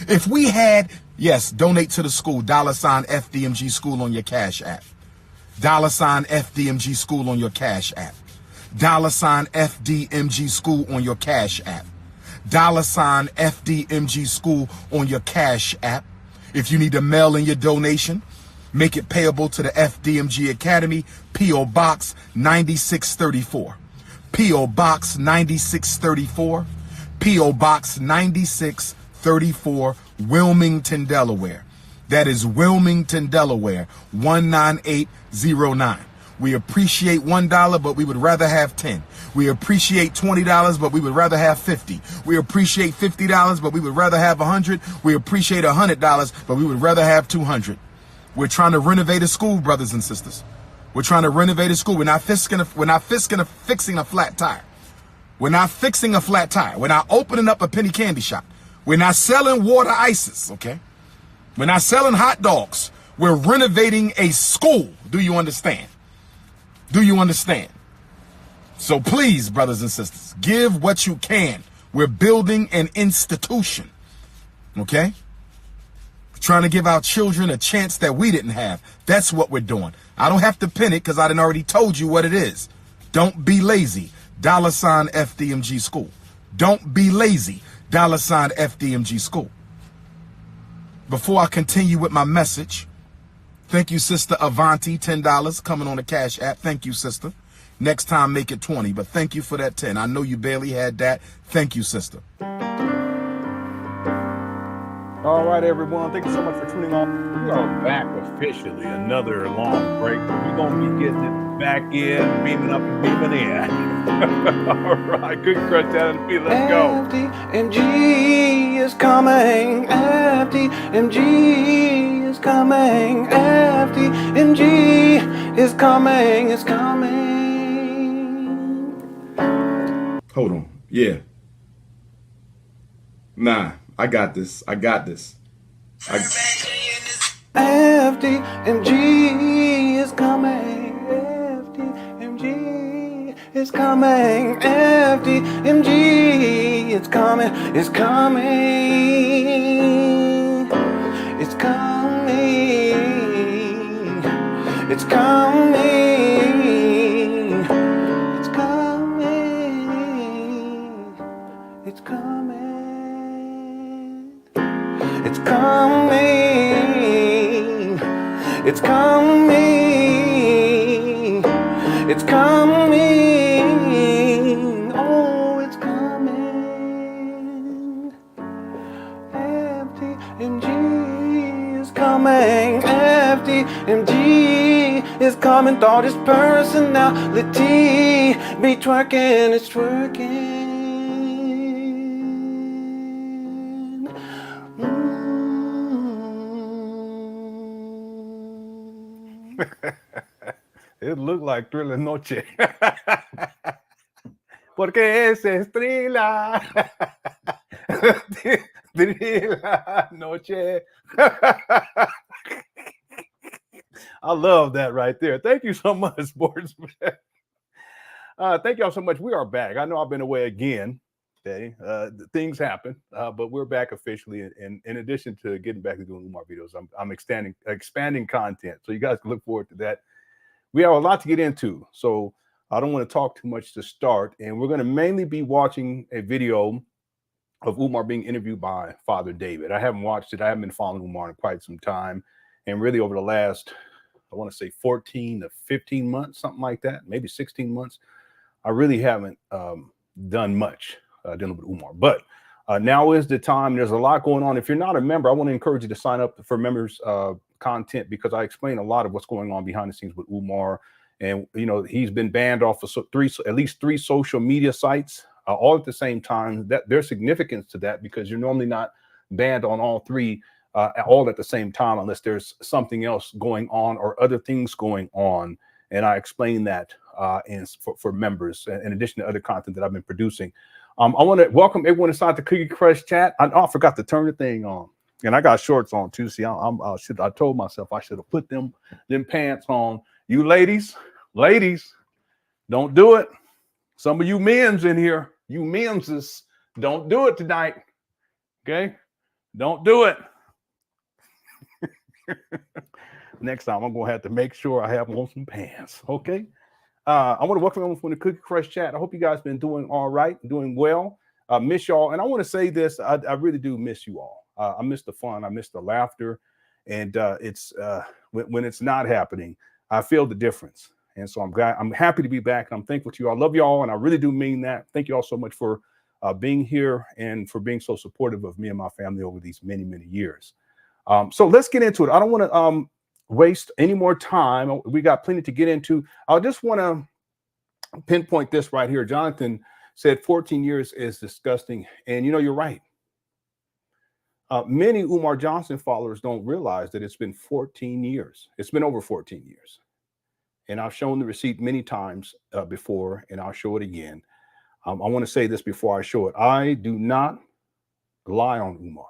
If we had, yes, donate to the school, $FDMG school on your Cash App. $FDMG school on your Cash App. $FDMG school on your Cash App. $FDMG school on your Cash App. If you need to mail in your donation, make it payable to the FDMG Academy, P.O. Box 9634. P.O. Box 9634. P.O. Box 9634, Wilmington, Delaware. That is Wilmington, Delaware, 19809. We appreciate $1, but we would rather have 10. We appreciate $20, but we would rather have 50. We appreciate $50, but we would rather have 100. We appreciate $100, but we would rather have 200. We're trying to renovate a school, brothers and sisters. We're trying to renovate a school. We're not fixing a flat tire. We're not fixing a flat tire. We're not opening up a penny candy shop. We're not selling water ices, okay? We're not selling hot dogs. We're renovating a school. Do you understand? Do you understand? So please, brothers and sisters, give what you can. We're building an institution, okay? We're trying to give our children a chance that we didn't have. That's what we're doing. I don't have to pin it because I done already told you what it is. Don't be lazy. $FDMG school. Don't be lazy. $FDMG school. Before I continue with my message, thank you, Sister Avanti, $10 coming on the Cash App. Thank you, sister. Next time, make it 20, but thank you for that 10. I know you barely had that. Thank you, sister. All right, everyone. Thank you so much for tuning on. We are back officially. Another long break. We're going to be getting it back in, beaming up and beaming in. All right, good crunch out of the feet. Let's go. FDMG is coming. FDMG is coming. FDMG is coming. It's coming. Hold on. Yeah. Nah, I got this. I got this. FDMG is coming. FDMG is coming. FDMG is coming. It's coming. It's coming. It's coming. It's coming. It's coming. It's coming. It's coming. It's coming. Oh, it's coming. FDMG is coming. FDMG is coming. Thought his personality be twerking. It's twerking. It looked like Thriller Noche. Porque se estrella. Thriller Noche. I love that right there. Thank you so much, sportsman. Thank y'all so much. We are back. I know I've been away again. Okay. Things happen, but we're back officially. And in addition to getting back to doing Umar videos, I'm expanding content. So you guys can look forward to that. We have a lot to get into, so I don't want to talk too much to start. And we're going to mainly be watching a video of Umar being interviewed by Father David. I haven't watched it. I haven't been following Umar in quite some time. And really over the last, I want to say 14 to 15 months, something like that, maybe 16 months, I really haven't done much dealing with Umar. But now is the time. There's a lot going on. If you're not a member, I want to encourage you to sign up for members content, because I explain a lot of what's going on behind the scenes with Umar. And, you know, he's been banned off of at least three social media sites all at the same time. That there's significance to that, because you're normally not banned on all three all at the same time unless there's something else going on or other things going on. And I explain that for members, in addition to other content that I've been producing. I want to welcome everyone inside the Cookie Crush chat. I forgot to turn the thing on. And I got shorts on too. See, I told myself I should have put them pants on. You ladies, don't do it. Some of you men's in here, you men's don't do it tonight. Okay? Don't do it. Next time, I'm going to have to make sure I have on some pants. Okay. I want to welcome everyone from the Cookie Crush chat. I hope you guys been doing all right, doing well. Miss y'all. And I want to say this. I really do miss you all. I miss the fun. I miss the laughter. And it's when it's not happening, I feel the difference. And so I'm happy to be back. And I'm thankful to you. I love y'all. And I really do mean that. Thank you all so much for being here and for being so supportive of me and my family over these many, many years. So let's get into it. I don't want to waste any more time. We got plenty to get into. I just want to pinpoint this right here. Jonathan said 14 years is disgusting. And you know, you're right. Many Umar Johnson followers don't realize that it's been 14 years. It's been over 14 years. And I've shown the receipt many times before, and I'll show it again. I want to say this before I show it. I do not lie on Umar.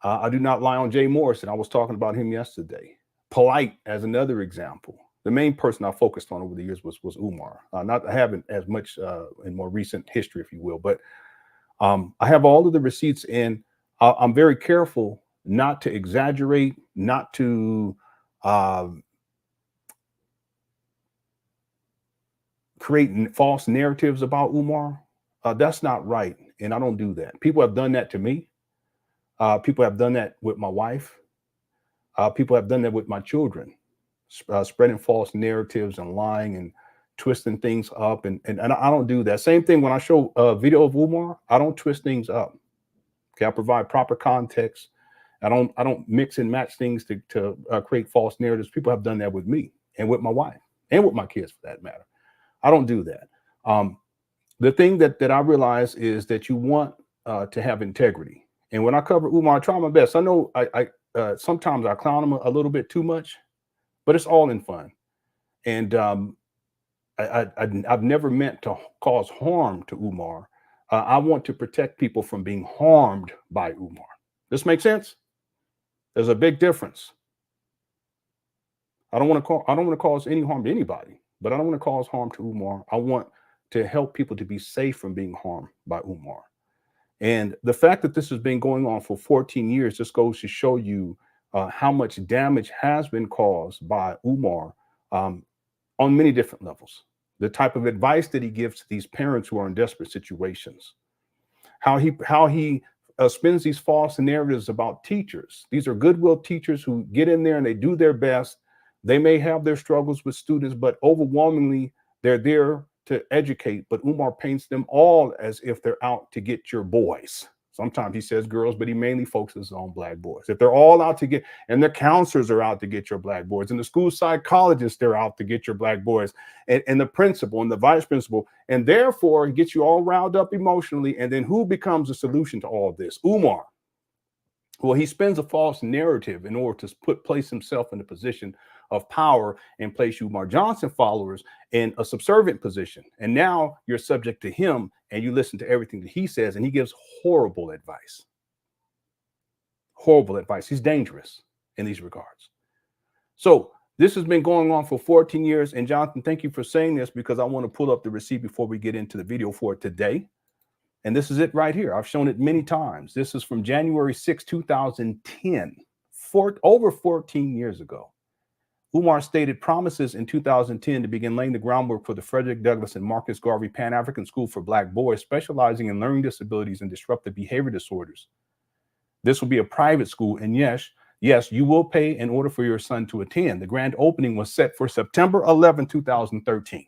I do not lie on Jay Morrison. I was talking about him yesterday. Polite as another example. The main person I focused on over the years was Umar. I haven't as much in more recent history, if you will, but I have all of the receipts, and I'm very careful not to exaggerate, not to create false narratives about Umar. That's not right, and I don't do that. People have done that to me. People have done that with my wife. People have done that with my children, spreading false narratives and lying and twisting things up. And I don't do that. Same thing when I show a video of Umar, I don't twist things up. Okay, I provide proper context. I don't mix and match things to create false narratives. People have done that with me and with my wife and with my kids, for that matter. I don't do that. The thing that I realize is that you want to have integrity. And when I cover Umar, I try my best. I know sometimes I clown him a little bit too much, but it's all in fun. And I've never meant to cause harm to Umar. I want to protect people from being harmed by Umar. This makes sense? There's a big difference. I don't want to cause any harm to anybody, but I don't want to cause harm to Umar. I want to help people to be safe from being harmed by Umar. And the fact that this has been going on for 14 years just goes to show you how much damage has been caused by Umar on many different levels. The type of advice that he gives to these parents who are in desperate situations, how he spins these false narratives about teachers. These are goodwill teachers who get in there and they do their best. They may have their struggles with students, but overwhelmingly they're there to educate. But Umar paints them all as if they're out to get your boys. Sometimes he says girls, but he mainly focuses on black boys. If they're all out to get, and the counselors are out to get your black boys, and the school psychologists, they're out to get your black boys, and the principal and the vice principal, and therefore it gets you all riled up emotionally. And then who becomes the solution to all of this? Umar. Well, he spins a false narrative in order to place himself in a position of power and place Umar Johnson followers in a subservient position. And now you're subject to him and you listen to everything that he says, and he gives horrible advice. Horrible advice. He's dangerous in these regards. So this has been going on for 14 years. And Jonathan, thank you for saying this, because I want to pull up the receipt before we get into the video for today. And this is it right here. I've shown it many times. This is from January 6, 2010, over 14 years ago. Umar stated promises in 2010 to begin laying the groundwork for the Frederick Douglass and Marcus Garvey Pan African School for Black Boys, specializing in learning disabilities and disruptive behavior disorders. This will be a private school, and yes, you will pay in order for your son to attend. The grand opening was set for September 11, 2013.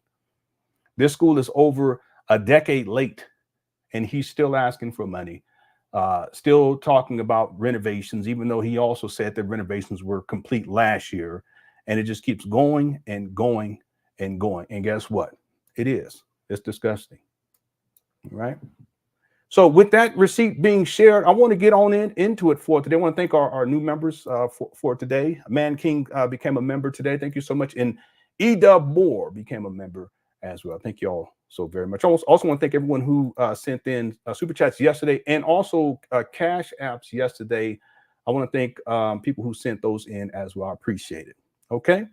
This school is over a decade late, and he's still asking for money, still talking about renovations, even though he also said that renovations were complete last year. And it just keeps going and going and going. And guess what? It is. It's disgusting. Right? So with that receipt being shared, I want to get on into it for today. I want to thank our new members for today. Man King became a member today. Thank you so much. And E-Dub Moore became a member as well. Thank you all so very much. I also want to thank everyone who sent in super chats yesterday, and also cash apps yesterday. I want to thank people who sent those in as well. I appreciate it. Okay.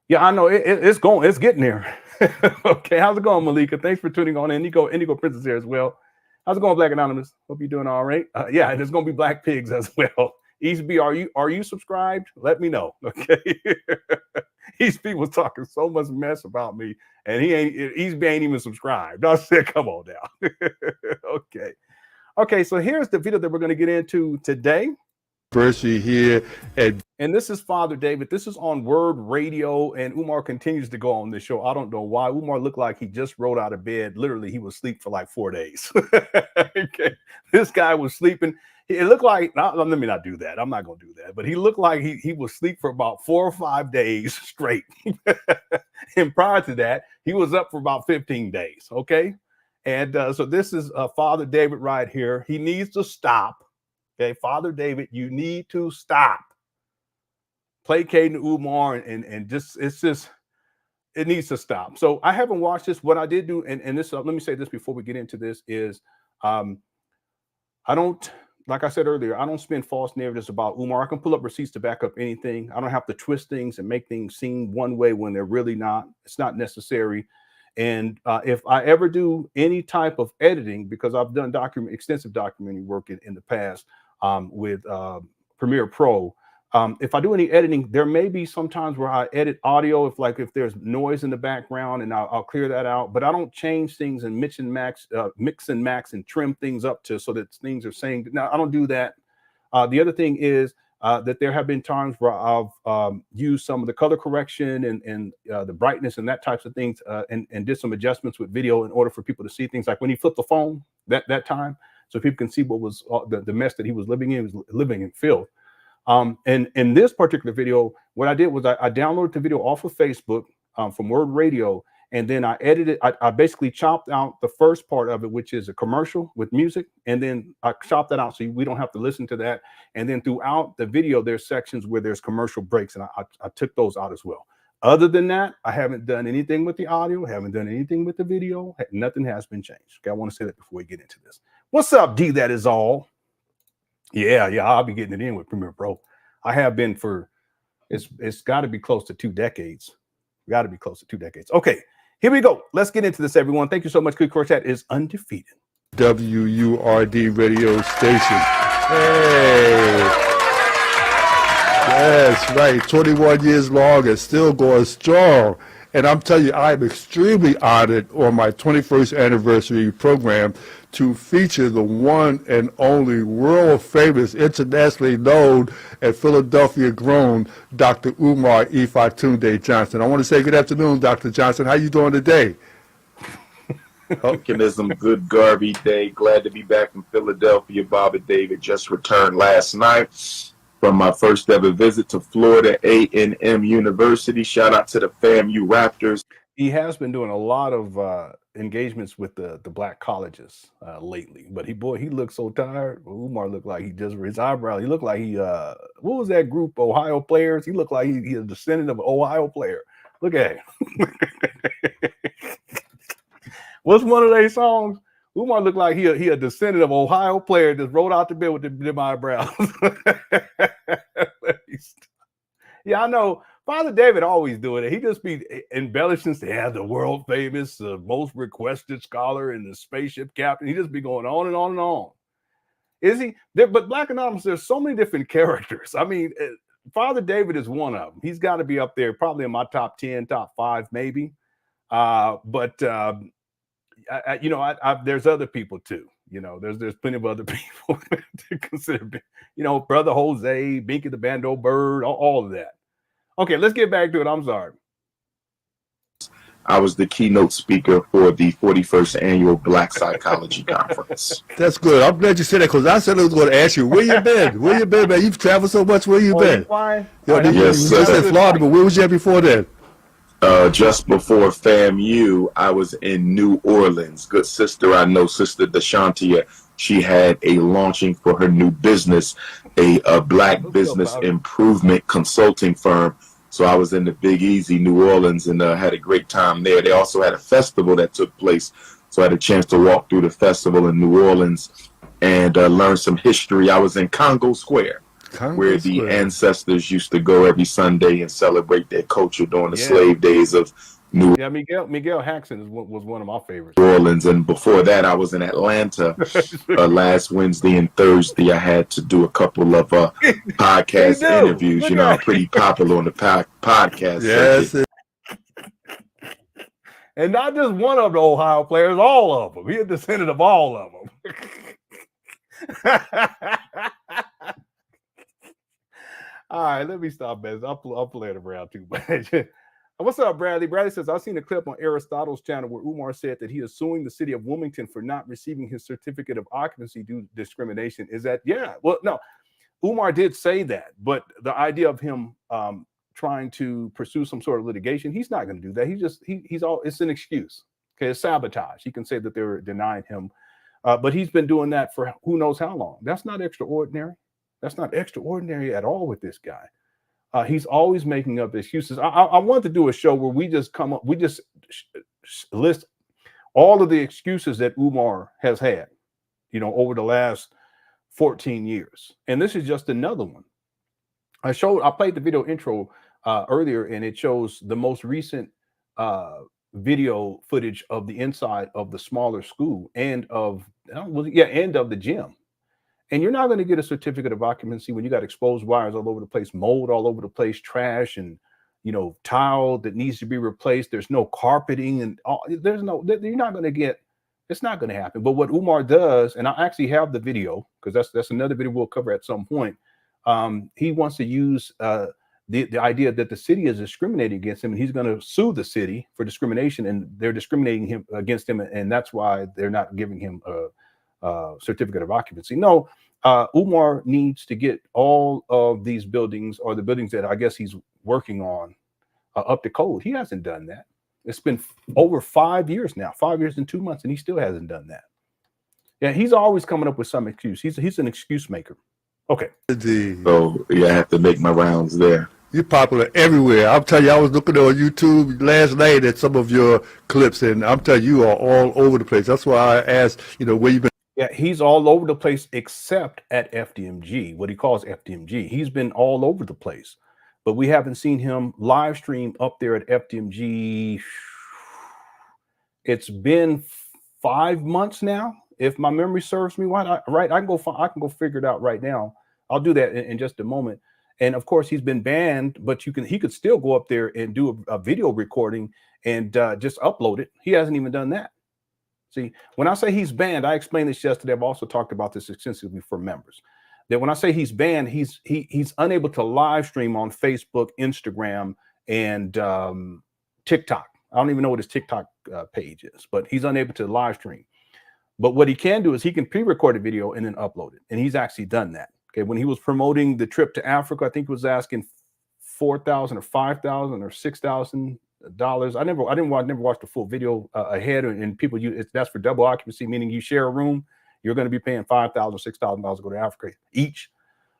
Yeah, I know it's getting there. Okay. How's it going, Malika? Thanks for tuning on in. Indigo Princess here as well. How's it going, Black Anonymous? Hope you're doing all right. Yeah, and there's gonna be Black Pigs as well. East B, are you subscribed? Let me know. Okay. East B was talking so much mess about me, and East B ain't even subscribed. I said, come on now. Okay. Okay, so here's the video that we're gonna get into today. Here and this is Father David. This is on Word Radio, and Umar continues to go on this show. I don't know why. Umar looked like he just rolled out of bed. Literally, he was asleep for like 4 days. Okay. This guy was sleeping. It looked like, let me not do that. I'm not going to do that. But he looked like he was asleep for about 4 or 5 days straight. And prior to that, he was up for about 15 days. Okay. And so this is Father David right here. He needs to stop. Okay, Father David, you need to stop placating Umar and just it needs to stop. So I haven't watched this. What I did do, and this, let me say this before we get into this, is I don't, like I said earlier, I don't spin false narratives about Umar. I can pull up receipts to back up anything. I don't have to twist things and make things seem one way when they're really not. It's not necessary. And if I ever do any type of editing, because I've done extensive documentary work in the past with Premiere Pro, if I do any editing, there may be some times where I edit audio if there's noise in the background, and I'll clear that out. But I don't change things and mix and max and trim things up so that things are saying. Now, I don't do that. The other thing is that there have been times where I've used some of the color correction and the brightness and that types of things and did some adjustments with video in order for people to see things, like when he flipped the phone that time, so people can see what was the mess that he was living in. He was living in filth. And in this particular video, what I did was I downloaded the video off of Facebook from Word Radio, and then I edited. I basically chopped out the first part of it, which is a commercial with music, and then I chopped that out so we don't have to listen to that. And then throughout the video, there's sections where there's commercial breaks, and I took those out as well. Other than that, I haven't done anything with the audio, haven't done anything with the video. Nothing has been changed. Okay, I want to say that before we get into this. What's up, D? That is all. Yeah, I'll be getting it in with Premiere Pro. I have been for, it's got to be close to 2 decades. Got to be close to 2 decades. Okay, here we go. Let's get into this, everyone. Thank you so much. Good Quartet is undefeated. WURD radio station. Hey. That's right. 21 years long and still going strong. And I'm telling you, I'm extremely honored on my 21st anniversary program to feature the one and only world famous, internationally known and Philadelphia grown Dr. Umar Tunde Johnson. I want to say good afternoon, Dr. Johnson. How you doing today? Mechanism, good Garvey day. Glad to be back in Philadelphia. Bobby David just returned last night from my first ever visit to Florida A&M University. Shout out to the FAMU Raptors. He has been doing a lot of engagements with the black colleges lately, but he looked so tired. Umar looked like his eyebrow. He looked like what was that group, Ohio Players? He looked like he's a descendant of an Ohio player. Look at him. What's one of their songs? Umar looked like he a descendant of Ohio player that rolled out the bed with them eyebrows. Yeah, I know. Father David always doing it. He just be embellishing, say, the world famous, most requested scholar and the spaceship captain. He just be going on and on and on. Is he? But Black Anonymous, there's so many different characters. I mean, Father David is one of them. He's got to be up there, probably in my top 10, top 5, maybe. There's other people too. There's plenty of other people to consider. Brother Jose, Binky the Bando Bird, all of that. Okay, let's get back to it. I'm sorry. I was the keynote speaker for the 41st annual Black Psychology Conference. That's good. I'm glad you said that, because I said I was going to ask you, where you been? Where you been, man? You've traveled so much. Where you been? Yes, you just in Florida, but where was you at before that? Just before FAMU, I was in New Orleans. Good sister I know, Sister Deshantia. She had a launching for her new business, a black business improvement consulting firm. So I was in the Big Easy, New Orleans, and had a great time there. They also had a festival that took place. So I had a chance to walk through the festival in New Orleans and learn some history. I was in Congo Square, where the ancestors used to go every Sunday and celebrate their culture during the slave days of New Yeah, Miguel Jackson was one of my favorites. Orleans, and before that, I was in Atlanta. Last Wednesday and Thursday, I had to do a couple of podcast interviews. You know, I'm pretty popular on the podcast circuit. And not just one of the Ohio players, all of them. He a descendant of all of them. All right, let me stop, man. I'll play it around too much. What's up, Bradley? Bradley says, I've seen a clip on Aristotle's channel where Umar said that he is suing the city of Wilmington for not receiving his certificate of occupancy due to discrimination. Is that, yeah, well, no, Umar did say that, but the idea of him trying to pursue some sort of litigation, he's not going to do that. It's an excuse. Okay, it's sabotage. He can say that they're denying him, but he's been doing that for who knows how long. That's not extraordinary. That's not extraordinary at all with this guy. He's always making up excuses. I want to do a show where we just list all of the excuses that Umar has had, you know, over the last 14 years. And this is just another one. I played the video intro earlier, and it shows the most recent video footage of the inside of the smaller school and of the gym. And you're not going to get a certificate of occupancy when you got exposed wires all over the place, mold all over the place, trash, and, you know, tile that needs to be replaced. There's no carpeting, and you're not going to get. It's not going to happen. But what Umar does, and I actually have the video because that's another video we'll cover at some point. He wants to use the idea that the city is discriminating against him, and he's going to sue the city for discrimination, and they're discriminating against him, and that's why they're not giving him a certificate of occupancy. No, Umar needs to get all of these buildings, or the buildings that I guess he's working on, up to code. He hasn't done that. It's been over 5 years now, 5 years and 2 months, and he still hasn't done that. Yeah, he's always coming up with some excuse. He's an excuse maker. Okay. So yeah, I have to make my rounds there. You're popular everywhere. I'm telling you, I was looking on YouTube last night at some of your clips, and I'm telling you, you are all over the place. That's why I asked, you know, where you've been. Yeah, he's all over the place except at FDMG, what he calls FDMG. He's been all over the place, but we haven't seen him live stream up there at FDMG. It's been 5 months now, if my memory serves me right. I can go figure it out right now. I'll do that in just a moment. And of course, he's been banned, but he could still go up there and do a video recording and just upload it. He hasn't even done that. See, when I say he's banned, I explained this yesterday. I've also talked about this extensively for members. That when I say he's banned, he's unable to live stream on Facebook, Instagram, and TikTok. I don't even know what his TikTok page is, but he's unable to live stream. But what he can do is he can pre-record a video and then upload it, and he's actually done that. Okay, when he was promoting the trip to Africa, I think he was asking $4,000 or $5,000 or $6,000. I never watched the full video ahead, and people that's for double occupancy, meaning you share a room, you're going to be paying $5,000 or $6,000 to go to Africa each.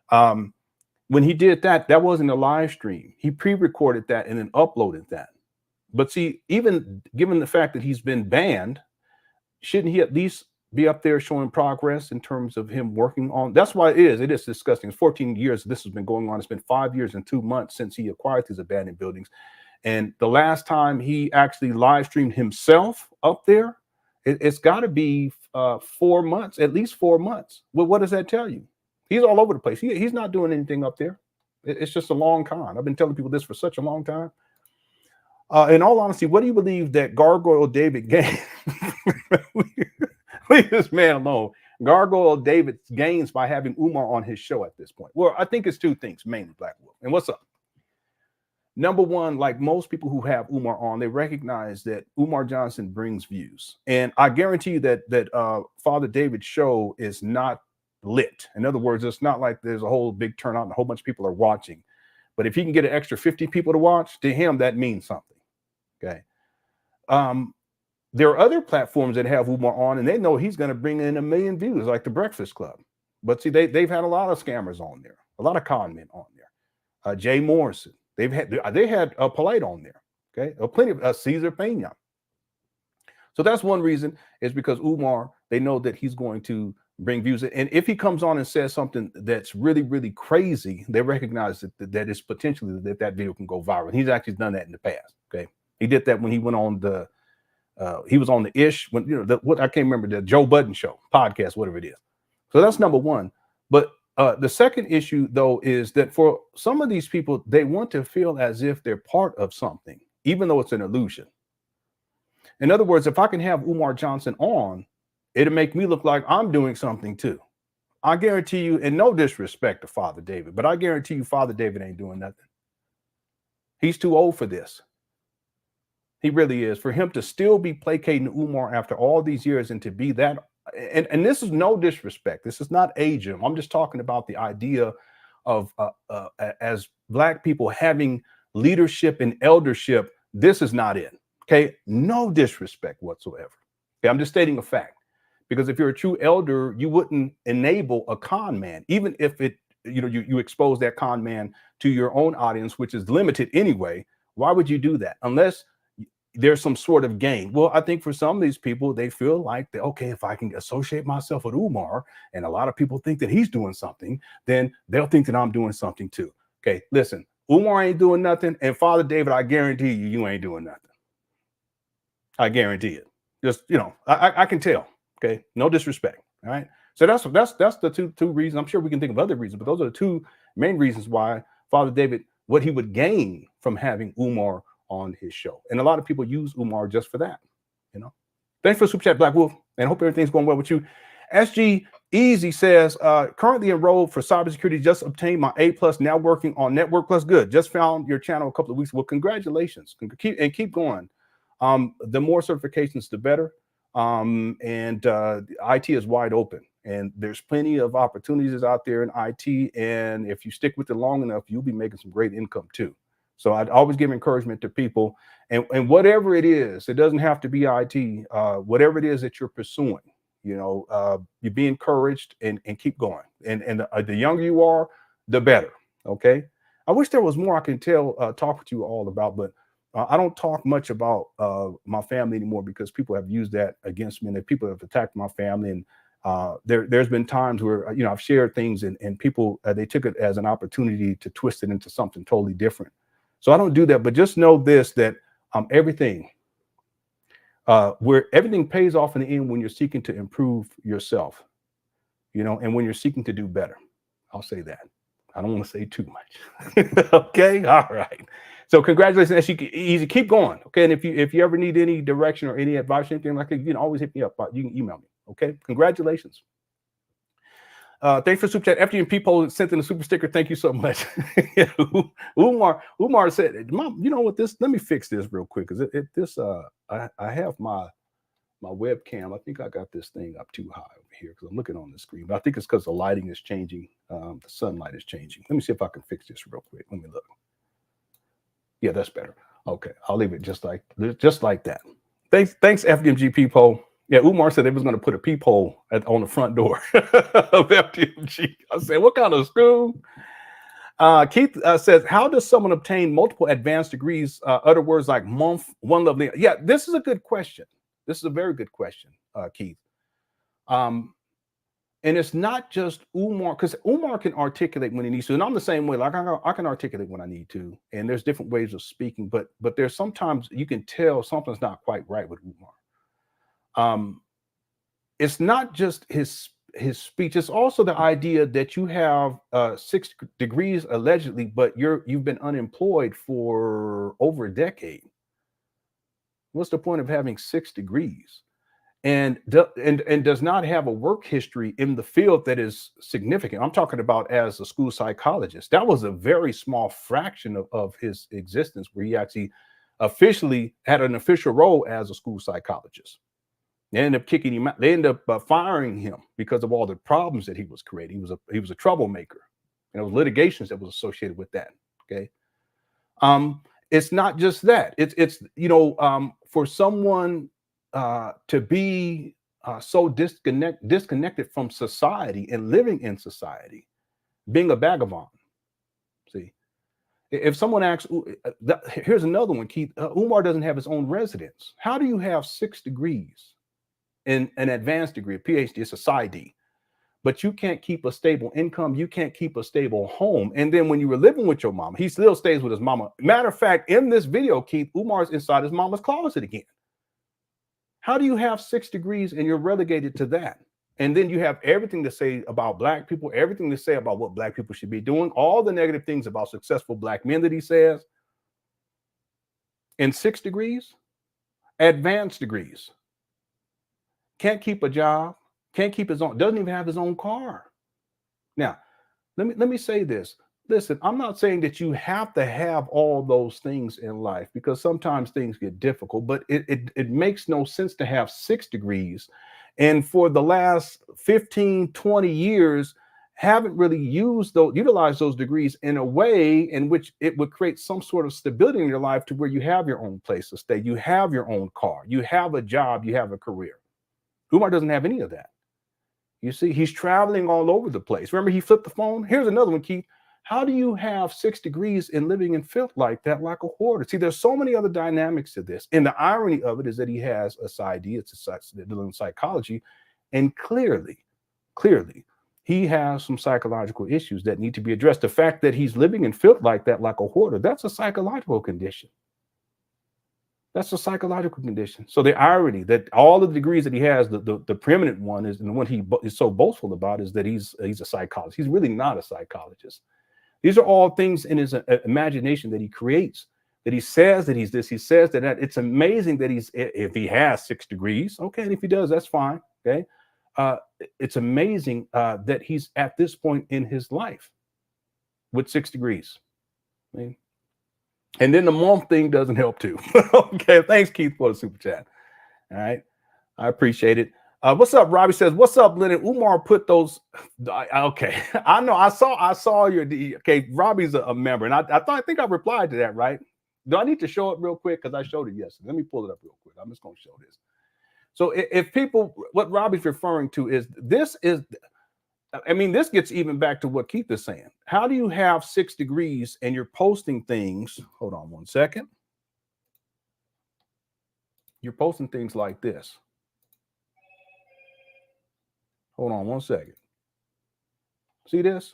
When he did that, that wasn't a live stream. He pre-recorded that and then uploaded that. But see, even given the fact that he's been banned, shouldn't he at least be up there showing progress in terms of him working on? That's why it is disgusting. It's 14 years this has been going on. It's been 5 years and 2 months since he acquired these abandoned buildings. And the last time he actually live streamed himself up there, it's got to be 4 months, at least 4 months. Well, what does that tell you? He's all over the place. He's not doing anything up there. It's just a long con. I've been telling people this for such a long time. In all honesty, what do you believe that Gargoyle David gained? Leave this man alone. Gargoyle David gains by having Umar on his show at this point. Well, I think it's two things, mainly, Black Wolf. And what's up? Number one, like most people who have Umar on, they recognize that Umar Johnson brings views. And I guarantee you that Father David's show is not lit. In other words, it's not like there's a whole big turnout and a whole bunch of people are watching. But if he can get an extra 50 people to watch, to him, that means something. Okay. There are other platforms that have Umar on, and they know he's going to bring in 1 million views, like the Breakfast Club. But see, they've had a lot of scammers on there, a lot of con men on there. Jay Morrison. They had a Polite on there. Okay. Plenty of Cesar Pena. So that's one reason, is because Umar, they know that he's going to bring views. And if he comes on and says something that's really, really crazy, they recognize that it's potentially that video can go viral. He's actually done that in the past. Okay. He did that when he went on the he was on the Ish, when what I can't remember, the Joe Budden show podcast, whatever it is. So that's number one. But the second issue, though, is that for some of these people, they want to feel as if they're part of something, even though it's an illusion. In other words, if I can have Umar Johnson on, it'll make me look like I'm doing something too. I guarantee you, and no disrespect to Father David, but I guarantee you Father David ain't doing nothing. He's too old for this. He really is. For him to still be placating Umar after all these years and to be that, and this is no disrespect. This is not ageism. I'm just talking about the idea of as Black people having leadership and eldership. This is not it. Okay, no disrespect whatsoever. Okay, I'm just stating a fact. Because if you're a true elder, you wouldn't enable a con man, even if it, you expose that con man to your own audience, which is limited anyway. Why would you do that? Unless there's some sort of gain. Well, I think for some of these people, they feel like, okay, if I can associate myself with Umar, and a lot of people think that he's doing something, then they'll think that I'm doing something too. Okay, listen, Umar ain't doing nothing, and Father David, I guarantee you, you ain't doing nothing. I guarantee it. Just, I can tell. Okay, no disrespect. All right. So that's the two reasons. I'm sure we can think of other reasons, but those are the two main reasons why Father David, what he would gain from having Umar on his show. And a lot of people use Umar just for that. Thanks for the super chat, Black Wolf, and hope everything's going well with you. SG Easy says, currently enrolled for cybersecurity, just obtained my A+, now working on Network Plus. Good. Just found your channel a couple of weeks ago. Well, congratulations. Keep going. The more certifications, the better. IT is wide open, and there's plenty of opportunities out there in IT. And if you stick with it long enough, you'll be making some great income too. So I'd always give encouragement to people, and whatever it is, it doesn't have to be IT, whatever it is that you're pursuing, you be encouraged and keep going. And the younger you are, the better. Okay. I wish there was more I can talk with you all about, but I don't talk much about my family anymore because people have used that against me, and that people have attacked my family. And there's been times where, I've shared things and people, they took it as an opportunity to twist it into something totally different. So I don't do that, but just know this, that everything pays off in the end when you're seeking to improve yourself, and when you're seeking to do better. I'll say that. I don't want to say too much. Okay. All right. So congratulations, Easy. Keep going. Okay. And if you ever need any direction or any advice, or anything like that, you can always hit me up. You can email me. Okay. Congratulations. Thanks for super chat. FDMG people sent in a super sticker. Thank you so much. Umar said, Mom, you know what, let me fix this real quick. Because I have my webcam. I think I got this thing up too high over here because I'm looking on the screen. But I think it's because the lighting is changing. The sunlight is changing. Let me see if I can fix this real quick. Let me look. Yeah, that's better. Okay, I'll leave it just like that. Thanks, FDMG people. Yeah, Umar said they was going to put a peephole on the front door of FDMG. I said, what kind of school? Keith says, how does someone obtain multiple advanced degrees? Other words like month, one level. Yeah, this is a good question. This is a very good question, Keith. And it's not just Umar, because Umar can articulate when he needs to. And I'm the same way. Like I can articulate when I need to. And there's different ways of speaking, but there's sometimes you can tell something's not quite right with Umar. It's not just his speech. It's also the idea that you have 6 degrees allegedly, but you've been unemployed for over a decade. What's the point of having 6 degrees? And does not have a work history in the field that is significant. I'm talking about as a school psychologist. That was a very small fraction of his existence where he actually officially had an official role as a school psychologist. They ended up kicking him out. They ended up firing him because of all the problems that he was creating. He was a troublemaker, and there was litigations that was associated with that. Okay. It's not just that. It's for someone to be so disconnected from society and living in society, being a vagabond. See, if someone asks, here's another one, Keith. Umar doesn't have his own residence. How do you have 6 degrees in an advanced degree, a PhD? It's a PsyD, but you can't keep a stable income. You can't keep a stable home. And then when you were living with your mama, he still stays with his mama. Matter of fact, in this video, Keith, Umar's inside his mama's closet again. How do you have 6 degrees and you're relegated to that? And then you have everything to say about black people, everything to say about what black people should be doing, all the negative things about successful black men that he says. And 6 degrees, advanced degrees. Can't keep a job, can't keep his own, doesn't even have his own car. Now, let me say this. Listen, I'm not saying that you have to have all those things in life, because sometimes things get difficult, but it makes no sense to have 6 degrees. And for the last 15, 20 years, haven't really utilized those degrees in a way in which it would create some sort of stability in your life to where you have your own place to stay, you have your own car, you have a job, you have a career. Umar doesn't have any of that. You see, he's traveling all over the place. Remember, he flipped the phone? Here's another one, Keith. How do you have 6 degrees and living in filth like that, like a hoarder? See, there's so many other dynamics to this. And the irony of it is that he has a PsyD, it's a psychology, and clearly, he has some psychological issues that need to be addressed. The fact that he's living in filth like that, like a hoarder, that's a psychological condition. That's a psychological condition. So the irony that all of the degrees that he has, the preeminent one is, and the one he is so boastful about, is that he's a psychologist. He's really not a psychologist. These are all things in his imagination that he creates, that he says that he's this, he says that. It's amazing that if he has 6 degrees, okay, and if he does, that's fine, okay? It's amazing that he's at this point in his life with 6 degrees. I mean, and then the month thing doesn't help too. Okay, thanks, Keith, for the super chat. All right, I appreciate it. What's up? Robbie says, what's up, Lenon? Umar put those. Okay, I know. I saw your. Okay, Robbie's a member, and I think I replied to that, right? Do I need to show it real quick? Because I showed it yesterday. Let me pull it up real quick. I'm just going to show this. So if people, what Robbie's referring to is this is, I mean, this gets even back to what Keith is saying. How do you have 6 degrees and you're posting things? Hold on one second. You're posting things like this. Hold on one second. See this?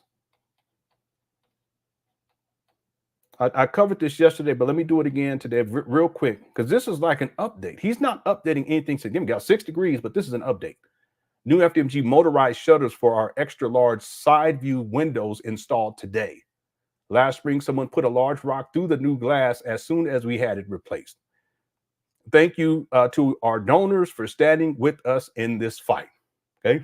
I covered this yesterday, but let me do it again today real quick, because this is like an update. He's not updating anything significant. Got 6 degrees, but this is an update. New FDMG motorized shutters for our extra large side view windows installed today. Last spring, someone put a large rock through the new glass as soon as we had it replaced. Thank you to our donors for standing with us in this fight. Okay,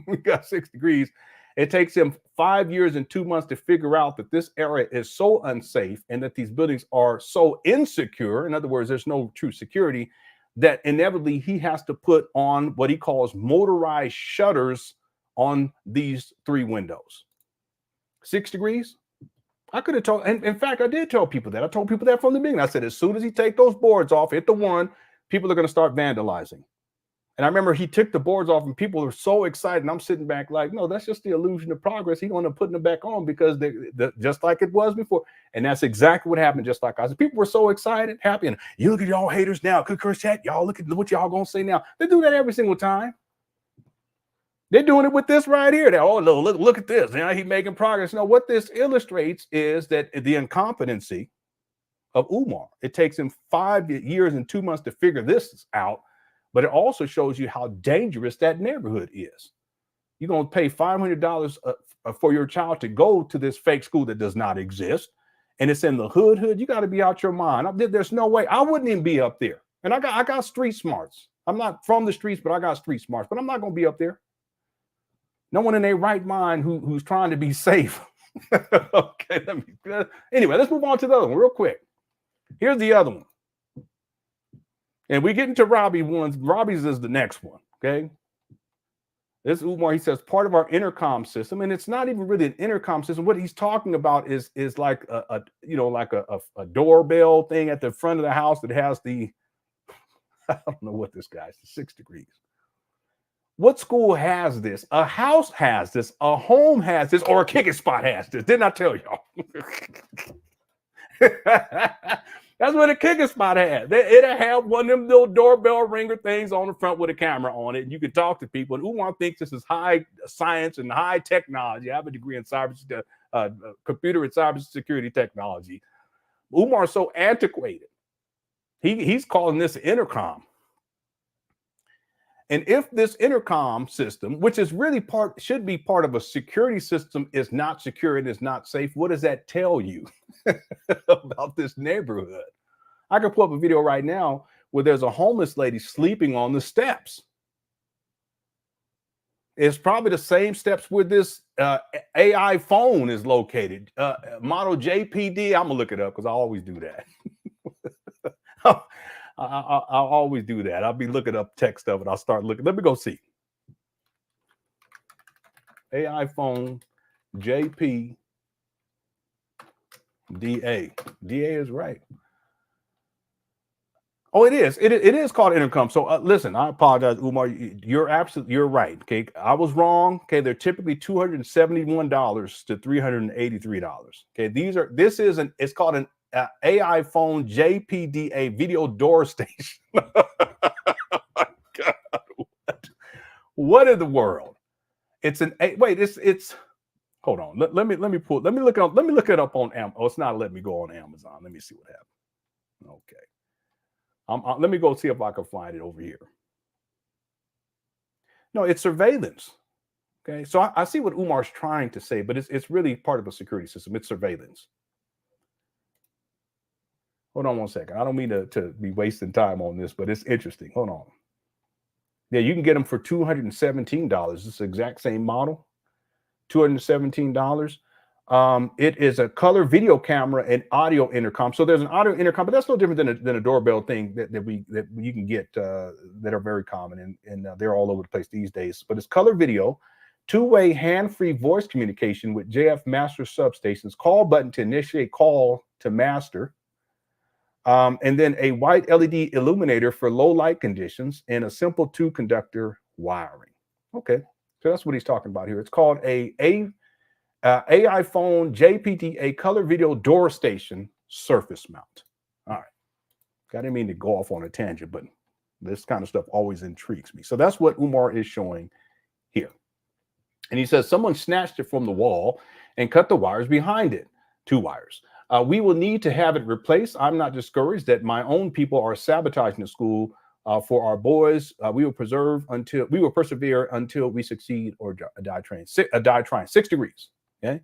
we got 6 degrees. It takes him 5 years and 2 months to figure out that this area is so unsafe and that these buildings are so insecure. In other words, there's no true security, that inevitably he has to put on what he calls motorized shutters on these 3 windows. 6 degrees? I could have told, and in fact, I did tell people that. I told people that from the beginning. I said, as soon as he take those boards off, hit the 1, people are going to start vandalizing. And I remember he took the boards off and people were so excited. And I'm sitting back like, no, that's just the illusion of progress. He don't end up putting them back on because they just like it was before. And that's exactly what happened. Just like I said, people were so excited, happy. And you look at y'all haters now. Good curse chat. Y'all look at what y'all going to say now. They do that every single time. They're doing it with this right here. They're, oh, look at this. Now he's making progress. Now, what this illustrates is that the incompetency of Umar. It takes him 5 years and 2 months to figure this out. But it also shows you how dangerous that neighborhood is. You're going to pay $500 for your child to go to this fake school that does not exist. And it's in the hood. You got to be out your mind. There's no way. I wouldn't even be up there. And I got street smarts. I'm not from the streets, but I got street smarts. But I'm not going to be up there. No one in their right mind who's trying to be safe. Okay. Anyway, let's move on to the other one real quick. Here's the other one. And we get into Robbie ones. Robbie's is the next one, okay? This Umar, he says, part of our intercom system, and it's not even really an intercom system. What he's talking about is like a doorbell thing at the front of the house that has the, I don't know what this guy's, 6 degrees. What school has this? A house has this, a home has this, or a kicking spot has this. Didn't I tell y'all? That's what the kicking spot had. It'll have one of them little doorbell ringer things on the front with a camera on it. And you can talk to people. And Umar thinks this is high science and high technology. I have a degree in computer and cybersecurity technology. Umar's so antiquated. He's calling this an intercom. And if this intercom system, which is really should be part of a security system, is not secure and is not safe, what does that tell you about this neighborhood? I can pull up a video right now where there's a homeless lady sleeping on the steps. It's probably the same steps where this AI phone is located. Model JPD, I'm gonna look it up because I always do that. I'll always do that. I'll be looking up tech stuff and I'll start looking. Let me go see. AI phone JPDA. DA is right. Oh, it is. It is called intercom. So listen, I apologize, Umar. You're right. Okay, I was wrong. Okay, they're typically $271 to $383. Okay, it's called an AI phone JPDA video door station. Oh my God, what in the world? It's hold on. Let me look it up on Amazon. Oh, it's not letting me go on Amazon. Let me see what happened. Okay. Let me go see if I can find it over here. No, it's surveillance. Okay, so I see what Umar's trying to say, but it's really part of a security system. It's surveillance. Hold on one second. I don't mean to be wasting time on this, but it's interesting. Hold on. Yeah, you can get them for $217. It's the exact same model. $217. It is a color video camera and audio intercom. So there's an audio intercom, but that's no different than a doorbell thing that you can get that are very common and they're all over the place these days. But it's color video, two-way hand-free voice communication with JF master substations, call button to initiate call to master, and then a white LED illuminator for low light conditions and a simple two-conductor wiring. Okay, so that's what he's talking about here. It's called AI phone JPDA color video door station surface mount. All right. I didn't mean to go off on a tangent, but this kind of stuff always intrigues me. So that's what Umar is showing here. And he says someone snatched it from the wall and cut the wires behind it, 2 wires. We will need to have it replaced. I'm not discouraged that my own people are sabotaging the school for our boys. We will persevere until we succeed or die trying. 6 degrees. Okay.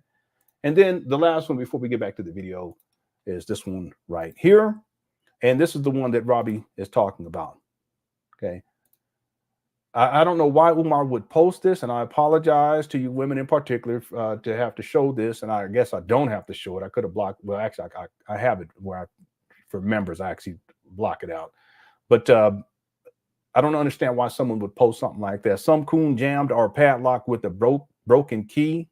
And then the last one before we get back to the video is this one right here. And this is the one that Robbie is talking about. Okay. I don't know why Umar would post this, and I apologize to you women in particular to have to show this. And I guess I don't have to show it. I could have blocked. Well, actually, I have it where for members, I actually block it out. But I don't understand why someone would post something like that. Some coon jammed our padlock with a broken key,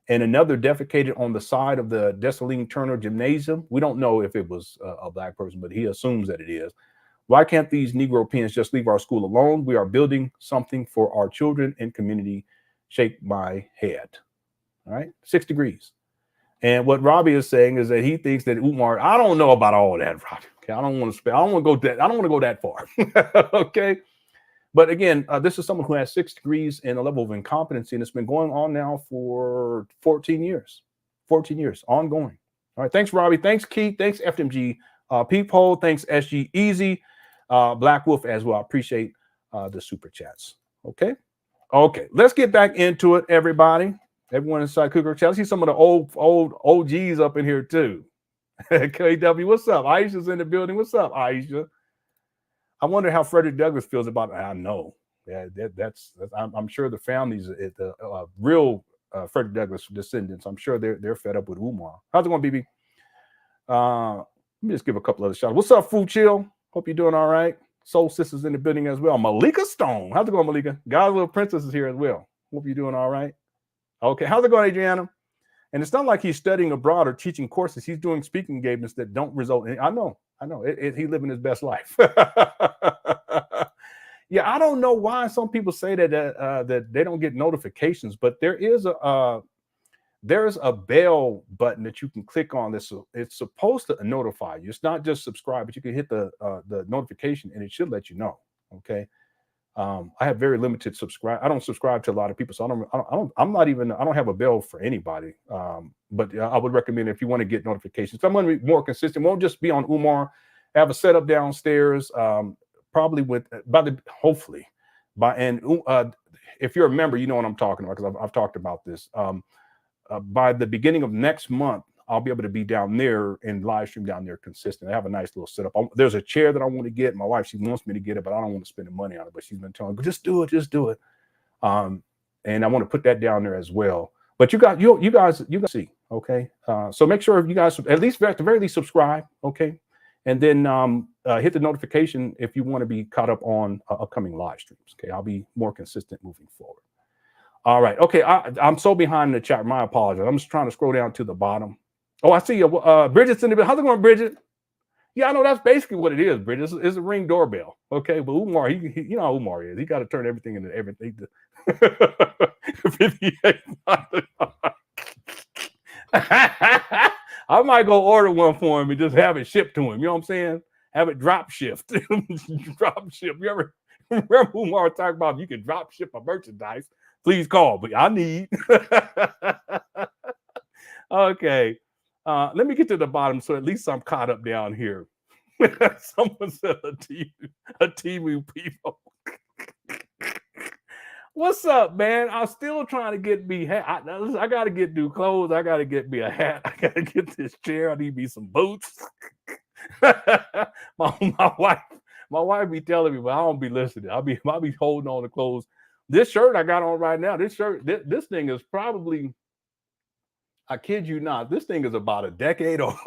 and another defecated on the side of the Dessalines Turner Gymnasium. We don't know if it was a black person, but he assumes that it is. Why can't these Negro pens just leave our school alone? We are building something for our children and community. Shake my head. All right, 6 degrees. And what Robbie is saying is that he thinks that Umar, I don't know about all that, Robbie. Okay, I don't want to go that far. Okay. But again, this is someone who has 6 degrees and a level of incompetency, and it's been going on now for 14 years. 14 years, ongoing. All right, thanks, Robbie. Thanks, Keith. Thanks, FDMG Peephole. Thanks, SG Easy. Black Wolf as well. I appreciate the super chats. Okay. Okay, let's get back into it, everybody. Everyone inside Cougar Chat. I see some of the old OGs up in here too. KW, what's up? Aisha's in the building. What's up, Aisha? I wonder how Frederick Douglass feels about it. I know. Yeah, I'm sure the families, the real Frederick Douglass descendants, I'm sure they're fed up with Umar. How's it going, BB? Let me just give a couple other shots. What's up, Food Chill? Hope you're doing all right. Soul Sisters in the building as well. Malika Stone. How's it going, Malika? God's Little Princess is here as well. Hope you're doing all right. Okay. How's it going, Adriana? And it's not like he's studying abroad or teaching courses. He's doing speaking engagements that don't result in. I know. He's living his best life. Yeah, I don't know why some people say that they don't get notifications, but there is there's a bell button that you can click on. It's supposed to notify you. It's not just subscribe, but you can hit the notification and it should let you know. Okay. I have very limited subscribe. I don't subscribe to a lot of people, so I don't have a bell for anybody. But I would recommend if you want to get notifications. So I'm going to be more consistent. Won't just be on Umar. I have a setup downstairs. Probably hopefully if you're a member, you know what I'm talking about because I've talked about this. By the beginning of next month, I'll be able to be down there and live stream down there consistent. I have a nice little setup. There's a chair that I want to get. My wife, she wants me to get it, but I don't want to spend the money on it. But she's been telling me, just do it. And I want to put that down there as well. But you guys see, okay? So make sure you guys at the very least subscribe, okay? And then hit the notification if you want to be caught up on upcoming live streams. Okay, I'll be more consistent moving forward. All right. Okay, I'm so behind in the chat. My apologies. I'm just trying to scroll down to the bottom. Oh, I see you. Bridget's in the building. How's it going, Bridget? Yeah, I know that's basically what it is, Bridget. It's a Ring doorbell. Okay, but Umar, he you know how Umar is. He got to turn everything into everything. 58. I might go order one for him and just have it shipped to him. You know what I'm saying? Have it drop shipped. Drop ship. You ever remember Umar talking about if you can drop ship a merchandise? Please call. But I need. Okay. Let me get to the bottom so at least I'm caught up down here. Someone said a TV people. What's up, man? I'm still trying to get me hat. I got to get new clothes. I got to get me a hat. I got to get this chair. I need me some boots. my wife be telling me, but I don't be listening. I'll be holding on to clothes. This shirt I got on right now, this thing is probably, I kid you not, this thing is about a decade old.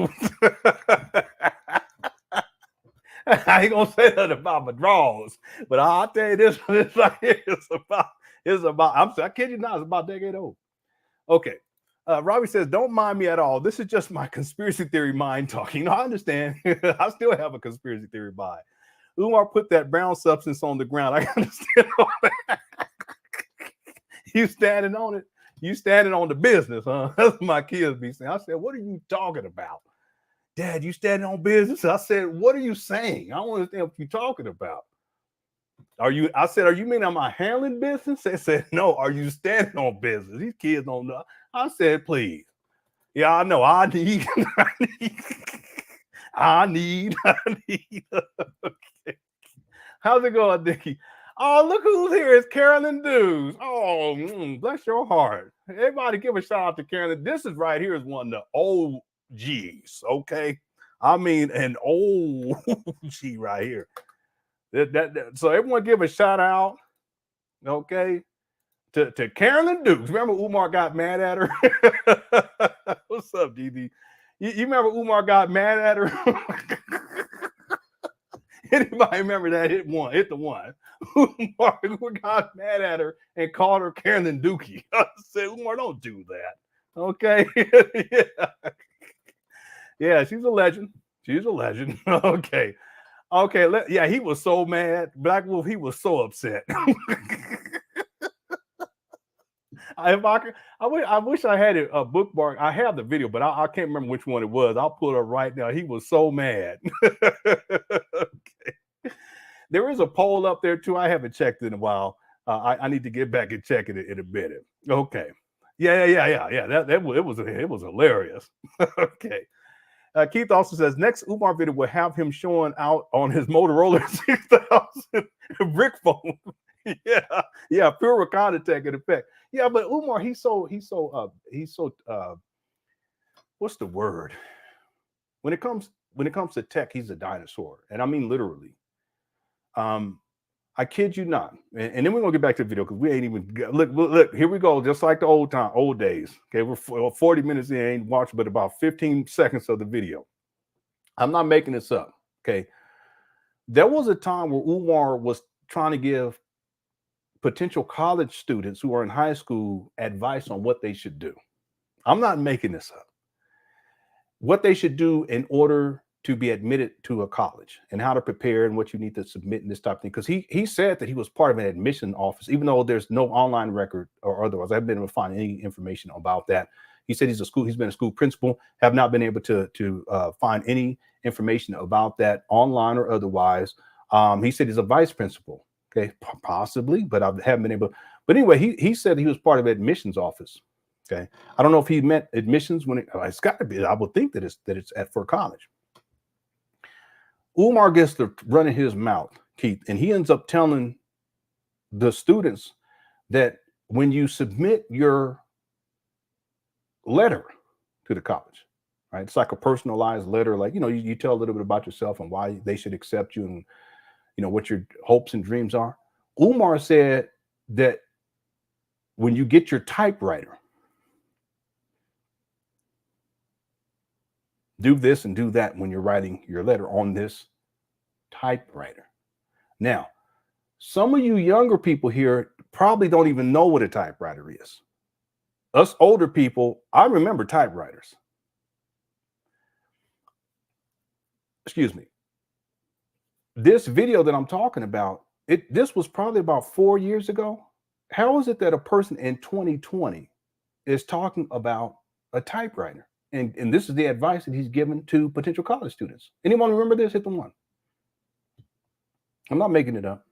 I ain't gonna say nothing about my drawers, but I'll tell you this right here is about, I kid you not, it's about a decade old. Okay. Robbie says, don't mind me at all. This is just my conspiracy theory mind talking. No, I understand. I still have a conspiracy theory mind. Umar put that brown substance on the ground. I understand all that. You standing on it. You standing on the business, huh? That's what my kids be saying. I said, what are you talking about? Dad, you standing on business? I said, what are you saying? I don't understand what you're talking about. I said, are you meaning am I handling business? They said, no, are you standing on business? These kids don't know. I said, please. Yeah, I know. I need. Okay. How's it going, Dickie? Oh, look who's here. It's Carolyn Dews. Oh, bless your heart. Everybody give a shout out to Carolyn. This is right here is one of the OGs, okay? I mean, an OG right here. So everyone give a shout out, okay, to Carolyn Dukes. Remember Umar got mad at her? What's up, DD? You remember Umar got mad at her? Anybody remember that? Hit the one. Umar got mad at her and called her Carolyn Dookie. I said, Umar, don't do that. Okay. Yeah, she's a legend. She's a legend. Okay. Yeah, he was so mad. Black Wolf, he was so upset. I wish I had a bookmark. I have the video, but I can't remember which one it was. I'll pull it up right now. He was so mad. Okay. There is a poll up there too. I haven't checked it in a while. I need to get back and check it in a minute. Okay. Yeah. It was hilarious. Okay. Keith also says next Umar video will have him showing out on his Motorola 6000 brick phone. Yeah, pure Wakanda tech in effect. Yeah, but Umar, he's so what's the word? When it comes to tech, he's a dinosaur, and I mean literally. I kid you not. And then we're gonna get back to the video because we ain't even look. Here we go, just like the old days. Okay, we're 40 minutes in, ain't watched but about 15 seconds of the video. I'm not making this up. Okay, there was a time where Umar was trying to give potential college students who are in high school advice on what they should do. I'm not making this up. What they should do in order to be admitted to a college and how to prepare and what you need to submit and this type of thing. Because he said that he was part of an admission office, even though there's no online record or otherwise. I haven't been able to find any information about that. He said he's been a school principal, have not been able to find any information about that online or otherwise. He said he's a vice principal. Okay, possibly, but I haven't been able. But anyway, he said he was part of admissions office. Okay, I don't know if he meant admissions when it's got to be. I would think that it's for college. Umar gets to running his mouth, Keith, and he ends up telling the students that when you submit your letter to the college, right? It's like a personalized letter, like, you tell a little bit about yourself and why they should accept you and, what your hopes and dreams are. Umar said that when you get your typewriter, do this and do that when you're writing your letter on this typewriter. Now, some of you younger people here probably don't even know what a typewriter is. Us older people, I remember typewriters. Excuse me. This video that I'm talking about, this was probably about 4 years ago. How is it that a person in 2020 is talking about a typewriter? And this is the advice that he's given to potential college students. Anyone remember this? Hit the one. I'm not making it up.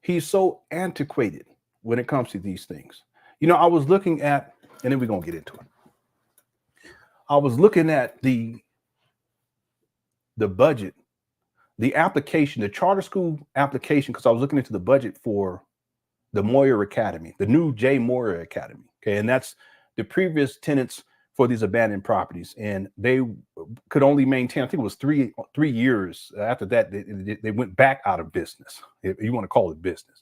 He's so antiquated when it comes to these things. I was looking at, and then we're going to get into it. I was looking at the budget, the application, the charter school application, because I was looking into the budget for the Moyer Academy, the new J. Moyer Academy. Okay, and that's the previous tenants for these abandoned properties, and they could only maintain, I think it was three years. After that, they went back out of business, if you want to call it business.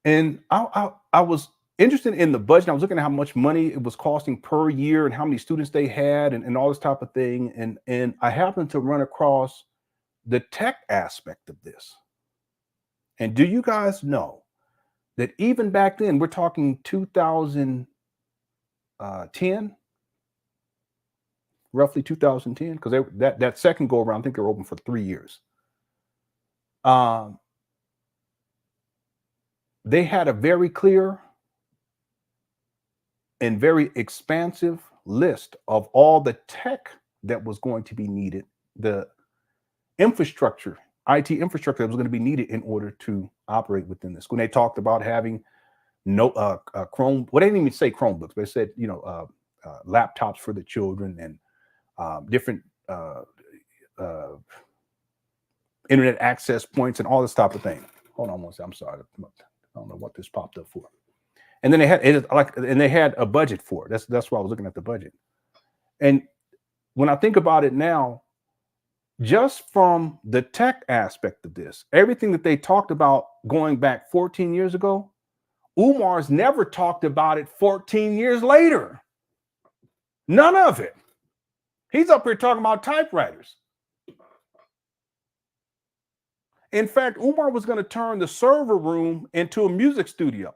And I was interested in the budget. I was looking at how much money it was costing per year and how many students they had and all this type of thing. And I happened to run across the tech aspect of this. And do you guys know that even back then, we're talking 2010, roughly 2010, because that second go around, I think they were open for 3 years. They had a very clear and very expansive list of all the tech that was going to be needed, the infrastructure, IT infrastructure that was going to be needed in order to operate within the school. They talked about having Chrome. Well, they didn't even say Chromebooks, but they said laptops for the children and different internet access points and all this type of thing. Hold on one second. I'm sorry. I don't know what this popped up for. And then they had a budget for it. That's why I was looking at the budget. And when I think about it now, just from the tech aspect of this, everything that they talked about going back 14 years ago, Umar's never talked about it 14 years later. None of it. He's up here talking about typewriters. In fact, Umar was going to turn the server room into a music studio.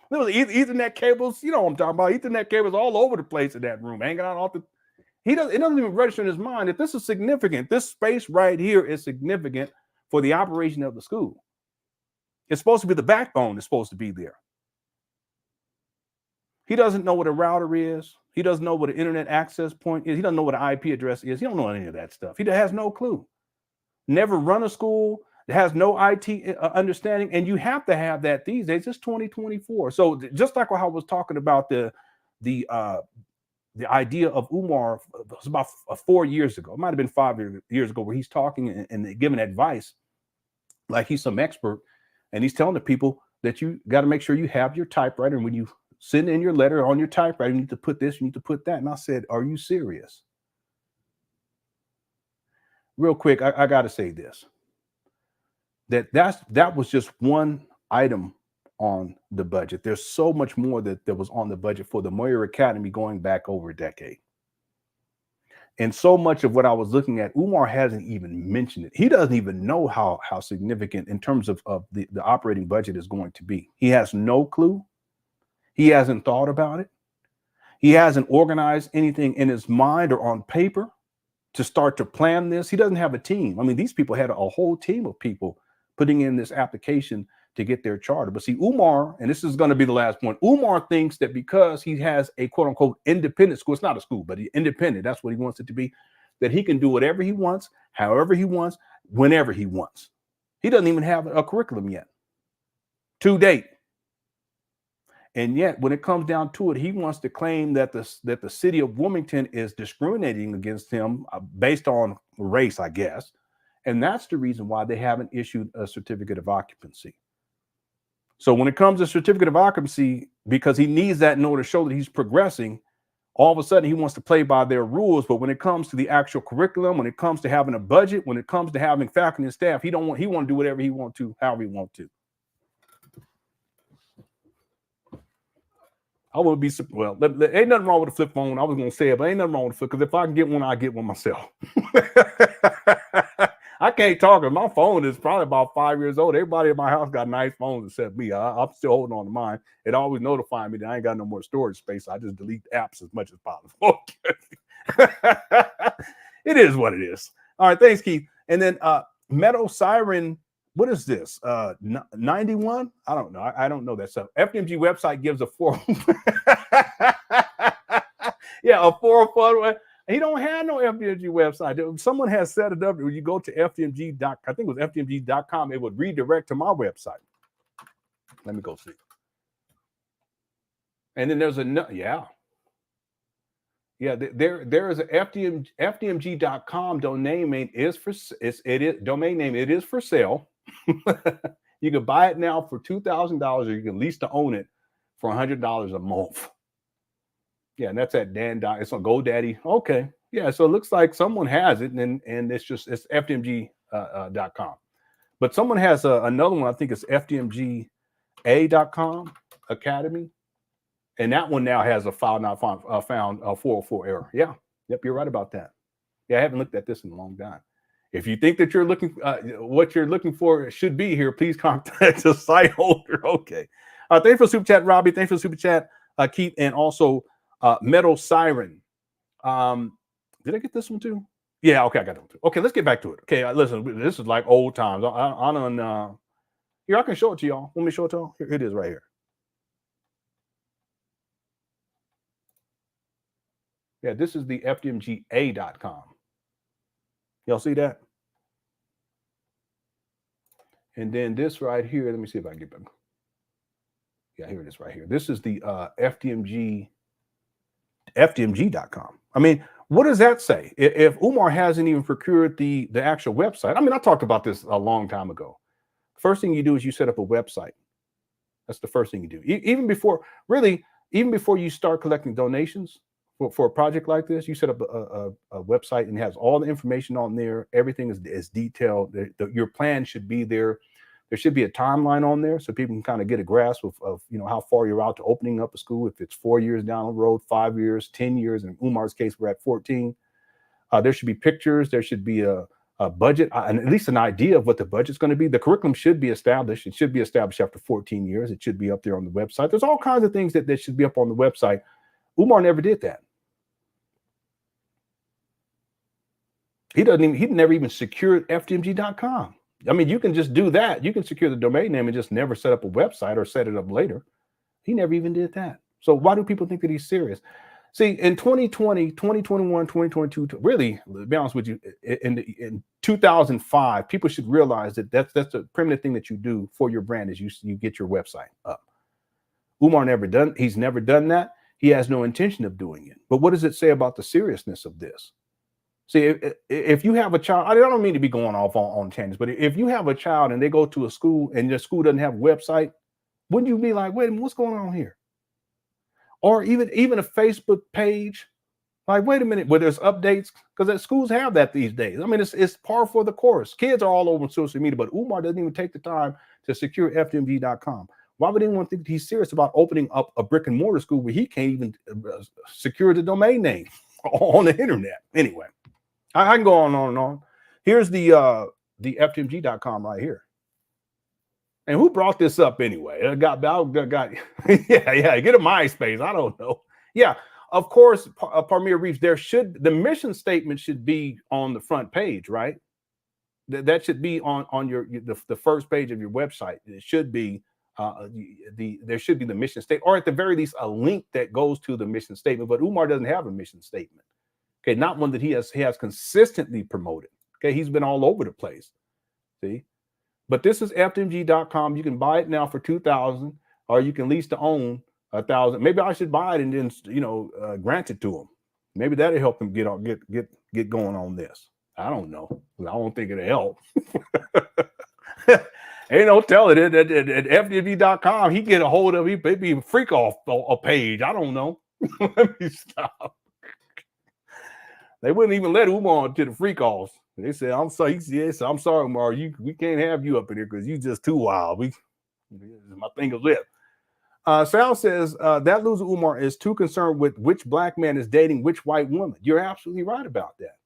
There was Ethernet cables, you know what I'm talking about. Ethernet cables all over the place in that room, hanging out off the. It doesn't even register in his mind that this is significant. This space right here is significant for the operation of the school. It's supposed to be the backbone. It's supposed to be there. He doesn't know what a router is. He doesn't know what an internet access point is. He doesn't know what an IP address is. He don't know any of that stuff. He has no clue. Never run a school. Has no IT understanding. And you have to have that these days. It's 2024. So just like how I was talking about the idea of Umar, it was about 4 years ago. It might have been 5 years ago, where he's talking and giving advice like he's some expert. And he's telling the people that you got to make sure you have your typewriter. And when you send in your letter on your typewriter, you need to put this, you need to put that. And I said, are you serious? Real quick, I got to say this. That was just one item on the budget. There's so much more that was on the budget for the Moyer Academy going back over a decade. And so much of what I was looking at, Umar hasn't even mentioned it. He doesn't even know how significant in terms of the operating budget is going to be. He has no clue. He hasn't thought about it. He hasn't organized anything in his mind or on paper to start to plan this. He doesn't have a team. I mean, these people had a whole team of people putting in this application to get their charter. But see, Umar, and this is going to be the last point, Umar thinks that because he has a quote unquote independent school, it's not a school, but independent, that's what he wants it to be, that he can do whatever he wants, however he wants, whenever he wants. He doesn't even have a curriculum yet to date. And yet, when it comes down to it, he wants to claim that the city of Wilmington is discriminating against him based on race, I guess. And that's the reason why they haven't issued a certificate of occupancy. So when it comes to certificate of occupancy, because he needs that in order to show that he's progressing, all of a sudden he wants to play by their rules. But when it comes to the actual curriculum, when it comes to having a budget, when it comes to having faculty and staff, he want to do whatever he wants to, however he wants to. I would be, well, ain't nothing wrong with a flip phone. I was going to say it, but ain't nothing wrong with a flip, because if I can get one, I get one myself. I can't talk. My phone is probably about 5 years old. Everybody in my house got nice phones except me. I'm still holding on to mine. It always notifies me that I ain't got no more storage space. I just delete apps as much as possible. It is what it is. All right. Thanks, Keith. And then Meadow Siren, what is this? 91? I don't know. I don't know that stuff. FDMG website gives a 4. Yeah, a 404. He don't have no FDMG website. Someone has set it up. When you go to FDMG. I think it was FDMG.com. It would redirect to my website. Let me go see. And then there's a there is a FDMG.com domain name is for domain name. It is for sale. You can buy it now for $2,000, or you can lease to own it for $100 a month. Yeah, and that's at Dan. It's on GoDaddy. Okay, yeah. So it looks like someone has it, and it's FDMG.com. But someone has another one. I think it's FDMG a.com Academy, and that one now has a file not found 404 error. Yeah, yep, you're right about that. Yeah, I haven't looked at this in a long time. If you think that you're looking, what you're looking for should be here, please contact the site holder. Okay. Thanks for super chat, Robbie. Thanks for super chat, Keith, and also Metal Siren. Did I get this one too? Yeah. Okay, I got that one too. Okay, let's get back to it. Okay, listen, this is like old times. Here, I can show it to y'all. Let me show it to y'all. Here it is right here. Yeah, this is the FDMGA.com. Y'all see that? And then this right here, let me see if I can get back. Yeah, here it is right here. This is the FDMG.com. I mean, what does that say? If Umar hasn't even procured the actual website, I mean, I talked about this a long time ago. First thing you do is you set up a website. That's the first thing you do. Even before you start collecting donations for a project like this, you set up a website and it has all the information on there. Everything is detailed. Your plan should be there. There should be a timeline on there so people can kind of get a grasp of how far you're out to opening up a school. If it's 4 years down the road, 5 years, 10 years. In Umar's case, we're at 14. There should be pictures. There should be a budget, and at least an idea of what the budget's going to be. The curriculum should be established. It should be established after 14 years. It should be up there on the website. There's all kinds of things that should be up on the website. Umar never did that. He never even secured FDMG.com. I mean, you can just do that. You can secure the domain name and just never set up a website or set it up later. He never even did that. So why do people think that he's serious? See, in 2020, 2021, 2022, really, to be honest with you, in 2005, people should realize that that's a primitive thing that you do for your brand is you get your website up. He's never done that. He has no intention of doing it. But what does it say about the seriousness of this? See, if you have a child, I don't mean to be going off on tangents, but if you have a child and they go to a school and your school doesn't have a website, wouldn't you be like, wait a minute, what's going on here? Or even a Facebook page, like, wait a minute, where there's updates, because schools have that these days. I mean, it's par for the course. Kids are all over social media, but Umar doesn't even take the time to secure FDMG.com. Why would anyone think he's serious about opening up a brick and mortar school where he can't even secure the domain name on the internet? Anyway. I can go on and on. Here's the FDMG.com right here. And who brought this up anyway? Get a MySpace. I don't know. Yeah, of course, Premier Reefs, the mission statement should be on the front page, right? That should be on the first page of your website. It should be there should be the mission statement, or at the very least a link that goes to the mission statement. But Umar doesn't have a mission statement. Okay, not one that he has consistently promoted. Okay, he's been all over the place. See, but this is FDMG.com. You can buy it now for $2,000, or you can lease to own $1,000. Maybe I should buy it and then grant it to him. Maybe that'll help him get going on this. I don't know. I don't think it'll help. Ain't no telling it at FDMG.com. He get a hold of it. Maybe a freak off a page. I don't know. Let me stop. They wouldn't even let Umar to the freak offs. They said, "I'm sorry." He said, "I'm sorry, Umar. We can't have you up in here because you just too wild. My finger lip." Sal says that loser Umar is too concerned with which black man is dating which white woman. You're absolutely right about that.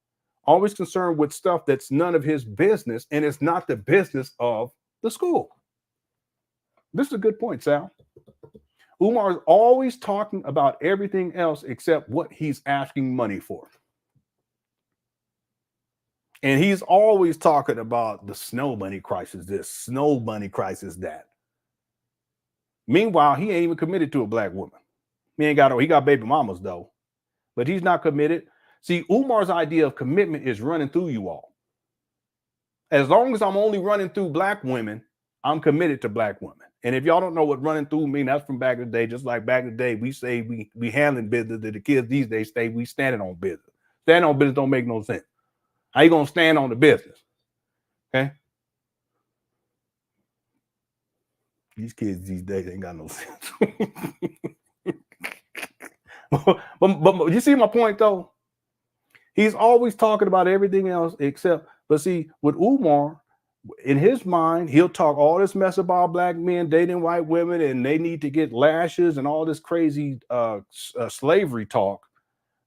Always concerned with stuff that's none of his business, and it's not the business of the school. This is a good point, Sal. Umar is always talking about everything else except what he's asking money for. And he's always talking about the snow bunny crisis, this snow bunny crisis, that. Meanwhile, he ain't even committed to a black woman. He got baby mamas though, but he's not committed. See, Umar's idea of commitment is running through you all. As long as I'm only running through black women, I'm committed to black women. And if y'all don't know what running through means, that's from back in the day. Just like back in the day, we say we handling business. That the kids these days say we standing on business. Standing on business don't make no sense. How you gonna stand on the business? Okay. These kids these days ain't got no sense. but you see my point though? He's always talking about everything else except, but see, with Umar, in his mind, he'll talk all this mess about black men dating white women and they need to get lashes and all this crazy slavery talk.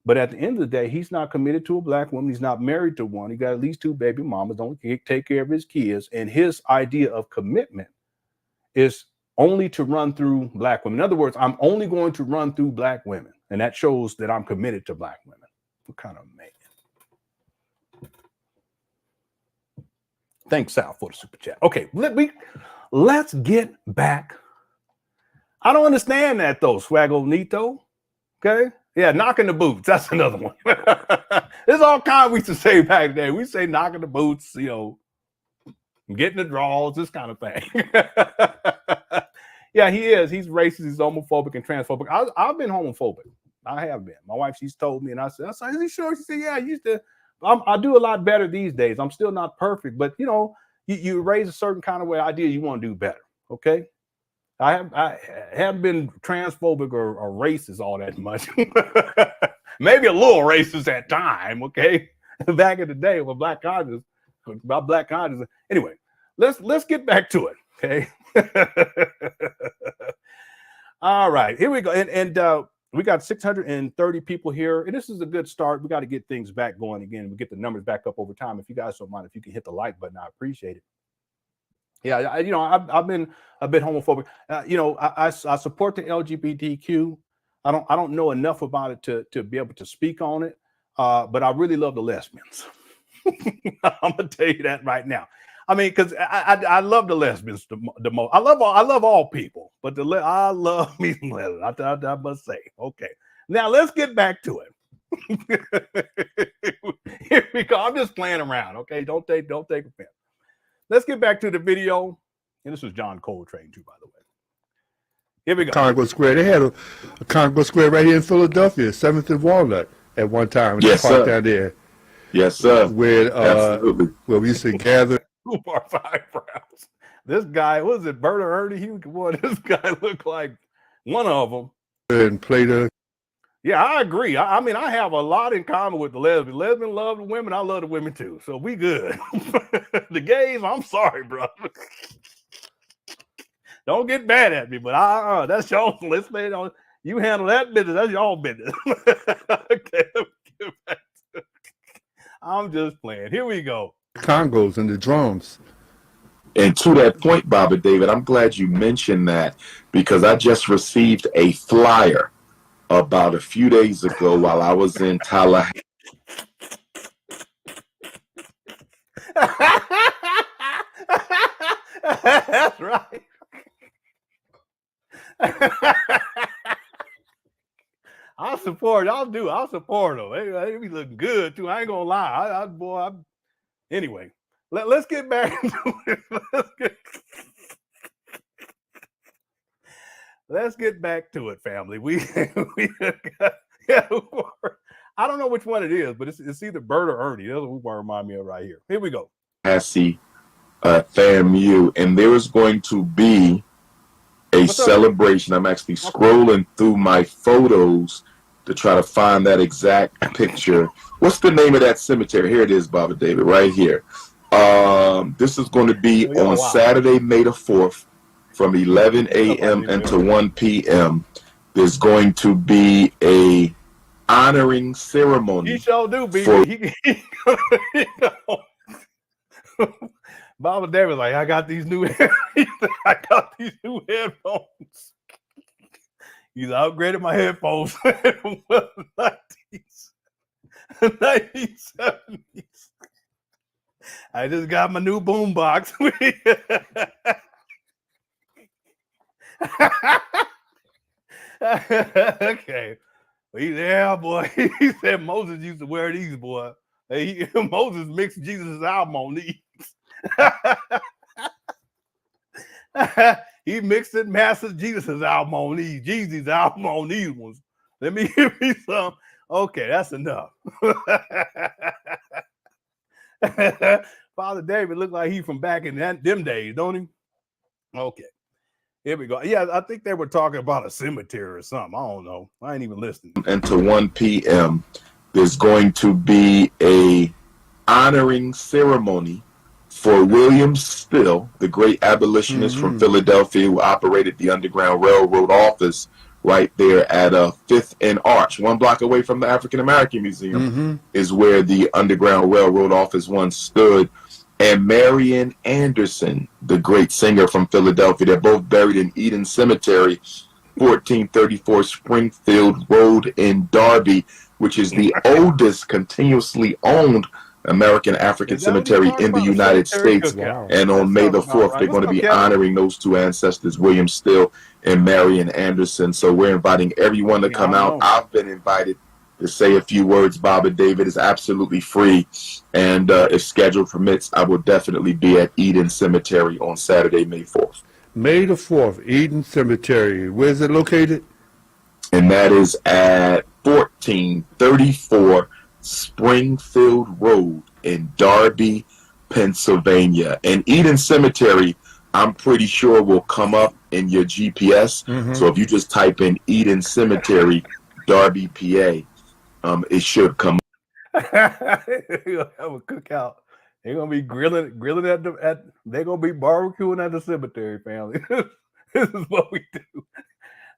But at the end of the day, he's not committed to a black woman. He's not married to one. He got at least 2 baby mamas. Don't take care of his kids. And his idea of commitment is only to run through black women. In other words, I'm only going to run through black women. And that shows that I'm committed to black women. What kind of man? Thanks, Sal, for the super chat. Okay, let's get back. I don't understand that though, Swagolito. Okay. Yeah, knocking the boots. That's another one. There's all kinds we used to say back then. We say knocking the boots, getting the draws, this kind of thing. Yeah, he is. He's racist. He's homophobic and transphobic. I've been homophobic. I have been. My wife, she's told me, and I said, "Is he sure?" She said, "Yeah, I used to. I do a lot better these days. I'm still not perfect, but you raise a certain kind of way idea. You want to do better. Okay." I haven't been transphobic or racist all that much. Maybe a little racist at time, okay? Back in the day with black conscience, about black conscience. Anyway, let's get back to it, okay? All right, here we go. And we got 630 people here, and this is a good start. We got to get things back going again. We get the numbers back up over time. If you guys don't mind, if you can hit the like button, I appreciate it. Yeah, I've been a bit homophobic. I support the LGBTQ. I don't know enough about it to be able to speak on it. But I really love the lesbians. I'm gonna tell you that right now. I mean, because I love the lesbians the most. I love all people, but I love me some lesbians. I must say. Okay, now let's get back to it. Here we go. I'm just playing around. Okay, don't take offense. Let's get back to the video. And this was John Coltrane, too, by the way. Here we go. Congress Square. They had a Congress Square right here in Philadelphia, 7th and Walnut, at one time. Yes, sir. Down there. Yes, sir. Where we used to gather. Umar eyebrows. This guy, what was it, Bert or Ernie? This guy looked like one of them. And played a. Yeah, I agree. I mean, I have a lot in common with the lesbians. Lesbians love the women. I love the women too. So we good. The gays, I'm sorry, bro. Don't get mad at me, but that's y'all. Let's lay it on. You handle that business. That's y'all business. Okay, get back to it. I'm just playing. Here we go. Congos and the drums. And to that point, Baba David, I'm glad you mentioned that because I just received a flyer about a few days ago while I was in Tallahassee. That's right. I'll support them. They be looking good too. I ain't gonna lie. Anyway, let's get back to it. Let's get back to it, family. I don't know which one it is, but it's either Bert or Ernie. That's what Umar remind me of right here. Here we go. FAMU, and there is going to be a celebration. I'm actually scrolling through my photos to try to find that exact picture. What's the name of that cemetery? Here it is, Baba David, right here. This is going to be on Saturday, May the 4th, from 11 a.m. until 1 p.m. There's going to be a honoring ceremony. He sure do, baby. Baba David like, I got these new headphones. He's upgraded my headphones from the 1970s. I just got my new boom box. Okay. Yeah, boy. He said Moses used to wear these, boy. Moses mixed Jesus' album on these. He mixed it, mastered Jesus' album on these, Jeezy's album on these ones. Let me give me some. Okay, that's enough. Father David looked like he from back in them days, don't he? Okay. Here we go. Yeah, I think they were talking about a cemetery or something. I don't know. I ain't even listening. Until 1 p.m., there's going to be a honoring ceremony for William Still, the great abolitionist from Philadelphia who operated the Underground Railroad office right there at 5th and Arch, 1 block away from the African American Museum, is where the Underground Railroad office once stood. And Marian Anderson, the great singer from Philadelphia, they're both buried in Eden Cemetery, 1434 Springfield Road in Darby, which is the oldest continuously owned American African cemetery in the United States. Wow. And on May the 4th, they're going to be honoring those two ancestors, William Still and Marian Anderson. So we're inviting everyone to come out. I've been invited to say a few words. Baba David is absolutely free. And if schedule permits, I will definitely be at Eden Cemetery on Saturday, May 4th. May the 4th, Eden Cemetery. Where is it located? And that is at 1434 Springfield Road in Darby, Pennsylvania. And Eden Cemetery, I'm pretty sure, will come up in your GPS. So if you just type in Eden Cemetery, Darby, PA, it should come up. They're gonna have a cookout. They're gonna be grilling at they're gonna be barbecuing at the cemetery, family. This is what we do.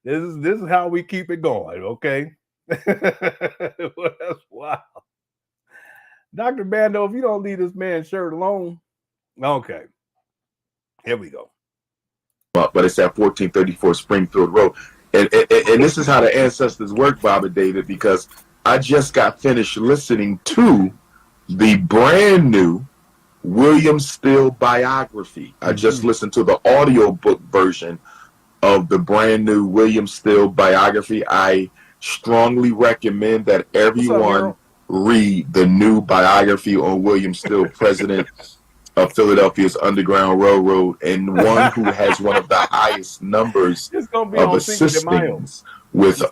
This is how we keep it going, okay? That's wild. Dr. Bando, if you don't leave this man's shirt alone, okay. Here we go. But it's at 1434 Springfield Road. And this is how the ancestors work, Baba David, because I just got finished listening to the brand new William Still biography. I just listened to the audiobook version of the brand new William Still biography. I strongly recommend that everyone read the new biography on William Still, president of Philadelphia's Underground Railroad, and one who has one of the highest numbers of assistance with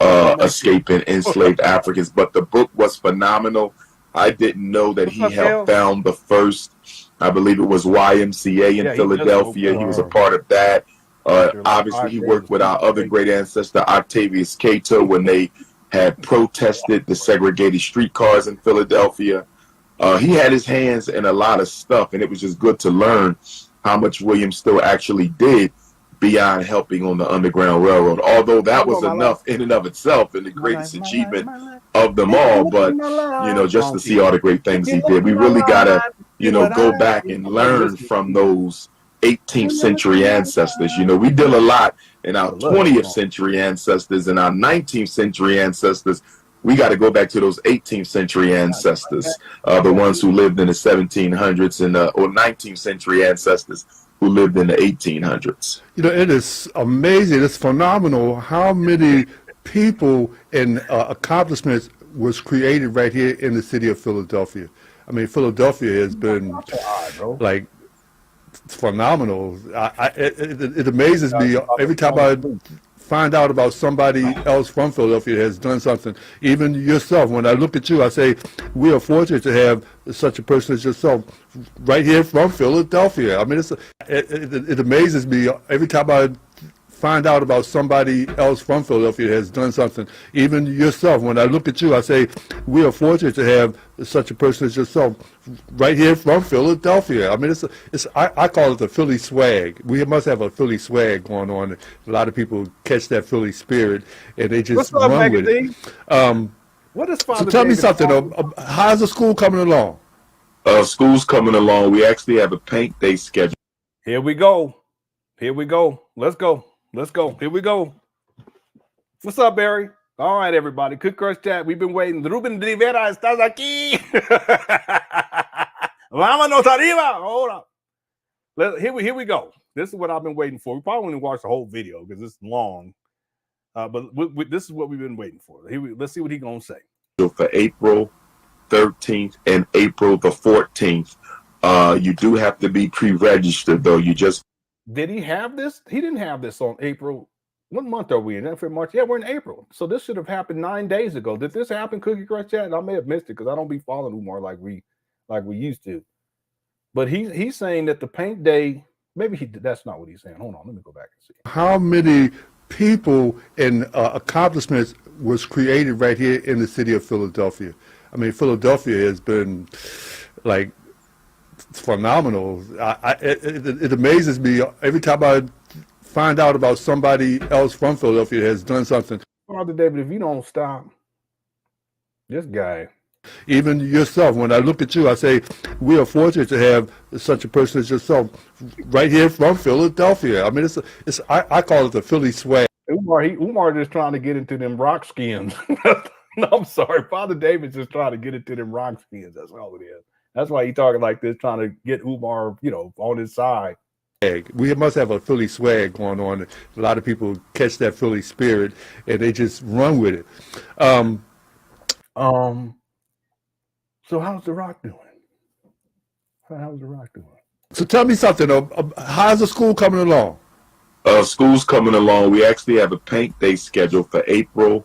escaping enslaved Africans. But the book was phenomenal. I didn't know that he helped found the first, I believe it was YMCA in Philadelphia. He was a part of that. Obviously, he worked with our other great ancestor, Octavius Cato, when they had protested the segregated streetcars in Philadelphia. He had his hands in a lot of stuff, and it was just good to learn how much William Still actually did beyond helping on the Underground Railroad. Although that was enough in and of itself and the greatest achievement of them all. But, you know, just to see all the great things he did, we really got to, you know, go back and learn from those 18th century ancestors. You know, we deal a lot in our 20th century ancestors and our 19th century ancestors. We got to go back to those 18th century ancestors, the ones who lived in the 1700s and or 19th century ancestors who lived in the 1800s. You know, it is amazing. It's phenomenal how many people and accomplishments was created right here in the city of Philadelphia. I mean, Philadelphia has been like phenomenal. It amazes me every time I find out about somebody else from Philadelphia that has done something. Even yourself, when I look at you, I say, we are fortunate to have such a person as yourself right here from Philadelphia. I mean, it amazes me every time I find out about somebody else from Philadelphia that has done something. Even yourself, when I look at you, I say, we are fortunate to have such a person as yourself right here from Philadelphia. I mean, I call it the Philly swag. We must have a Philly swag going on. A lot of people catch that Philly spirit and they just run with it. What is Father So tell me David something. How's the school coming along? School's coming along. We actually have a paint day scheduled. Here we go. Here we go. Let's go. Let's go. Here we go. What's up, Barry? All right, everybody. Cook Crush Chat. We've been waiting. Ruben de Rivera, estás aquí. Vámonos arriba. Hold up. Here we go. This is what I've been waiting for. We probably won't watch the whole video because it's long. But this is what we've been waiting for. Let's see what he's going to say. For April 13th and April the 14th. You do have to be pre-registered, though. Did he have this? He didn't have this on April. What month are we in? February, March? Yeah, we're in April. So this should have happened 9 days ago. Did this happen, Cookie Crush Chat? And I may have missed it because I don't be following Umar like we used to. But he's saying that the paint day, maybe that's not what he's saying. Hold on, let me go back and see. How many people and accomplishments was created right here in the city of Philadelphia? I mean, Philadelphia has been like phenomenal. It amazes me every time I find out about somebody else from Philadelphia that has done something. Father David, if you don't stop, this guy. Even yourself, when I look at you, I say, we are fortunate to have such a person as yourself right here from Philadelphia. I mean, I call it the Philly swag. Umar just trying to get into them rock skins. No, I'm sorry. Father David's just trying to get into them rock skins. That's all it is. That's why he's talking like this, trying to get Umar, on his side. We must have a Philly swag going on. A lot of people catch that Philly spirit and they just run with it. So how's the Rock doing? How's the Rock doing? So tell me something. How's the school coming along? School's coming along. We actually have a paint day scheduled for April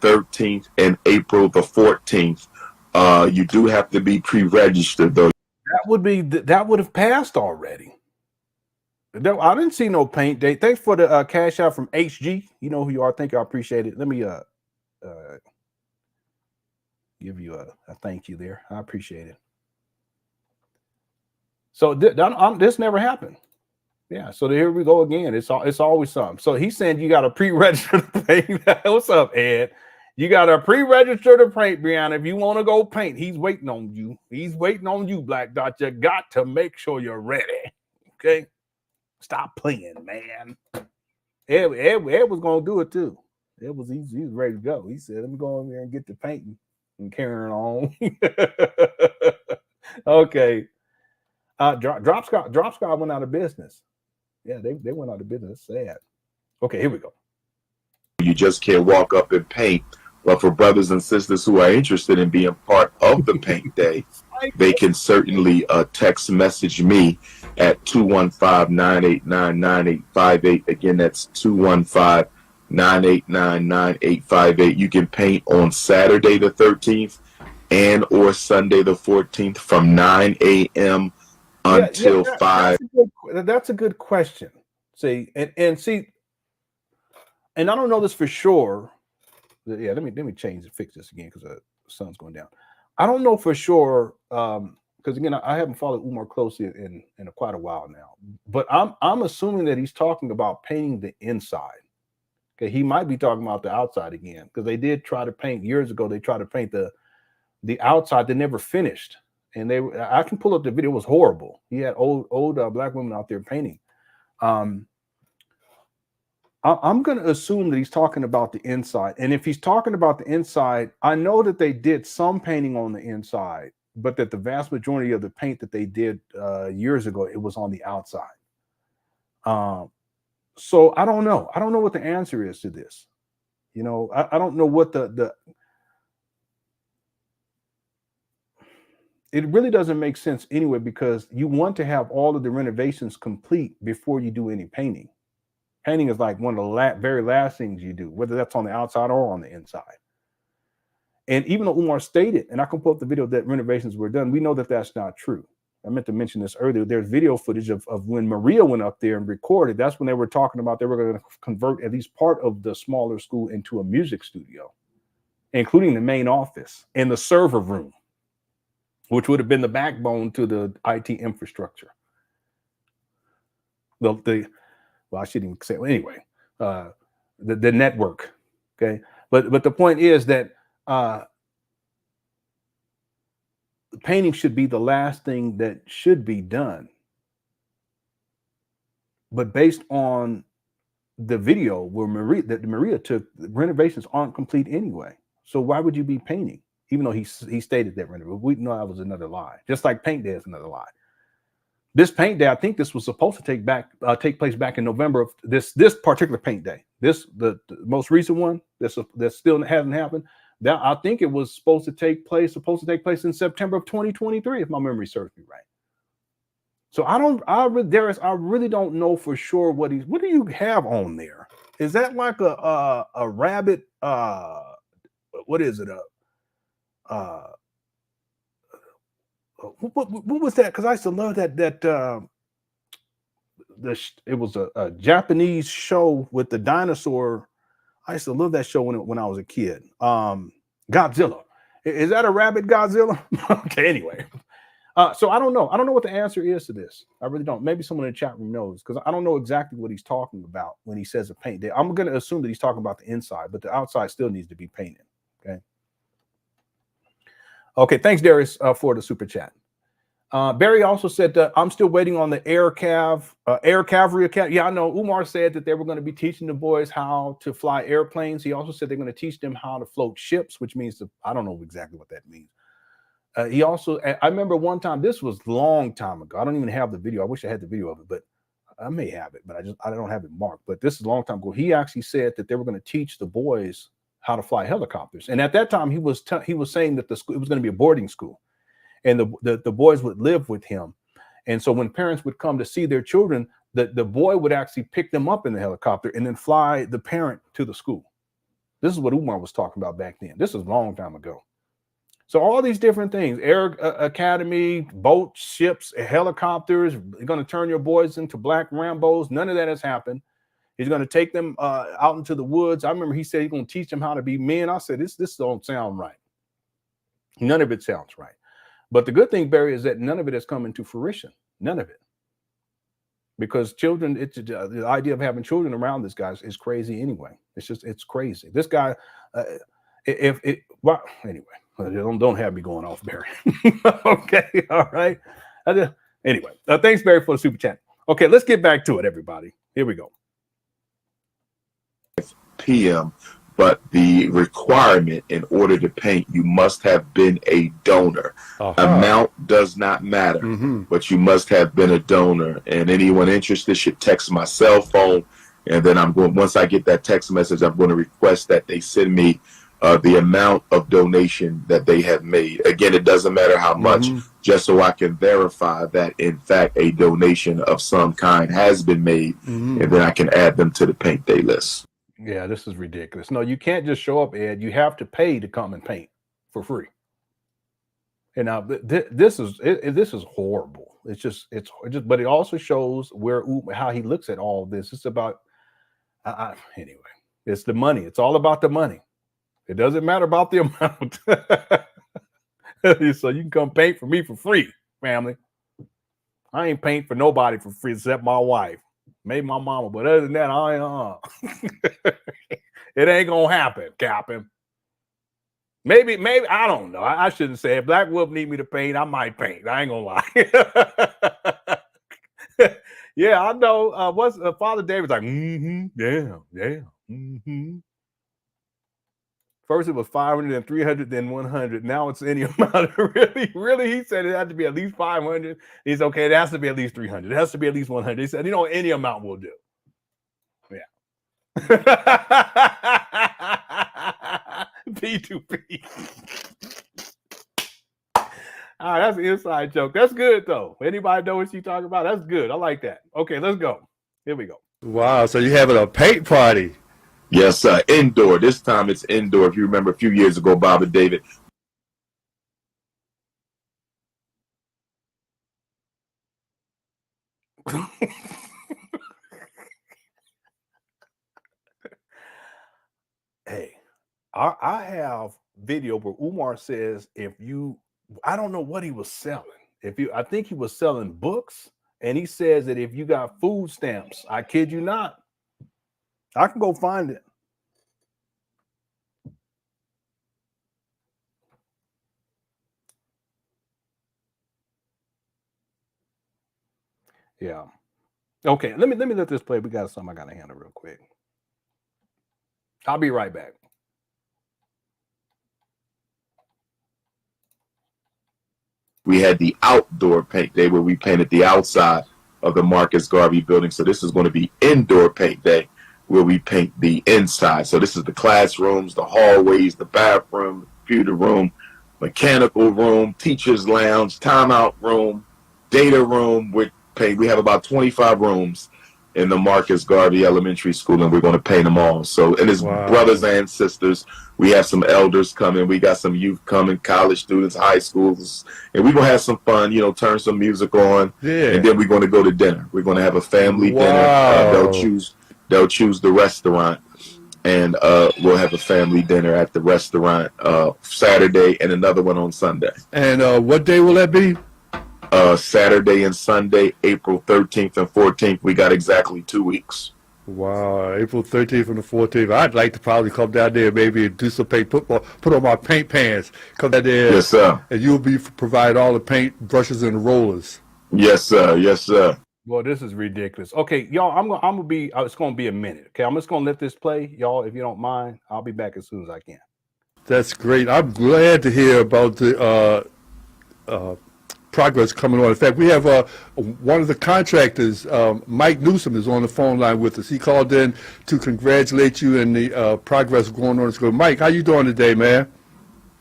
13th and April the 14th. You do have to be pre-registered, though. That would have passed already. I didn't see no paint day. Thanks for the cash out from HG. You know who you are. Thank you. I appreciate it. Let me give you a thank you there. I appreciate it. So this never happened. Yeah. So here we go again. It's always something. So he's saying you got to pre-register to paint. What's up, Ed? You got to pre-register to paint, Brianna. If you want to go paint, he's waiting on you. He's waiting on you, Black Dot. You got to make sure you're ready. Okay. Stop playing, man. Ed was going to do it too. He was ready to go. He said, let me go in there and get the painting and carrying on. Okay. Drop Squad went out of business. Yeah, they went out of business. Sad. Okay, here we go. You just can't walk up and paint. But for brothers and sisters who are interested in being part of the paint day, they can certainly text message me at 215-989-9858. Again, that's 215-989-9858. You can paint on Saturday the 13th and or Sunday the 14th from 9 a.m. until 5. That's a good question. See, and see, and I don't know this for sure. Yeah, let me fix this again because the sun's going down. I don't know for sure because again, I haven't followed Umar closely in quite a while now. But I'm assuming that he's talking about painting the inside. Okay, he might be talking about the outside again because they did try to paint years ago. They tried to paint the outside. They never finished, and I can pull up the video. It was horrible. He had old black women out there painting. I'm going to assume that he's talking about the inside. And if he's talking about the inside, I know that they did some painting on the inside, but that the vast majority of the paint that they did years ago, it was on the outside. So I don't know. I don't know what the answer is to this. You know, I don't know what it really doesn't make sense anyway, because you want to have all of the renovations complete before you do any painting. Painting is like one of the very last things you do, whether that's on the outside or on the inside. And even though Umar stated, and I can pull up the video that renovations were done, we know that that's not true. I meant to mention this earlier. There's video footage of when Maria went up there and recorded. That's when they were talking about they were going to convert at least part of the smaller school into a music studio, including the main office and the server room, which would have been the backbone to the IT infrastructure. Well, I shouldn't even say it. Anyway, the network. Okay, but the point is that painting should be the last thing that should be done. But based on the video where Maria took, the renovations aren't complete anyway. So why would you be painting? Even though he stated that we know that was another lie. Just like paint day is another lie. This paint day, I think this was supposed to take place back in November of this particular paint day. The most recent one that still hasn't happened. That I think it was supposed to take place in September of 2023, if my memory serves me right. So I really don't know for sure what do you have on there? Is that like a rabbit? What is it? What was that? Because I used to love that it was a Japanese show with the dinosaur. I used to love that show when I was a kid. Godzilla. Is that a rabbit Godzilla? Okay, anyway. So I don't know. I don't know what the answer is to this. I really don't. Maybe someone in the chat room knows, because I don't know exactly what he's talking about when he says a paint day. I'm going to assume that he's talking about the inside, but the outside still needs to be painted. Okay. Okay. Thanks, Darius, for the super chat. Barry also said, I'm still waiting on the Air Cavalry Academy. Yeah, I know. Umar said that they were going to be teaching the boys how to fly airplanes. He also said they're going to teach them how to float ships, which means I don't know exactly what that means. He also, I remember one time, this was a long time ago. I don't even have the video. I wish I had the video of it, but I may have it, but I don't have it marked. But this is a long time ago. He actually said that they were going to teach the boys how to fly helicopters. And at that time, he was saying that the school, it was going to be a boarding school. And the boys would live with him. And so when parents would come to see their children, the boy would actually pick them up in the helicopter and then fly the parent to the school. This is what Umar was talking about back then. This is a long time ago. So all these different things, Air Academy, boats, ships, helicopters, you're going to turn your boys into black Rambos. None of that has happened. He's going to take them out into the woods. I remember he said he's going to teach them how to be men. I said, this don't sound right. None of it sounds right. But the good thing, Barry, is that none of it has come into fruition. None of it. Because children, the idea of having children around this guy is crazy anyway. It's crazy. This guy, anyway, don't have me going off, Barry. Okay, all right. Anyway, thanks, Barry, for the super chat. Okay, let's get back to it, everybody. Here we go. PM, but the requirement in order to paint, you must have been a donor. Amount does not matter, but you must have been a donor. And anyone interested should text my cell phone, and then once I get that text message, I'm going to request that they send me the amount of donation that they have made. Again, it doesn't matter how much, just so I can verify that, in fact, a donation of some kind has been made, and then I can add them to the paint day list. Yeah, this is ridiculous. No, you can't just show up, Ed. You have to pay to come and paint for free. And now this is horrible. It's just, but it also shows how he looks at all this. It's about, anyway, it's the money. It's all about the money. It doesn't matter about the amount. So you can come paint for me for free, family. I ain't paint for nobody for free except my wife. Maybe my mama, but other than that, it ain't gonna happen, Captain. Maybe, I don't know. I shouldn't say it. Black Wolf need me to paint, I might paint. I ain't gonna lie. Yeah, I know. What's Father David's like, yeah. First it was 500, then 300, then 100. Now it's any amount. Really, he said it had to be at least 500. He's okay. It has to be at least 300. It has to be at least 100. He said, any amount will do. Yeah. P2P. All right, that's an inside joke. That's good though. Anybody know what you talking about? That's good. I like that. Okay, let's go. Here we go. Wow, so you're having a paint party. Yes, sir. Indoor. This time it's indoor. If you remember a few years ago, Bob and David. Hey, I have video where Umar says I don't know what he was selling. I think he was selling books, and he says that if you got food stamps, I kid you not, I can go find it. Yeah. Okay, let me let this play. We got something I gotta handle real quick. I'll be right back. We had the outdoor paint day where we painted the outside of the Marcus Garvey building. So this is going to be indoor paint day where we paint the inside. So this is the classrooms, the hallways, the bathroom, computer room, mechanical room, teacher's lounge, timeout room, data room. We have about 25 rooms in the Marcus Garvey Elementary School, and we're going to paint them all. So, and his brothers and sisters, we have some elders coming, we got some youth coming, college students, high schools, and we're going to have some fun, turn some music on, and then we're going to go to dinner. We're going to have a family dinner. They'll choose the restaurant, and we'll have a family dinner at the restaurant Saturday and another one on Sunday. And what day will that be? Saturday and Sunday, April 13th and 14th. We got exactly 2 weeks. Wow, April 13th and the 14th. I'd like to probably come down there maybe and do some paint, put on my paint pants, come down there. Yes, sir. And you'll provide all the paint brushes and rollers. Yes, sir. Yes, sir. Well, this is ridiculous. Okay, y'all, I'm gonna be. It's gonna be a minute. Okay, I'm just gonna let this play, y'all. If you don't mind, I'll be back as soon as I can. That's great. I'm glad to hear about the progress coming on. In fact, we have one of the contractors, Mike Newsom, is on the phone line with us. He called in to congratulate you and the progress going on in school. Mike, how you doing today, man?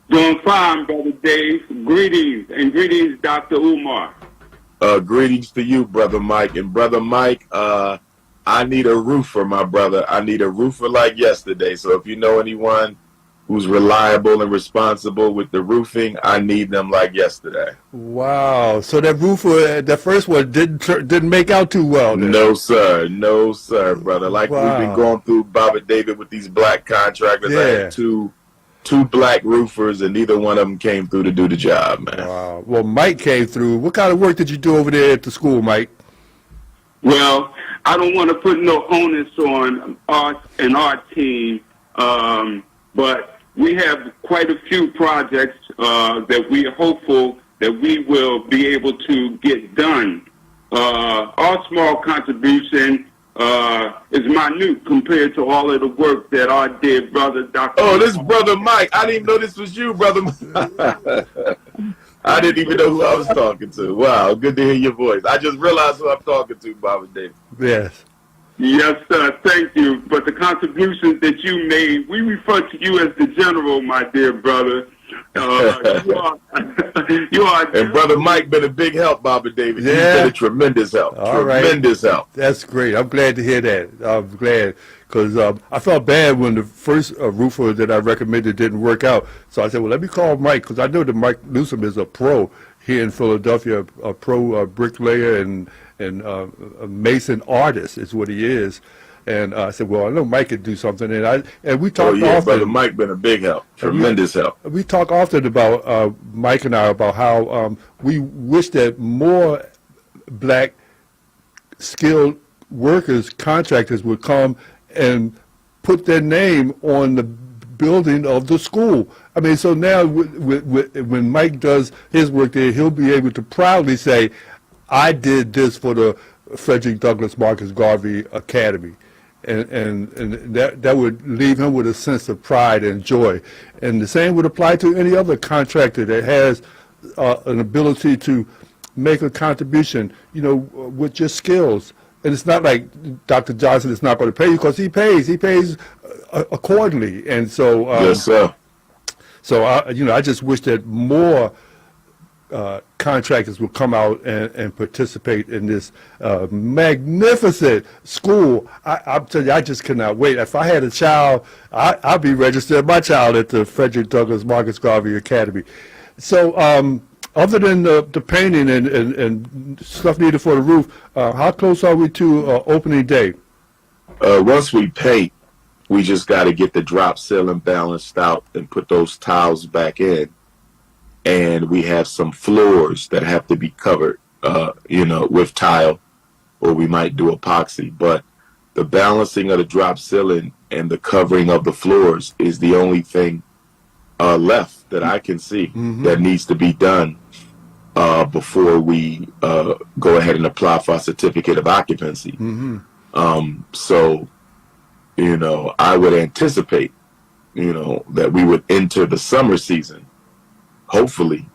Doing fine, Brother Dave. Greetings, and greetings, Dr. Umar. Greetings to you, Brother Mike. And Brother Mike, I need a roofer, my brother. I need a roofer like yesterday. So if you know anyone who's reliable and responsible with the roofing, I need them like yesterday. Wow. So that roofer, that first one didn't make out too well then. No, sir. No, sir, brother. Like we've been going through, Bob and David, with these black contractors. I had two black roofers, and neither one of them came through to do the job, man. Wow. Well, Mike came through. What kind of work did you do over there at the school, Mike? Well, I don't want to put no onus on us and our team, but we have quite a few projects that we are hopeful that we will be able to get done. Our small contribution is minute compared to all of the work that our dear brother, Dr. Oh, this Brother Mike. I didn't even know this was you, Brother I didn't even know who I was talking to. Wow, good to hear your voice. I just realized who I'm talking to, Bob and David. Yes. Yes, sir. Thank you. But the contributions that you made, we refer to you as the general, my dear brother. You are. And Brother Mike been a big help, Bob and David. Yeah. He's been a tremendous help. Tremendous help. That's great. I'm glad to hear that. I'm glad because I felt bad when the first roofer that I recommended didn't work out. So I said, well, let me call Mike because I know that Mike Newsom is a pro here in Philadelphia, a pro bricklayer and a mason artist is what he is. And I said, well, I know Mike could do something. And we talk often. Brother Mike been a big help, tremendous help. We talk often about, Mike and I, about how we wish that more black skilled workers, contractors would come and put their name on the building of the school. I mean, so now when Mike does his work there, he'll be able to proudly say, I did this for the Frederick Douglass Marcus Garvey Academy. and that would leave him with a sense of pride and joy. And the same would apply to any other contractor that has an ability to make a contribution, with your skills. And it's not like Dr. Johnson is not going to pay you, because he pays accordingly. And so, yes, sir. So I just wish that more contractors will come out and participate in this magnificent school. I'm telling you, I just cannot wait. If I had a child, I'd be registering my child at the Frederick Douglass Marcus Garvey Academy. So other than the painting and stuff needed for the roof, how close are we to opening day? Once we paint, we just got to get the drop ceiling balanced out and put those tiles back in. And we have some floors that have to be covered, with tile, or we might do epoxy. But the balancing of the drop ceiling and the covering of the floors is the only thing left that I can see that needs to be done before we go ahead and apply for a certificate of occupancy. So, I would anticipate, that we would enter the summer season, hopefully,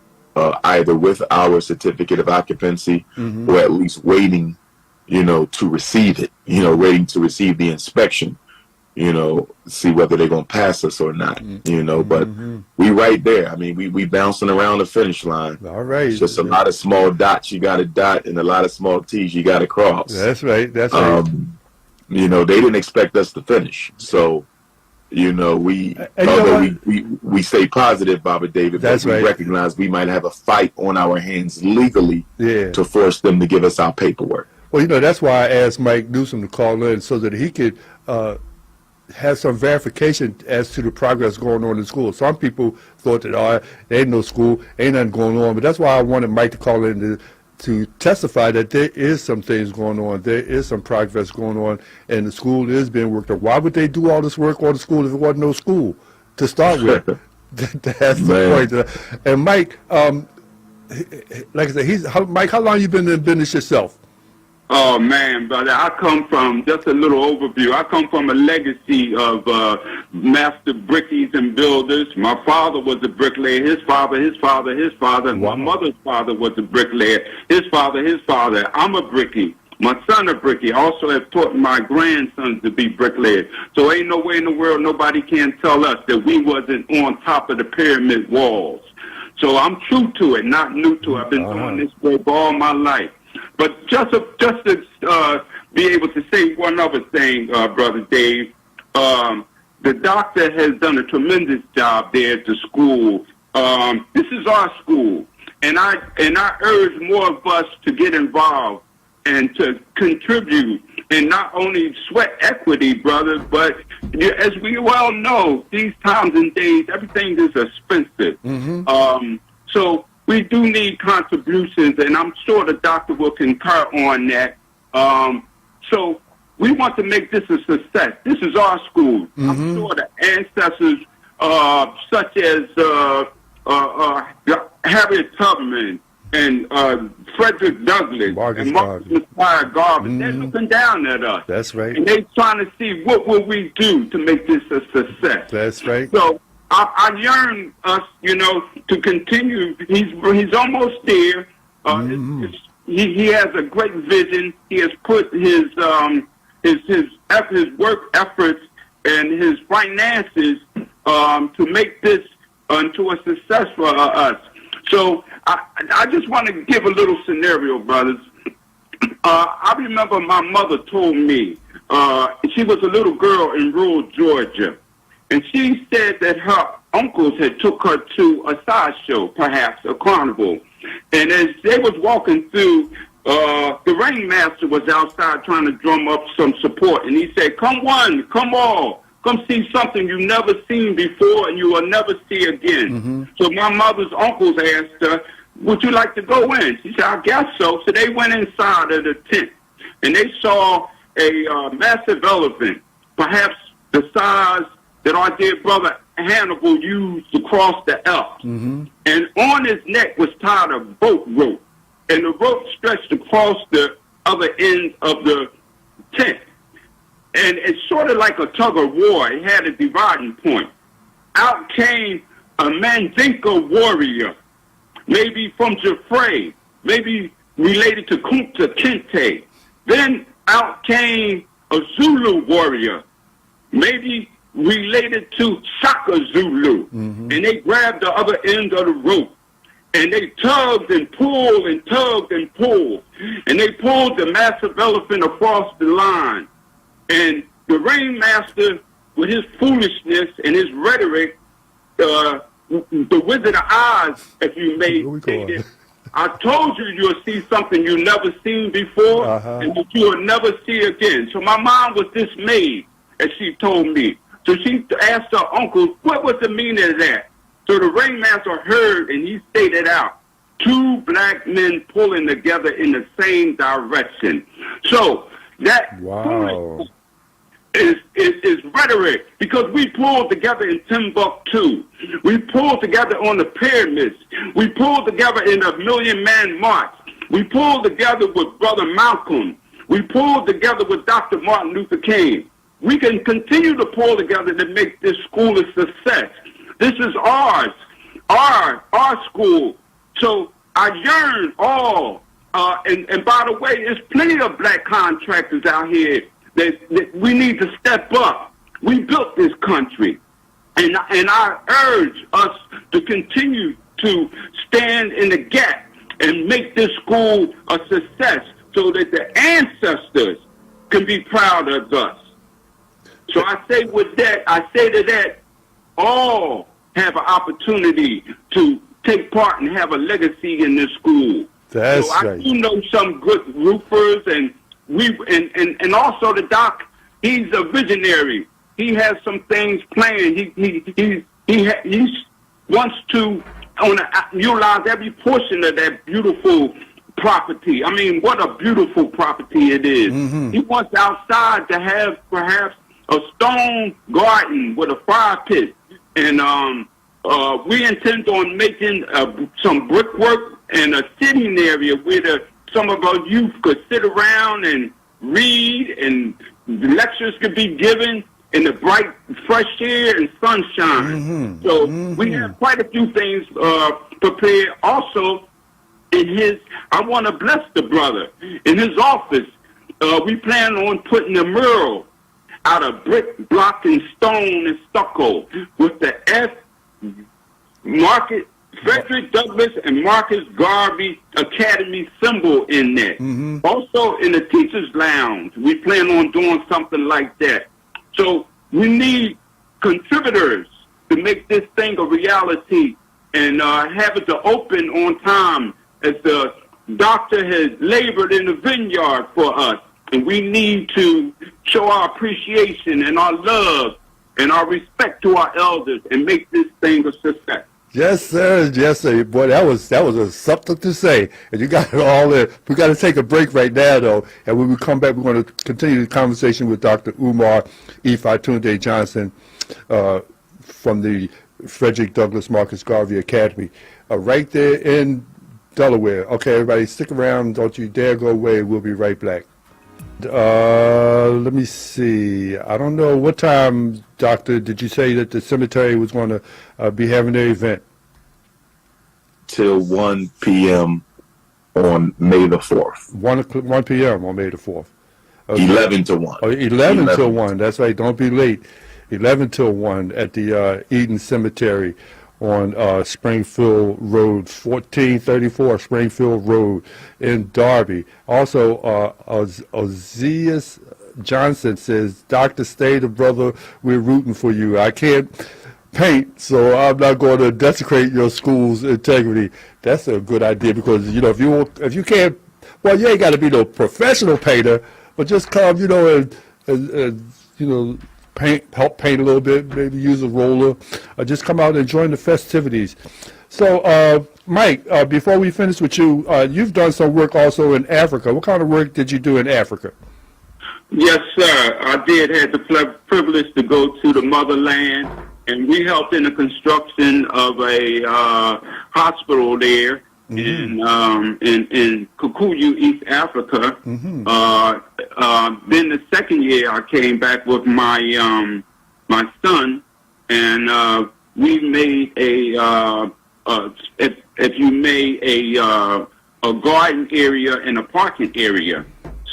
either with our certificate of occupancy or at least waiting, to receive it, waiting to receive the inspection, see whether they're going to pass us or not, but we right there. I mean, we bouncing around the finish line. All right. It's just a lot of small dots you got to dot and a lot of small T's you got to cross. That's right. That's right. They didn't expect us to finish. So, we stay positive, Baba David, but we recognize we might have a fight on our hands legally to force them to give us our paperwork. Well, that's why I asked Mike Newsom to call in, so that he could have some verification as to the progress going on in school. Some people thought that, there ain't no school, ain't nothing going on, but that's why I wanted Mike to call in to testify that there is some things going on, there is some progress going on, and the school is being worked on. Why would they do all this work on the school if it wasn't no school to start with? That's the point. And Mike, like I said, Mike, how long you been in business yourself? Oh, man, brother, I come from, just a little overview, I come from a legacy of master brickies and builders. My father was a bricklayer, his father, and my mother's father was a bricklayer, his father. I'm a brickie. My son a brickie. I also have taught my grandsons to be bricklayers. So ain't no way in the world nobody can tell us that we wasn't on top of the pyramid walls. So I'm true to it, not new to it. I've been doing this work all my life. But just to be able to say one other thing, Brother Dave, the doctor has done a tremendous job there at the school. This is our school, and I urge more of us to get involved and to contribute, and not only sweat equity, brothers, but as we well know, these times and days, everything is expensive. So we do need contributions, and I'm sure the doctor will concur on that. So we want to make this a success. This is our school. I'm sure the ancestors, such as Harriet Tubman and Frederick Douglass and Marcus Messiah Garvey, they're looking down at us. That's right. And they're trying to see what will we do to make this a success. That's right. So I yearn us, to continue. He's almost there. He has a great vision. He has put his work efforts and his finances to make this into a success for us. So I just want to give a little scenario, brothers. I remember my mother told me she was a little girl in rural Georgia. And she said that her uncles had took her to a sideshow, perhaps a carnival. And as they was walking through, the ringmaster was outside trying to drum up some support. And he said, "Come one, come all, come see something you've never seen before and you will never see again." So my mother's uncles asked her, "Would you like to go in?" She said, "I guess so." So they went inside of the tent, and they saw a massive elephant, perhaps the size that our dear brother Hannibal used to cross the Alps. And on his neck was tied a boat rope, and the rope stretched across the other end of the tent. And it's sort of like a tug of war. It had a dividing point. Out came a Mandinka warrior, maybe from Jafre, maybe related to Kunta Kinte. Then out came a Zulu warrior, maybe related to Shaka Zulu. And they grabbed the other end of the rope. And they tugged and pulled and tugged and pulled. And they pulled the massive elephant across the line. And the Rainmaster, with his foolishness and his rhetoric, the Wizard of Oz, if you may say it, I told you you'll see something you never seen before and that you will never see again. So my mom was dismayed, as she told me. So she asked her uncle, what was the meaning of that? So the Rainmaster heard, and he stated out, 2 black men pulling together in the same direction. So that is rhetoric, because we pulled together in Timbuktu. We pulled together on the pyramids. We pulled together in a Million-Man March. We pulled together with Brother Malcolm. We pulled together with Dr. Martin Luther King. We can continue to pull together to make this school a success. This is ours, our school. So I yearn all, and by the way, there's plenty of black contractors out here that we need to step up. We built this country, and I urge us to continue to stand in the gap and make this school a success so that the ancestors can be proud of us. So I say with that, I say to that, all have an opportunity to take part and have a legacy in this school. That's so I do know some good roofers, and also the doc. He's a visionary. He has some things planned. He wants to utilize every portion of that beautiful property. I mean, what a beautiful property it is. He wants outside to have perhaps a stone garden with a fire pit, and we intend on making some brickwork and a sitting area where some of our youth could sit around and read, and lectures could be given in the bright, fresh air and sunshine. So we have quite a few things prepared. Also, I want to bless the brother. In his office, we plan on putting a mural out of brick, block, and stone and stucco with the Frederick Douglass and Marcus Garvey Academy symbol in there. Also, in the teacher's lounge, we plan on doing something like that. So we need contributors to make this thing a reality and have it to open on time, as the doctor has labored in the vineyard for us. And we need to show our appreciation and our love and our respect to our elders and make this thing a success. Yes, sir. Yes, sir. Boy, that was something to say. And you got it all in. We got to take a break right now, though. And when we come back, we're going to continue the conversation with Dr. Umar Tunde Johnson from the Frederick Douglass Marcus Garvey Academy right there in Delaware. Okay, everybody, stick around. Don't you dare go away. We'll be right back. Let me see. I don't know what time, Doctor, did you say that the cemetery was going to be having their event? Till 1 p.m. on May the 4th. 1 p.m. on May the 4th. Okay. 11 to 1. Oh, 11 till 1. That's right. Don't be late. 11 till 1 at the Eden Cemetery on Springfield Road, 1434 Springfield Road in Darby. Also, Ozias Johnson says, Dr. Stater, brother, we're rooting for you. I can't paint, so I'm not going to desecrate your school's integrity. That's a good idea, because, you know, if you can't, well, you ain't got to be no professional painter, but just come, you know, and you know, help paint a little bit, maybe use a roller, just come out and join the festivities. So, Mike, before we finish with you, you've done some work also in Africa. What kind of work did you do in Africa? Yes, sir. I did have the privilege to go to the motherland, and we helped in the construction of a hospital there. in Kikuyu, East Africa. Then the second year I came back with my my son, and we made if you made a garden area and a parking area.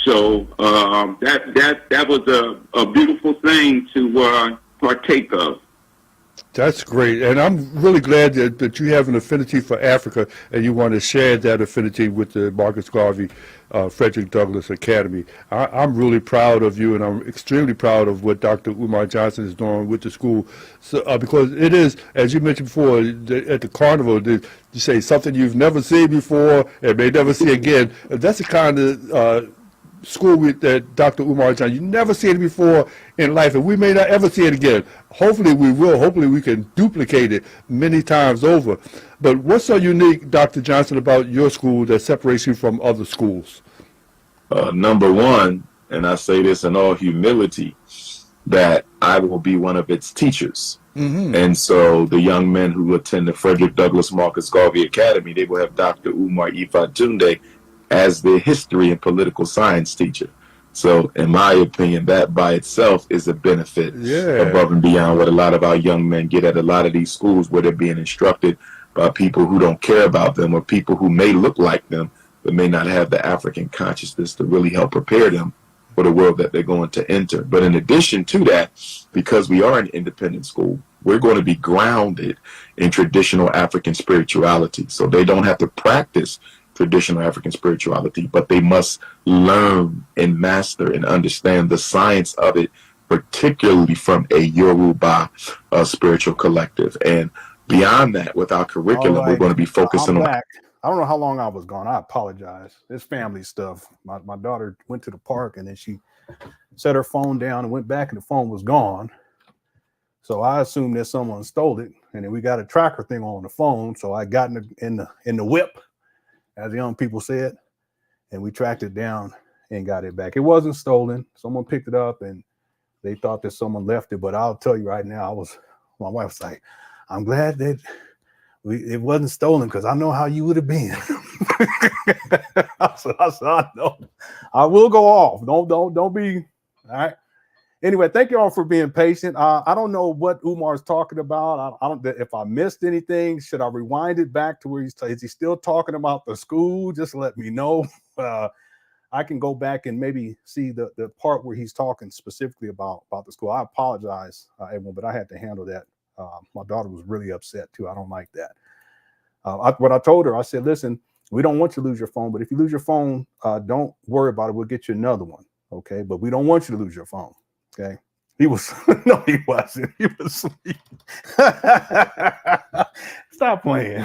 So that was a beautiful thing to partake of. That's great, and I'm really glad that you have an affinity for Africa and you want to share that affinity with the Marcus Garvey Frederick Douglass Academy. I'm really proud of you, and I'm extremely proud of what Dr. Umar Johnson is doing with the school, so, because it is, as you mentioned before, at the carnival, you say something you've never seen before and may never see again. That's the kind of school that Dr. Umar Johnson, you never see it before in life, and we may not ever see it again. Hopefully we will. Hopefully we can duplicate it many times over. But what's so unique, Dr. Johnson, about your school that separates you from other schools? Number one, and I say this in all humility, that I will be one of its teachers. And so the young men who attend the Frederick Douglass Marcus Garvey Academy, they will have Dr. Umar Ifatunde as their history and political science teacher. So in my opinion, that by itself is a benefit above and beyond what a lot of our young men get at a lot of these schools, where they're being instructed by people who don't care about them, or people who may look like them but may not have the African consciousness to really help prepare them for the world that they're going to enter. But in addition to that, because we are an independent school, we're going to be grounded in traditional African spirituality. So they don't have to practice traditional African spirituality, but they must learn and master and understand the science of it, particularly from a Yoruba spiritual collective. And beyond that, with our curriculum, we're going to be focusing on... I don't know how long I was gone. I apologize. It's family stuff. My daughter went to the park, and then she set her phone down and went back, and the phone was gone. So I assumed that someone stole it, and then we got a tracker thing on the phone. So I got in the whip, as the young people said, and we tracked it down and got it back. It wasn't stolen. Someone picked it up, and they thought that someone left it. But I'll tell you right now, my wife was like, I'm glad that it wasn't stolen, because I know how you would have been. I said, I know. I will go off. Don't be, all right. Anyway, thank you all for being patient. I don't know what Umar is talking about. I don't. If I missed anything, should I rewind it back to where is he still talking about the school? Just let me know. I can go back and maybe see the part where he's talking specifically about the school. I apologize, everyone, but I had to handle that. My daughter was really upset too. I don't like that. What I told her, I said, listen, we don't want you to lose your phone, but if you lose your phone, don't worry about it. We'll get you another one. Okay. But we don't want you to lose your phone. Okay. He was, no, he wasn't. He was asleep. Stop playing.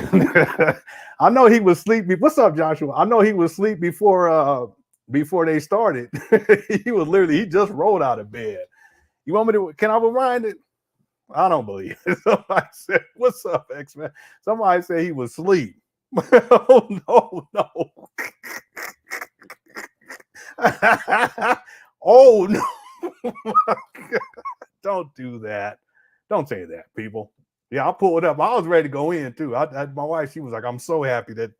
I know he was asleep. What's up, Joshua? I know he was asleep before they started. He just rolled out of bed. You want me to, can I rewind it? I don't believe it. Somebody said, what's up, X-Man? Somebody said he was asleep. Oh, no. Oh, no. Don't do that. Don't say that, people. Yeah, I pulled up. I was ready to go in, too. My wife, she was like, I'm so happy that,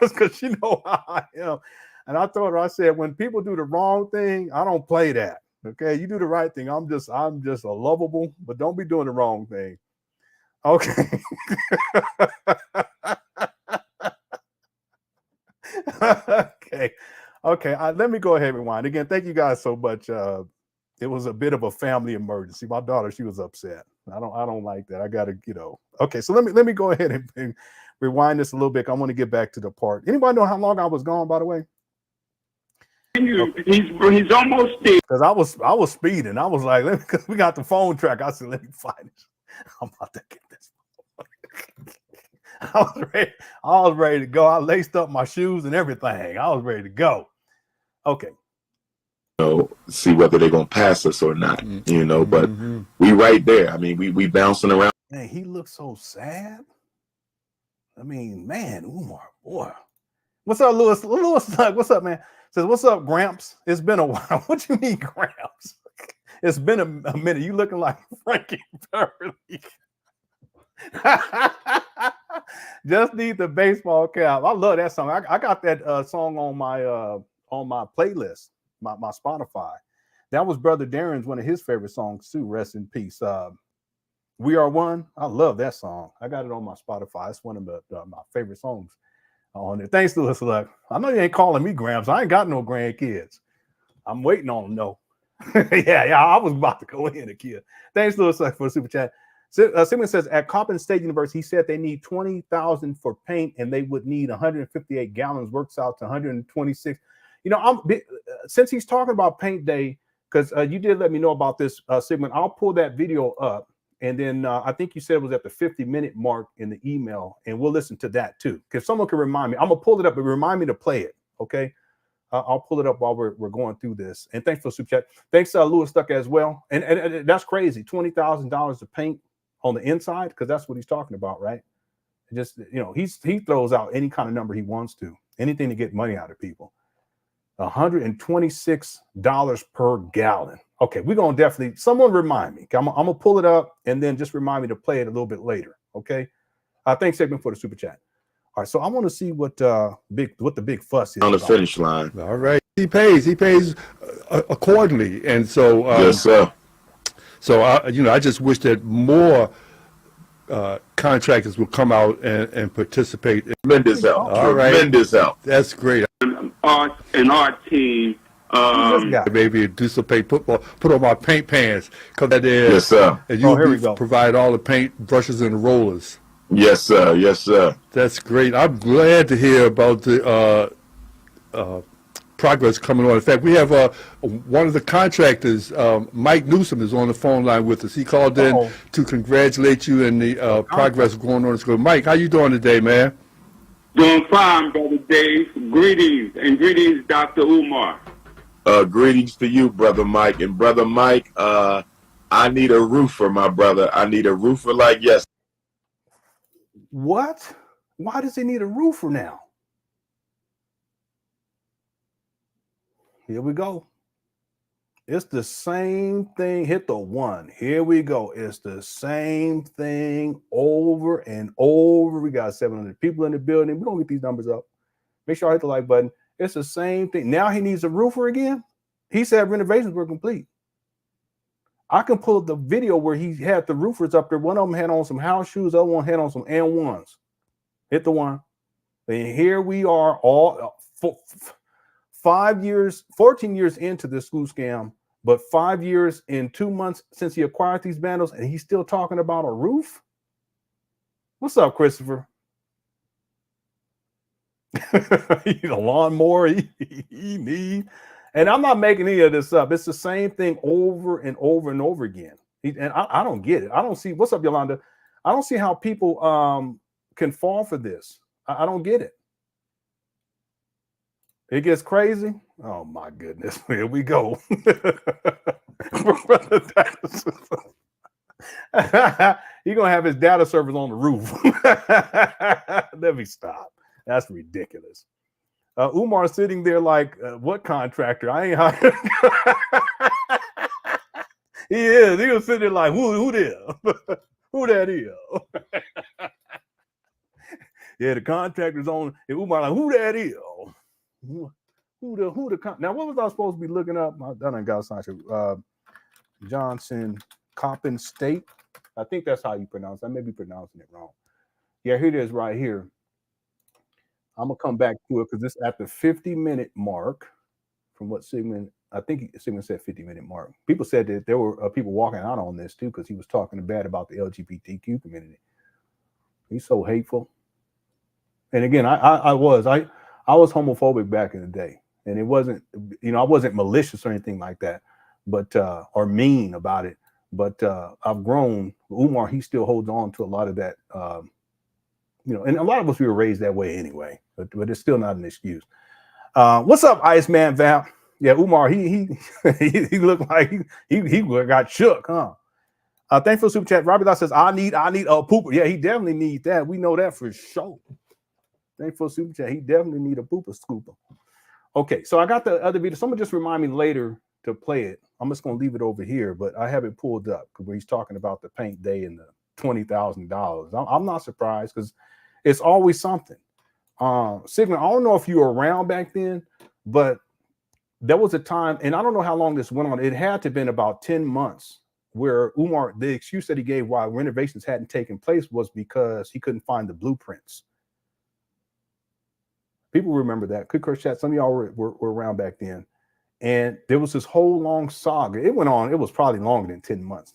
because she know how I am. And I told her, I said, when people do the wrong thing, I don't play that. Okay, you do the right thing. I'm just a lovable, but don't be doing the wrong thing. Okay. Okay. Let me go ahead and rewind again. Thank you guys so much. It was a bit of a family emergency. My daughter, she was upset. I don't like that. I gotta, Okay, so let me go ahead and rewind this a little bit. I want to get back to the part. Anybody know how long I was gone, by the way? He's almost there. Because I was speeding. I was like, because we got the phone track. I said, let me find it. I'm about to get this. I was ready to go. I laced up my shoes and everything. I was ready to go. Okay. See whether they're gonna pass us or not, but we right there. I mean, we bouncing around. Man, he looks so sad. I mean, man, Umar, boy. What's up, Lewis? Lewis, what's up, man? Says, what's up, Gramps? It's been a while. What you mean, Gramps? It's been a minute. You looking like Frankie Beverly. Just need the baseball cap. I love that song. I got that song on my playlist, my Spotify. That was Brother Darren's one of his favorite songs too. Rest in peace. We Are One. I love that song. I got it on my Spotify. It's one of my favorite songs on there. Thanks, Louis Luck. I know you ain't calling me Grams. I ain't got no grandkids. I'm waiting on them, though. yeah, I was about to go in a kid. Thanks, Louis Luck, for the super chat. Simon says, at Coppin State University, he said they need 20,000 for paint and they would need 158 gallons, works out to 126. You know, since he's talking about paint day, because you did let me know about this, Sigmund, I'll pull that video up. And then I think you said it was at the 50-minute mark in the email, and we'll listen to that too. Because someone can remind me. I'm going to pull it up, but remind me to play it, okay? I'll pull it up while we're going through this. And thanks for the super chat. Thanks, Louis Stuck as well. And that's crazy, $20,000 to paint on the inside, because that's what he's talking about, right? Just, you know, he throws out any kind of number he wants to, anything to get money out of people. $126 per gallon. Okay, we're going to definitely, someone remind me. I'm going to pull it up and then just remind me to play it a little bit later, okay? Thanks, Sigmund, for the super chat. All right, so I want to see what the big fuss is. On the finish line. All right. He pays accordingly. And so, Yes, sir. So, I just wish that more contractors would come out and participate. Tremendous help. All right. Tremendous help. That's great. Our team. Maybe do some paint, put on my paint pans, come that there. Yes, sir. And you here we go. Provide all the paint brushes and rollers. Yes, sir. Yes, sir. That's great. I'm glad to hear about the progress coming on. In fact, we have one of the contractors, Mike Newsom, is on the phone line with us. He called in to congratulate you and the progress going on. So, Mike, how you doing today, man? Doing fine, Brother Dave. Greetings, and greetings, Dr. Umar. Greetings to you, Brother Mike. And Brother Mike, I need a roofer, my brother. I need a roofer like yes. What? Why does he need a roofer now? Here we go. It's the same thing. Hit the one. Here we go. It's the same thing over and over. We got 700 people in the building. We're going to get these numbers up. Make sure I hit the like button. It's the same thing. Now he needs a roofer again. He said renovations were complete. I can pull up the video where he had the roofers up there. One of them had on some house shoes. The other one had on some N1s. Hit the one. And here we are all 5 years, 14 years into this school scam, but 5 years and 2 months since he acquired these bundles, and he's still talking about a roof? What's up, Christopher? He's a lawnmower he needs. And I'm not making any of this up. It's the same thing over and over and over again. And I don't get it. I don't see. What's up, Yolanda? I don't see how people can fall for this. I don't get it. It gets crazy. Oh my goodness. Here we go. He's gonna have his data servers on the roof. Let me stop. That's ridiculous. Umar sitting there like, what contractor? I ain't hired. He is. He was sitting there like, who there? Who that is? Yeah, the contractor's on. And Umar like, who that is? Who the now? What was I supposed to be looking up? I done got Johnson, Coppin State. I think that's how you pronounce it. I may be pronouncing it wrong. Yeah, here it is right here. I'm gonna come back to it because this at the 50-minute mark. From what Sigmund, I think Sigmund said 50-minute mark. People said that there were people walking out on this too because he was talking bad about the LGBTQ community. He's so hateful. And again, I was homophobic back in the day, and it wasn't, I wasn't malicious or anything like that, but or mean about it. But I've grown. Umar, he still holds on to a lot of that. And a lot of us, we were raised that way anyway, but it's still not an excuse. What's up, Iceman Vap? Yeah, Umar, he looked like he got shook, huh? Thanks for the super chat. Robbie Law says, I need a pooper. Yeah, he definitely needs that. We know that for sure. Thanks for the super chat. He definitely need a pooper scooper. Okay, so I got the other video. Someone just remind me later to play it. I'm just gonna leave it over here, but I have it pulled up because he's talking about the paint day and the $20,000. I'm not surprised because It's always something. Sigmund, I don't know if you were around back then, but there was a time, and I don't know how long this went on. It had to have been about 10 months where Umar, the excuse that he gave why renovations hadn't taken place was because he couldn't find the blueprints. People remember that. Good curse chat. Some of y'all were around back then. And there was this whole long saga. It went on. It was probably longer than 10 months.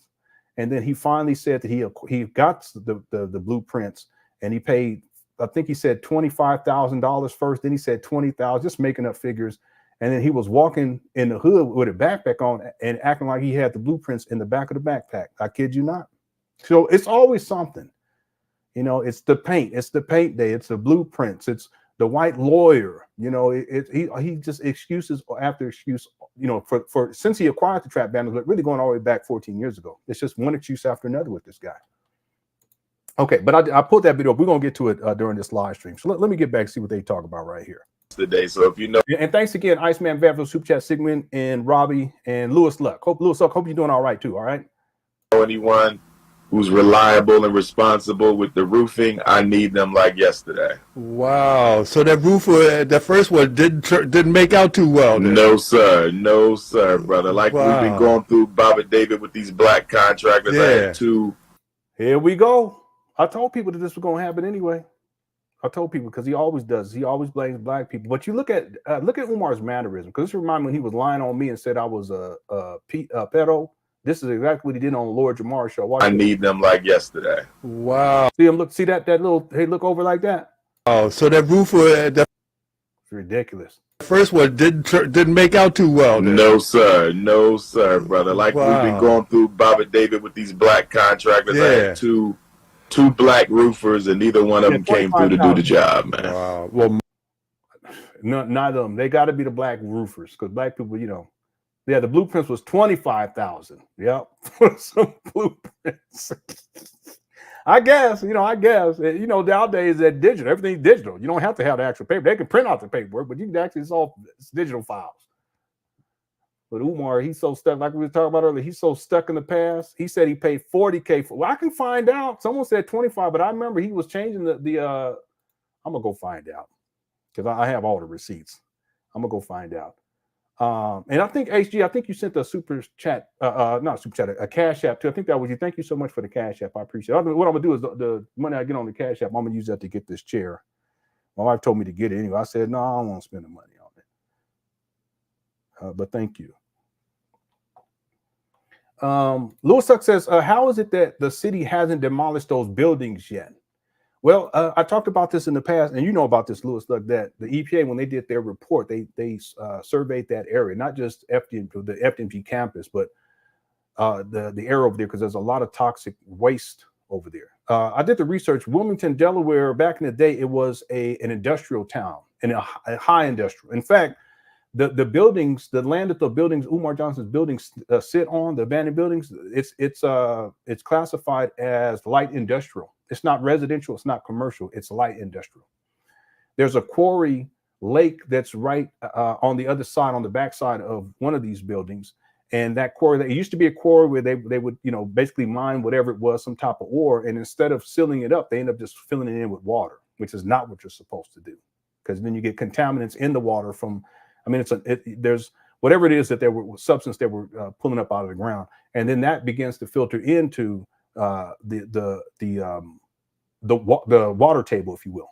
And then he finally said that he got the blueprints, and he paid, I think he said $25,000 first. Then he said $20,000, just making up figures. And then he was walking in the hood with a backpack on and acting like he had the blueprints in the back of the backpack. I kid you not. So it's always something. You know, it's the paint. It's the paint day. It's the blueprints. It's the white lawyer. You know, he just excuses after excuse. You know, for since he acquired the trap band, really going all the way back 14 years ago. It's just one excuse after another with this guy. Okay, but I pulled that video up. We're gonna get to it during this live stream. So let me get back and see what they talk about right here. Today, so if you know, and thanks again, Iceman Vanville, Super Chat, Sigmund, and Robbie, and Lewis Luck. Hope you're doing all right too. All right. Anyone who's reliable and responsible with the roofing, I need them like yesterday. Wow. So that roofer, the first one didn't make out too well. Then. No, sir. No, sir, brother. Like we've been going through Baba David with these black contractors. Yeah. I had two. Here we go. I told people that this was going to happen anyway. I told people because he always does. He always blames black people. But you look at Umar's mannerism, because this reminds me when he was lying on me and said I was a pedo. This is exactly what he did on the Lord Jamar show. I need them like yesterday. Wow. See him look. See that little. Hey, look over like that. Oh, so that roofer, it's ridiculous. The first one didn't make out too well. Then. No, sir. No, sir, brother. Like we've been going through Baba David with these black contractors. Yeah. I had two black roofers, and neither one of them came through to do the job, man. Wow. Well, neither of them. They got to be the black roofers, because black people, you know. Yeah, the blueprints was 25,000. Yep, some blueprints. I guess nowadays that digital, everything's digital. You don't have to have the actual paper. They can print out the paperwork, but you can actually it's digital files. But Umar, he's so stuck, like we were talking about earlier. He's so stuck in the past. He said he paid $40K for. Well, I can find out. Someone said 25, but I remember he was changing the. I'm gonna go find out because I have all the receipts. I'm gonna go find out. And I think HG, I think you sent a super chat, not super chat, a cash app too. I think that was you. Thank you so much for the cash app. I appreciate it. What I'm gonna do is the money I get on the cash app, I'm gonna use that to get this chair. My wife told me to get it anyway. I said, no, I don't want to spend the money on it. But thank you. Lewis Tuck says, how is it that the city hasn't demolished those buildings yet? Well, I talked about this in the past, and you know about this, Lewis, look, that the EPA, when they did their report, they surveyed that area, not just the FDMG campus, but the area over there, because there's a lot of toxic waste over there. I did the research. Wilmington, Delaware, back in the day, it was an industrial town, and a high industrial. In fact, the buildings, the land that the buildings, Umar Johnson's buildings sit on, the abandoned buildings, it's classified as light industrial. It's not residential. It's not commercial. It's light industrial. There's a quarry lake that's right on the other side, on the backside of one of these buildings. And that quarry, it used to be a quarry where they would, basically mine whatever it was, some type of ore. And instead of sealing it up, they end up just filling it in with water, which is not what you're supposed to do. Because then you get contaminants in the water from, there's whatever it is that there were substance they were pulling up out of the ground. And then that begins to filter into the water table, if you will.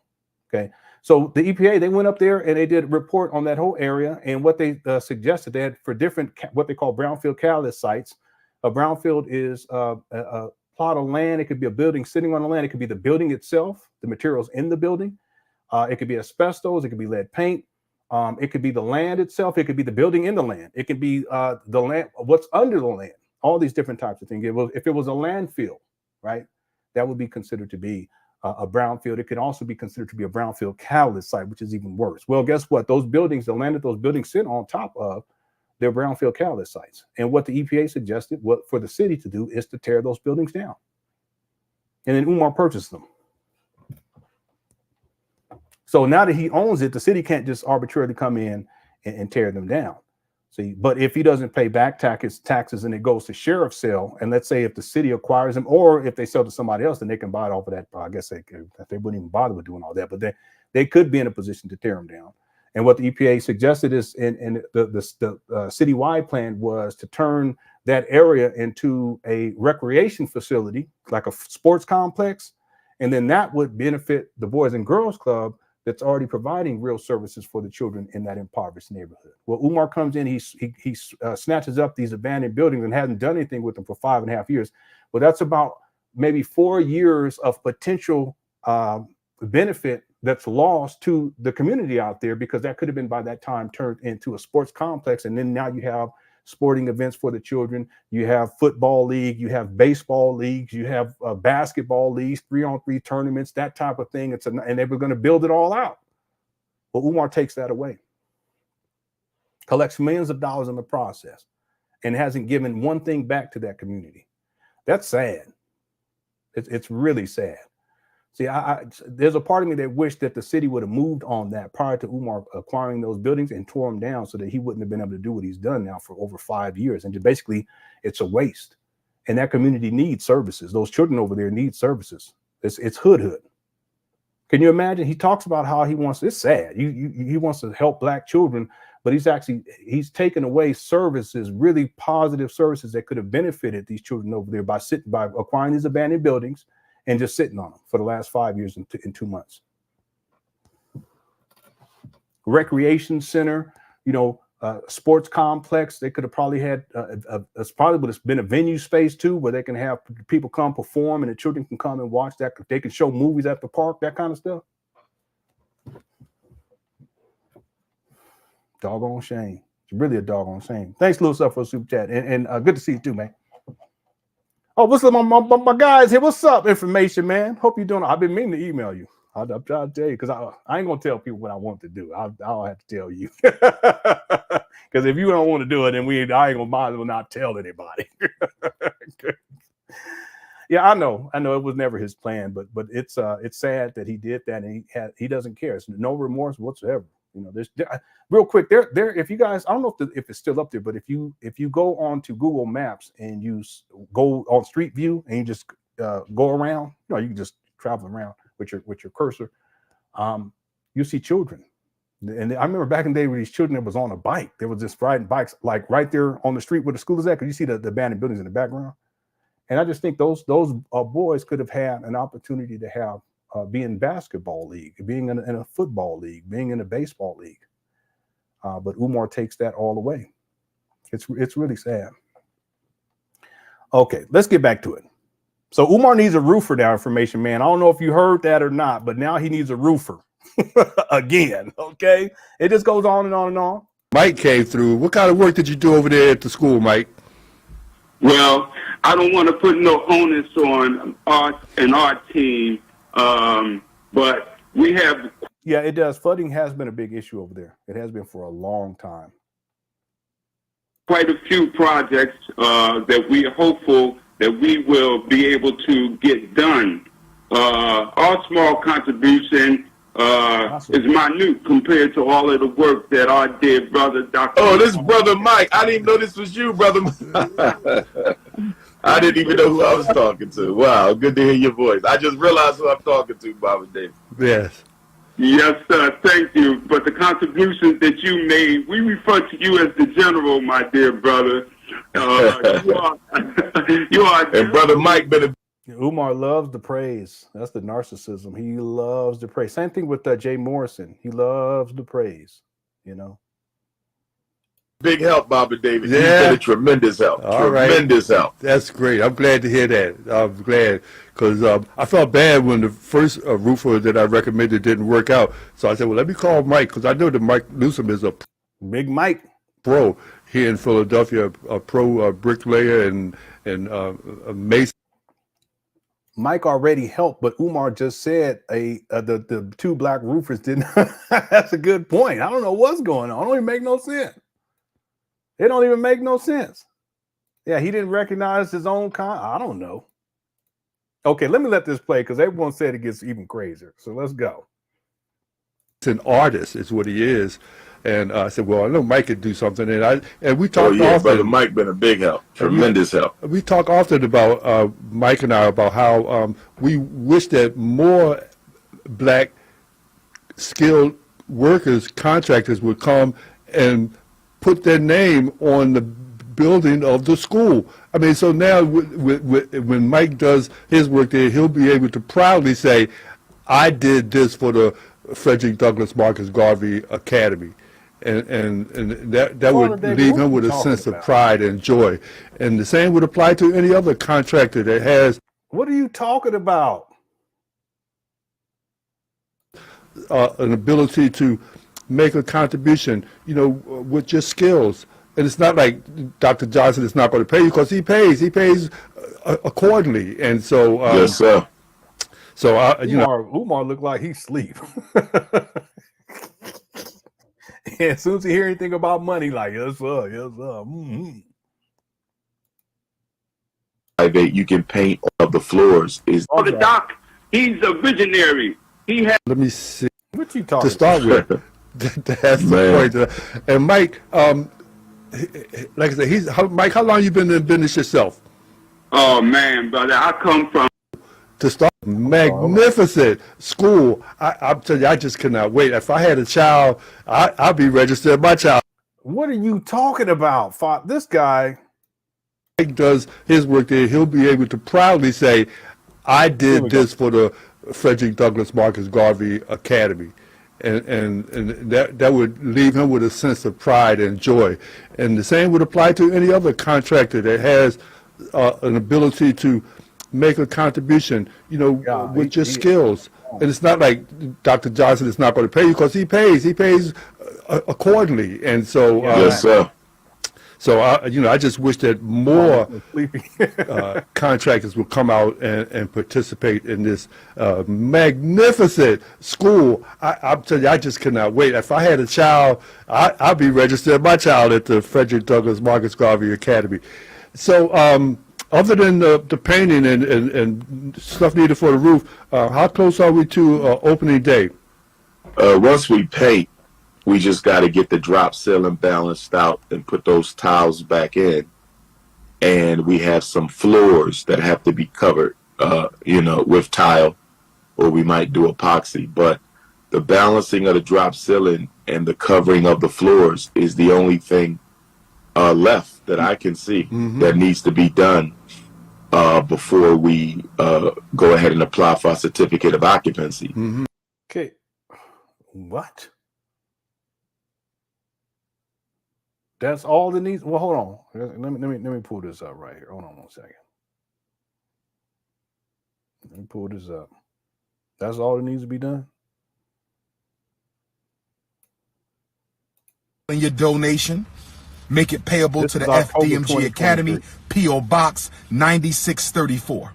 Okay, so the EPA, they went up there and they did a report on that whole area, and what they suggested, they had for different what they call brownfield catalyst sites. A brownfield is a plot of land. It could be a building sitting on the land. It could be the building itself, the materials in the building. It could be asbestos. It could be lead paint. It could be the land itself. It could be the building in the land. It could be the land, what's under the land. All these different types of things. If it was a landfill, right, that would be considered to be a brownfield. It could also be considered to be a brownfield catalyst site, which is even worse. Well, guess what? Those buildings, the land that those buildings sit on top of, they're brownfield catalyst sites. And what the EPA suggested, what for the city to do, is to tear those buildings down. And then Umar purchased them. So now that he owns it, the city can't just arbitrarily come in and tear them down. See, but if he doesn't pay back taxes and it goes to sheriff's sale, and let's say if the city acquires him, or if they sell to somebody else, then they can buy it off of that. I guess they wouldn't even bother with doing all that, but they could be in a position to tear him down. And what the EPA suggested is, in the citywide plan was to turn that area into a recreation facility, like a sports complex, and then that would benefit the Boys and Girls Club that's already providing real services for the children in that impoverished neighborhood. Well, Umar comes in, he snatches up these abandoned buildings and hasn't done anything with them for 5.5 years. Well, that's about maybe 4 years of potential benefit that's lost to the community out there, because that could have been by that time turned into a sports complex. And then now you have sporting events for the children. You have football league, you have baseball leagues, you have basketball leagues, 3-on-3 tournaments, that type of thing. And they were going to build it all out. Well, Umar takes that away, collects millions of dollars in the process, and hasn't given one thing back to that community. That's sad. It's really sad. See, there's a part of me that wished that the city would have moved on that prior to Umar acquiring those buildings and tore them down, so that he wouldn't have been able to do what he's done now for over 5 years. And basically, it's a waste. And that community needs services. Those children over there need services. It's hood. Can you imagine? He talks about how he wants. It's sad. He wants to help Black children, but he's taken away services, really positive services that could have benefited these children over there by acquiring these abandoned buildings and just sitting on them for the last 5 years in 2 months. Recreation center, sports complex. They could have probably had, it's probably would have been a venue space too, where they can have people come perform and the children can come and watch that. They can show movies at the park, that kind of stuff. Doggone shame. It's really a doggone shame. Thanks, Lil Stuff, for the super chat. And good to see you too, man. Oh, what's up, my guys here? What's up, information, man? Hope you're doing. I've been meaning to email you. I'm trying to tell you, because I ain't gonna tell people what I want to do. I'll have to tell you, because if you don't want to do it, then I ain't gonna might as well not tell anybody. Yeah, I know it was never his plan, but it's sad that he did that, and he doesn't care. It's no remorse whatsoever. There's real quick there. If you guys, I don't know if it's still up there, but if you go on to Google Maps and you go on Street View and you just go around, you can just travel around with your cursor. You see children, and I remember back in the day when these children that was on a bike, they were just riding bikes like right there on the street where the school is at. Because you see the abandoned buildings in the background, and I just think those boys could have had an opportunity to have. Be in basketball league, being in a football league, being in a baseball league. But Umar takes that all away. It's really sad. Okay, let's get back to it. So Umar needs a roofer now, information, man. I don't know if you heard that or not, but now he needs a roofer again, okay? It just goes on and on and on. Mike came through. What kind of work did you do over there at the school, Mike? Well, I don't want to put no onus on us and our team, but we have. Yeah, it does. Flooding has been a big issue over there. It has been for a long time. Quite a few projects that we are hopeful that we will be able to get done. Our small contribution is minute compared to all of the work that our dear brother, Dr. Oh, this brother Mike. I didn't even know this was you, brother. I didn't even know who I was talking to. Wow, good to hear your voice. I just realized who I'm talking to, Baba David. Yes. Yes, sir. Thank you. But the contributions that you made, we refer to you as the general, my dear brother. You are. And brother Mike been a. Umar loves the praise. That's the narcissism. He loves the praise. Same thing with Jay Morrison. He loves the praise. Big help, Baba David. Yeah. He's been a tremendous help. All Tremendous right. help. That's great. I'm glad to hear that. I'm glad because I felt bad when the first roofer that I recommended didn't work out. So I said, well, let me call Mike because I know that Mike Newsom is a Big Mike pro here in Philadelphia, a pro bricklayer and a mason. Mike already helped, but Umar just said the two black roofers didn't. That's a good point. I don't know what's going on. It don't even make no sense. It don't even make no sense. Yeah, he didn't recognize his own I don't know. Okay, let me let this play because everyone said it gets even crazier. So let's go. An artist is what he is. And I said, well, I know Mike could do something. And we Oh talked yeah, often. brother Mike been a big help, tremendous help. We talk often about Mike and I about how we wish that more black skilled workers, contractors would come and put their name on the building of the school. I mean, so now when Mike does his work there, he'll be able to proudly say, I did this for the Frederick Douglass Marcus Garvey Academy. And that would leave him with a sense of pride and joy. And the same would apply to any other contractor that has. What are you talking about? An ability to make a contribution, with your skills. And it's not like Dr. Johnson is not going to pay you, because he pays accordingly. And so, yes, sir. So Umar looked like he's asleep. And as soon as he hear anything about money, like, yes, sir, yes, sir. Mm-hmm. You can paint on the floors. Is the doc, he's a visionary. He has. Let me see. What you talking to start with? That's the point. And Mike, like I said, Mike, how long you been in business yourself? Oh man, brother, I come from. To start, magnificent school. I'm telling you, I just cannot wait. If I had a child, I'll be registered my child. What are you talking about? This guy Mike does his work there, he'll be able to proudly say, I did this for the Frederick Douglass Marcus Garvey Academy. And that would leave him with a sense of pride and joy. And the same would apply to any other contractor that has an ability to make a contribution, with your skills. And it's not like Dr. Johnson is not going to pay you, because he pays accordingly. And so, yes, sir. So I just wish that more contractors would come out and participate in this magnificent school. I'm telling you, I just cannot wait. If I had a child, I'll be registered my child at the Frederick Douglass Marcus Garvey Academy. So other than the painting and stuff needed for the roof, how close are we to opening day? Once we paint, we just got to get the drop ceiling balanced out and put those tiles back in. And we have some floors that have to be covered, with tile, or we might do epoxy. But the balancing of the drop ceiling and the covering of the floors is the only thing left that I can see that needs to be done before we go ahead and apply for a certificate of occupancy. Okay. What? That's all that needs. Well, hold on. Let me pull this up right here. Hold on 1 second. Let me pull this up. That's all that needs to be done. In your donation, make it payable to the FDMG Academy, P.O. Box 9634.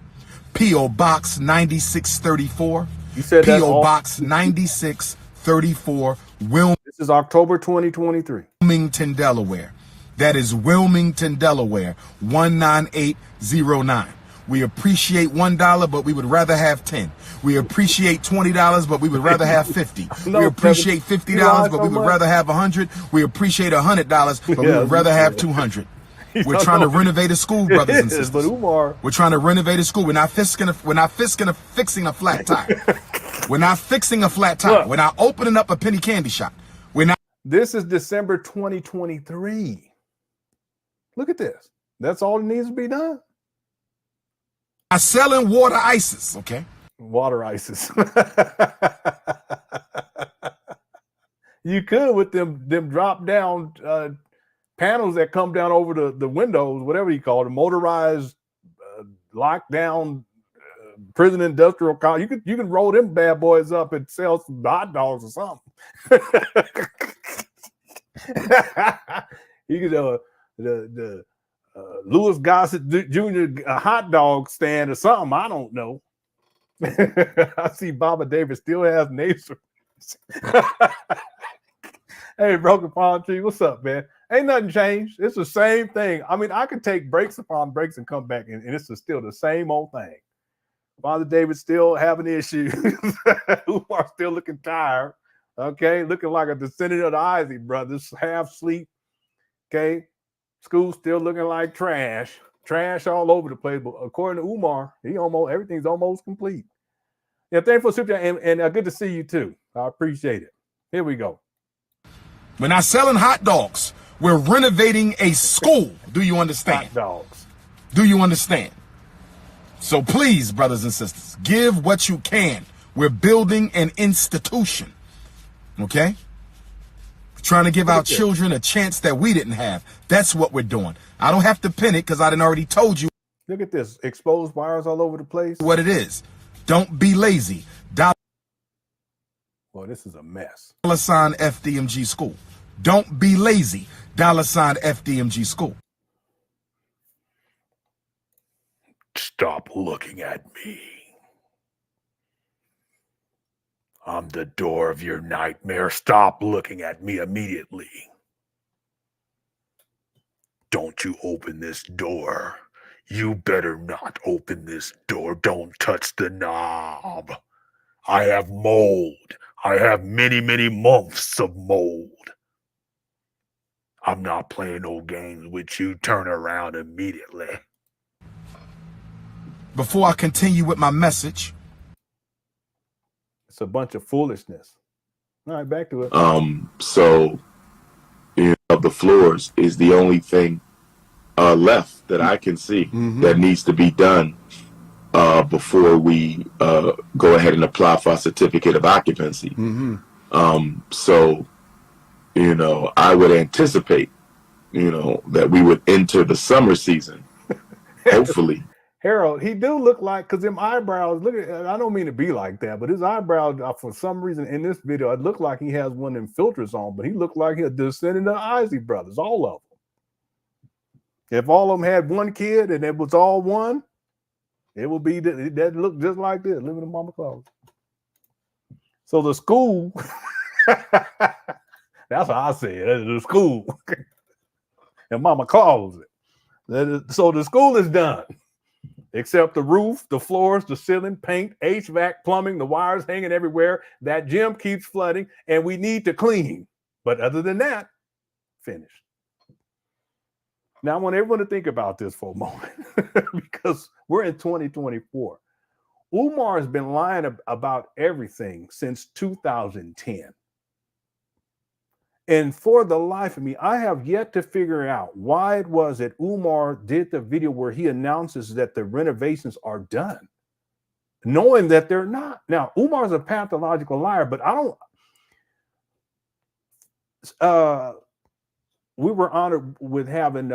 P.O. Box 9634. You said P.O. Box 9634, This is October 2023. Wilmington, Delaware. That is Wilmington, Delaware, 19809. We appreciate $1, but we would rather have 10. We appreciate $20, but we would rather have 50. We appreciate $50, but we would rather have 100. We appreciate $100, but we would rather have 200. We're trying to renovate a school, brothers and sisters. But Umar, we're trying to renovate a school. We're not fixing a flat tire. We're not fixing a flat tire. Look. We're not opening up a penny candy shop. We're not. This is December 2023. Look at this. That's all that needs to be done. Selling water ices, okay? Water ices. You could with them drop down panels that come down over the windows, whatever you call it, motorized lockdown prison industrial car. You can roll them bad boys up and sell some hot dogs or something. You could the Louis Gossett Jr. Hot dog stand or something. I don't know. I see Baba David still has Nacer. Hey, Broken Palm Tree, what's up, man? Ain't nothing changed. It's the same thing. I mean, I could take breaks upon breaks and come back, and it's still the same old thing. Father David still having issues. Umar still looking tired. Okay, looking like a descendant of the Isley brothers, half sleep. Okay, school still looking like trash all over the place. But according to Umar, everything's almost complete. Yeah, thanks for super and good to see you too. I appreciate it. Here we go. We're not selling hot dogs. We're renovating a school. Do you understand? Hot dogs. Do you understand? So please, brothers and sisters, give what you can. We're building an institution. Okay? We're trying to give our children a chance that we didn't have. That's what we're doing. I don't have to pin it because I done already told you. Look at this. Exposed wires all over the place. What it is. Don't be lazy. Well, this is a mess. $sign FDMG school. Don't be lazy. $sign FDMG school. Stop looking at me. I'm the door of your nightmare. Stop looking at me immediately. Don't you open this door. You better not open this door. Don't touch the knob. I have mold. I have many, many months of mold. I'm not playing no games with you. Turn around immediately. Before I continue with my message. It's a bunch of foolishness. All right, back to it. So, the floors is the only thing left that I can see that needs to be done before we go ahead and apply for a certificate of occupancy. So, I would anticipate, that we would enter the summer season, hopefully. Harold, he do look like, because them eyebrows, look at, I don't mean to be like that, but his eyebrows, for some reason in this video, it looked like he has one of them filters on, but he looked like he a descendant of the Isley brothers, all of them. If all of them had one kid and it was all one, it would be, that look just like this, living in mama clothes. So the school, that's how I say it, the school. And mama calls it. So the school is done. Except the roof, the floors, the ceiling, paint, HVAC, plumbing, the wires hanging everywhere. That gym keeps flooding, and we need to clean. But other than that, finished. Now, I want everyone to think about this for a moment because we're in 2024. Umar has been lying about everything since 2010. And for the life of me, I have yet to figure out why it was that Umar did the video where he announces that the renovations are done, knowing that they're not. Now, Umar's a pathological liar, but I don't. We were honored with having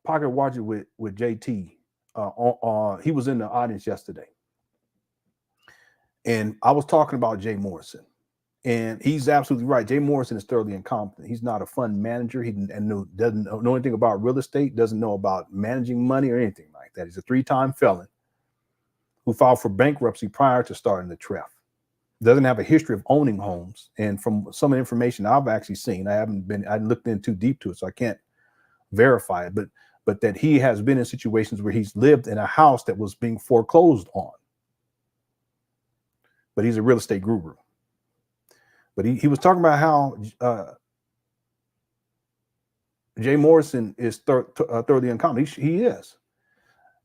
Pocket Watcher with JT. He was in the audience yesterday. And I was talking about Jay Morrison. And he's absolutely right. Jay Morrison is thoroughly incompetent. He's not a fund manager. He doesn't know anything about real estate, doesn't know about managing money or anything like that. He's a 3-time felon who filed for bankruptcy prior to starting the TREF. Doesn't have a history of owning homes. And from some of the information I've actually seen, I looked in too deep to it, so I can't verify it, but that he has been in situations where he's lived in a house that was being foreclosed on. But he's a real estate guru. But he was talking about how Jay Morrison is thoroughly incompetent. He is.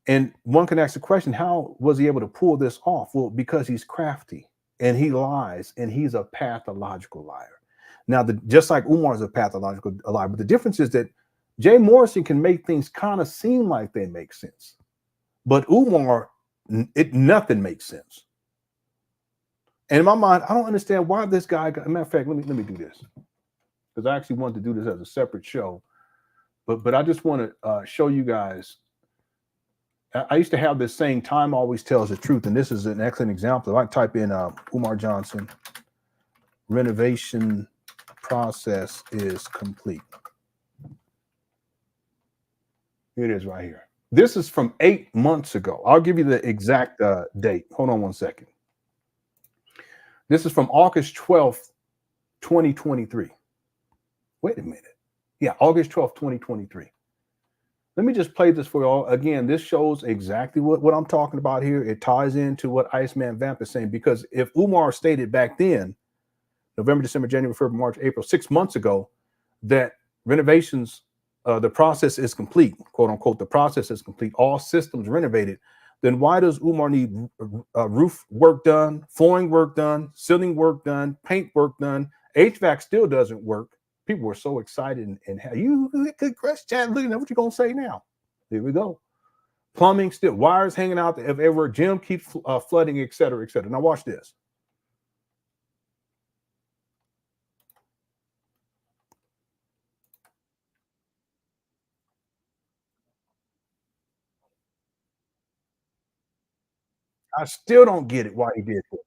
And one can ask the question, how was he able to pull this off? Well, because he's crafty and he lies and he's a pathological liar. Now, just like Umar is a pathological liar, but the difference is that Jay Morrison can make things kind of seem like they make sense. But Umar, nothing makes sense. And in my mind, I don't understand why this guy. As a matter of fact, let me do this because I actually wanted to do this as a separate show. But I just want to show you guys. I used to have this saying, "Time always tells the truth," and this is an excellent example. If I type in Umar Johnson, renovation process is complete. Here it is right here. This is from 8 months ago. I'll give you the exact date. Hold on one second. This is from August 12th, 2023. Wait a minute. Yeah, August 12th, 2023. Let me just play this for y'all. Again, this shows exactly what I'm talking about here. It ties into what Iceman Vamp is saying, because if Umar stated back then November, December, January, February, March, April, 6 months ago, that renovations, the process is complete, quote unquote, the process is complete, all systems renovated, then why does Umar need roof work done, flooring work done, ceiling work done, paint work done? HVAC still doesn't work. People were so excited and you good question, look at what you gonna say now. Here we go. Plumbing still, wires hanging out everywhere, gym keeps flooding, et cetera, et cetera. Now watch this. I still don't get it why he did this.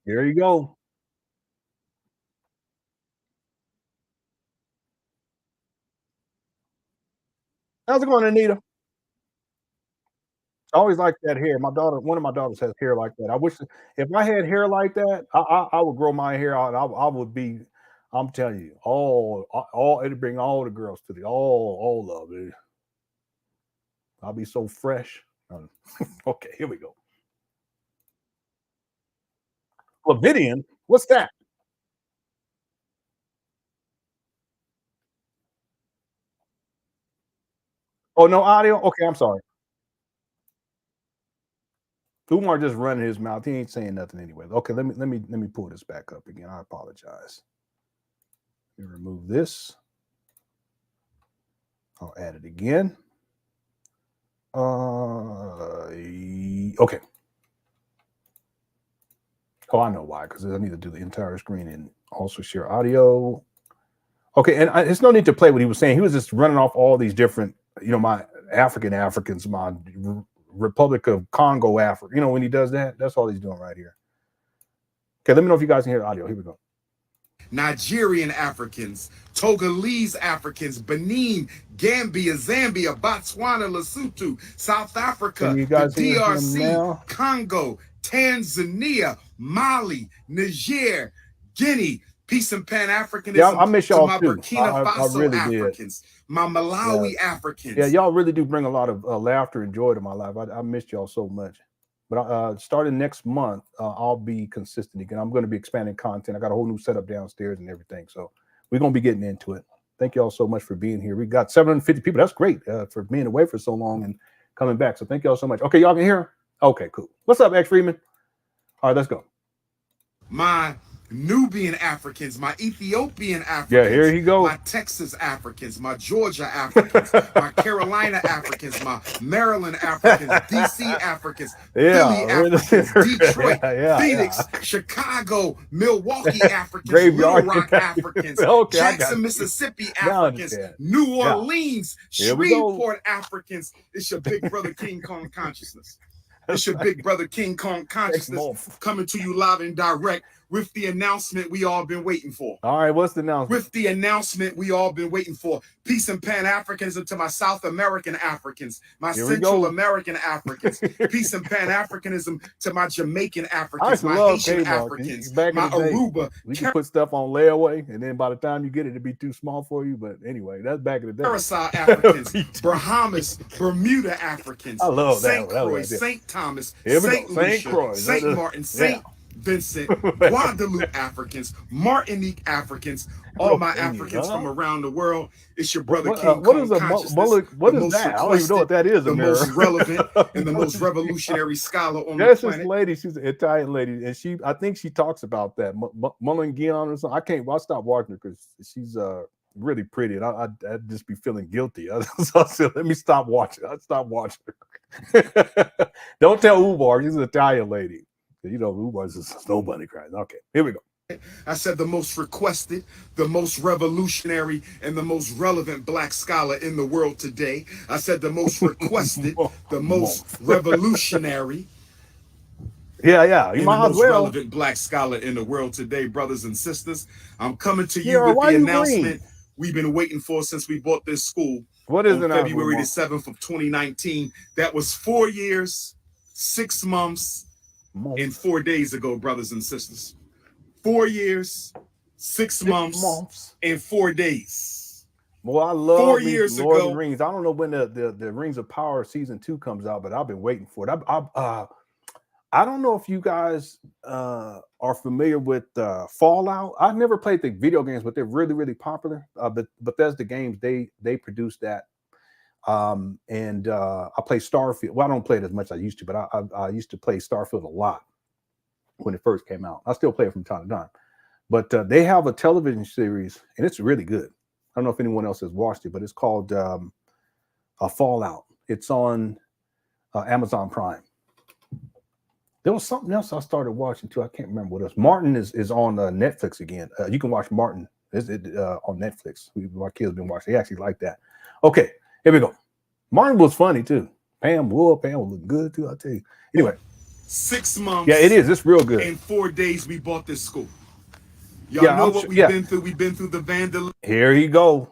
There you go. How's it going, Anita? I always like that hair. My daughter, one of my daughters has hair like that. I wish if I had hair like that, I would grow my hair out. I would be, I'm telling you, all it'd bring all the girls to the all of it. I'll be so fresh. Okay, here we go. Flavidian, what's that? Oh, no audio? Okay, I'm sorry. Umar just running his mouth. He ain't saying nothing anyway. Okay, let me pull this back up again. I apologize. Let me remove this. I'll add it again. Okay. Oh, I know why, because I need to do the entire screen and also share audio. Okay, and it's no need to play what he was saying. He was just running off all these different, my Africans, my Republic of Congo, Africa. When he does that, that's all he's doing right here. Okay, let me know if you guys can hear the audio. Here we go. Nigerian Africans, Togolese Africans, Benin, Gambia, Zambia, Botswana, Lesotho, South Africa, Can you guys the hear him DRC, now? Congo, Tanzania, Mali, Niger, Guinea. Peace and Pan Africanism. Yeah, I miss y'all to my too. Burkina Faso I really Africans, my Malawi Africans. Yeah, y'all really do bring a lot of laughter and joy to my life. I missed y'all so much. But starting next month, I'll be consistent again. I'm going to be expanding content. I got a whole new setup downstairs and everything. So we're going to be getting into it. Thank y'all so much for being here. We got 750 people. That's great for being away for so long and coming back. So thank y'all so much. Okay, y'all can hear? Okay, cool. What's up, X Freeman? All right, let's go. My Nubian Africans, my Ethiopian Africans, Yeah, here he goes. my Texas Africans, my Georgia Africans, my Carolina Africans, my Maryland Africans, DC Africans, Philly Africans, Detroit, Phoenix, Chicago, Milwaukee Africans, Little Rock Africans, Jackson, Mississippi Africans, New Orleans, Shreveport Africans. It's your big brother King Kong consciousness. It's your big brother King Kong consciousness coming to you live and direct with the announcement we all been waiting for. All right, what's the announcement? With the announcement we all been waiting for. Peace and Pan Africanism to my South American Africans, my Central American Africans. Peace and Pan Africanism to my Jamaican Africans, my Haitian Africans, my Aruba. We can put stuff on layaway, and then by the time you get it, it'll be too small for you. But anyway, that's back in the day. Curacao Africans, Bahamas, Bermuda Africans. I love that. St. Croix, St. Thomas, St. Lucia, St. Martin, St. Vincent, Guadeloupe Africans, Martinique Africans, all my Africans from around the world. It's your brother King Kong consciousness. What is that? I don't even know what that is. The most relevant and the most revolutionary scholar on the planet. This lady, she's an Italian lady, and I think she talks about that. Mullingian or something. I stopped watching her because she's really pretty, and I'd just be feeling guilty. So I said, let me stop watching. I stopped watching her. Don't tell Umar, she's an Italian lady. Umar's just nobody crying. Okay, here we go. I said the most requested, the most revolutionary, and the most relevant black scholar in the world today. I said the most requested, the most revolutionary. Yeah. You might as well. Relevant black scholar in the world today, brothers and sisters. I'm coming to you with the announcement we've been waiting for since we bought this school. What is it? February the 7th of 2019. That was 4 years, 6 months, and 4 days ago, brothers and sisters. 4 years, 6 months, and 4 days. Well, I love 4 me years Lord of ago. the Rings. I don't know when the Rings of Power season 2 comes out, but I've been waiting for it. I don't know if you guys are familiar with Fallout. I've never played the video games, but they're really, really popular. But Bethesda Games, they produce that. And I play Starfield. Well, I don't play it as much as I used to, but I used to play Starfield a lot when it first came out. I still play it from time to time. But they have a television series, and it's really good. I don't know if anyone else has watched it, but it's called Fallout. It's on Amazon Prime. There was something else I started watching too. I can't remember what else. Martin is on Netflix again. You can watch Martin on Netflix. My kids have been watching. They actually like that. Okay, here we go. Martin was funny too. Pam was looking good too. I'll tell you. Anyway, 6 months. yeah, it is. It's real good. In 4 days, we bought this school. Y'all know what we've been through. We've been through the vandalism. Here he go.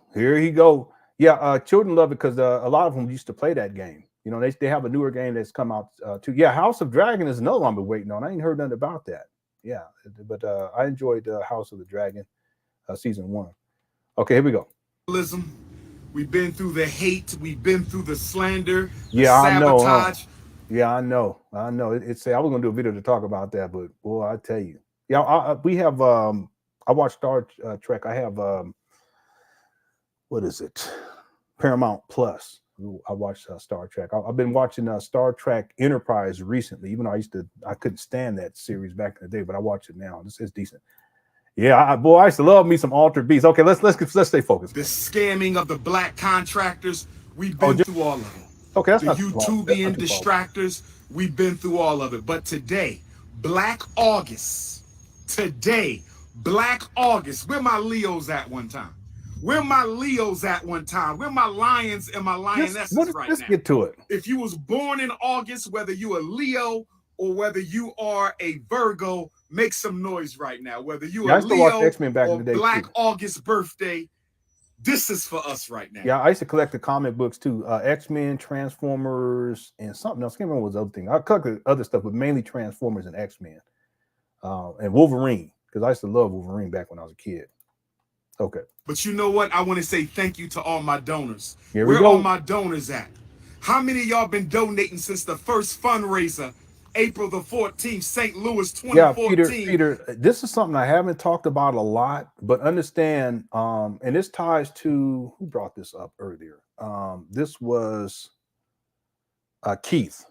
Yeah, children love it because a lot of them used to play that game. You know, they have a newer game that's come out too. Yeah, House of Dragon is another one I've been waiting on. I ain't heard nothing about that. Yeah, but I enjoyed House of the Dragon season 1. Okay, here we go. We've been through the hate. We've been through the slander. Yeah, sabotage. Yeah, I know. I was gonna do a video to talk about that, but boy, I tell you, yeah, we have. I watched Star Trek. I have what is it? Paramount Plus. I watched Star Trek. I've been watching Star Trek Enterprise recently. Even though I couldn't stand that series back in the day, but I watch it now. It's decent. Yeah, I used to love me some Altered Beast. Okay, let's stay focused. The scamming of the black contractors. We've been through all of it. Okay, that's the not YouTubian distractors. We've been through all of it. But today, Black August. Today, Black August. Where my Leos at one time? Where my Leos at one time? Where my lions and my lionesses right now? Let's get to it. If you was born in August, whether you a Leo or whether you are a Virgo, make some noise right now. Whether you are Leo X-Men back or in the day Black too. August birthday, this is for us right now. Yeah, I used to collect the comic books too. X-Men, Transformers, and something else. I can't remember what was the other thing. I collected other stuff, but mainly Transformers and X-Men. And Wolverine, because I used to love Wolverine back when I was a kid. Okay. But you know what? I want to say thank you to all my donors. Here we Where go. all my donors at? How many of y'all been donating since the first fundraiser, April the 14th, St. Louis 2014? Yeah, Peter, this is something I haven't talked about a lot, but understand, and this ties to, who brought this up earlier? This was Keith.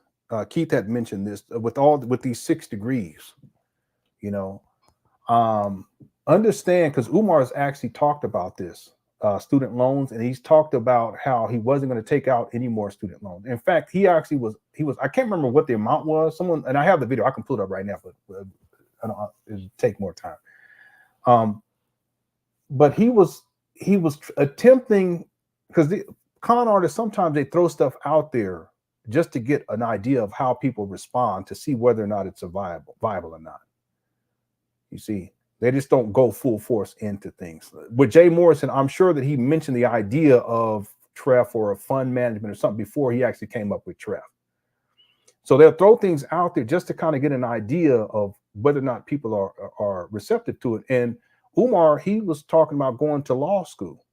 Keith had mentioned this with these 6 degrees, you know. Understand, because Umar has actually talked about this, student loans, and he's talked about how he wasn't going to take out any more student loans. In fact, he was, I can't remember what the amount was. Someone, and I have the video, I can pull it up right now, but I don't, it'll take more time. But he was attempting, because the con artists, sometimes they throw stuff out there just to get an idea of how people respond, to see whether or not it's viable or not. You see, they just don't go full force into things. With Jay Morrison, I'm sure that he mentioned the idea of TREF or a fund management or something before he actually came up with TREF. So they'll throw things out there just to kind of get an idea of whether or not people are receptive to it. And Umar, he was talking about going to law school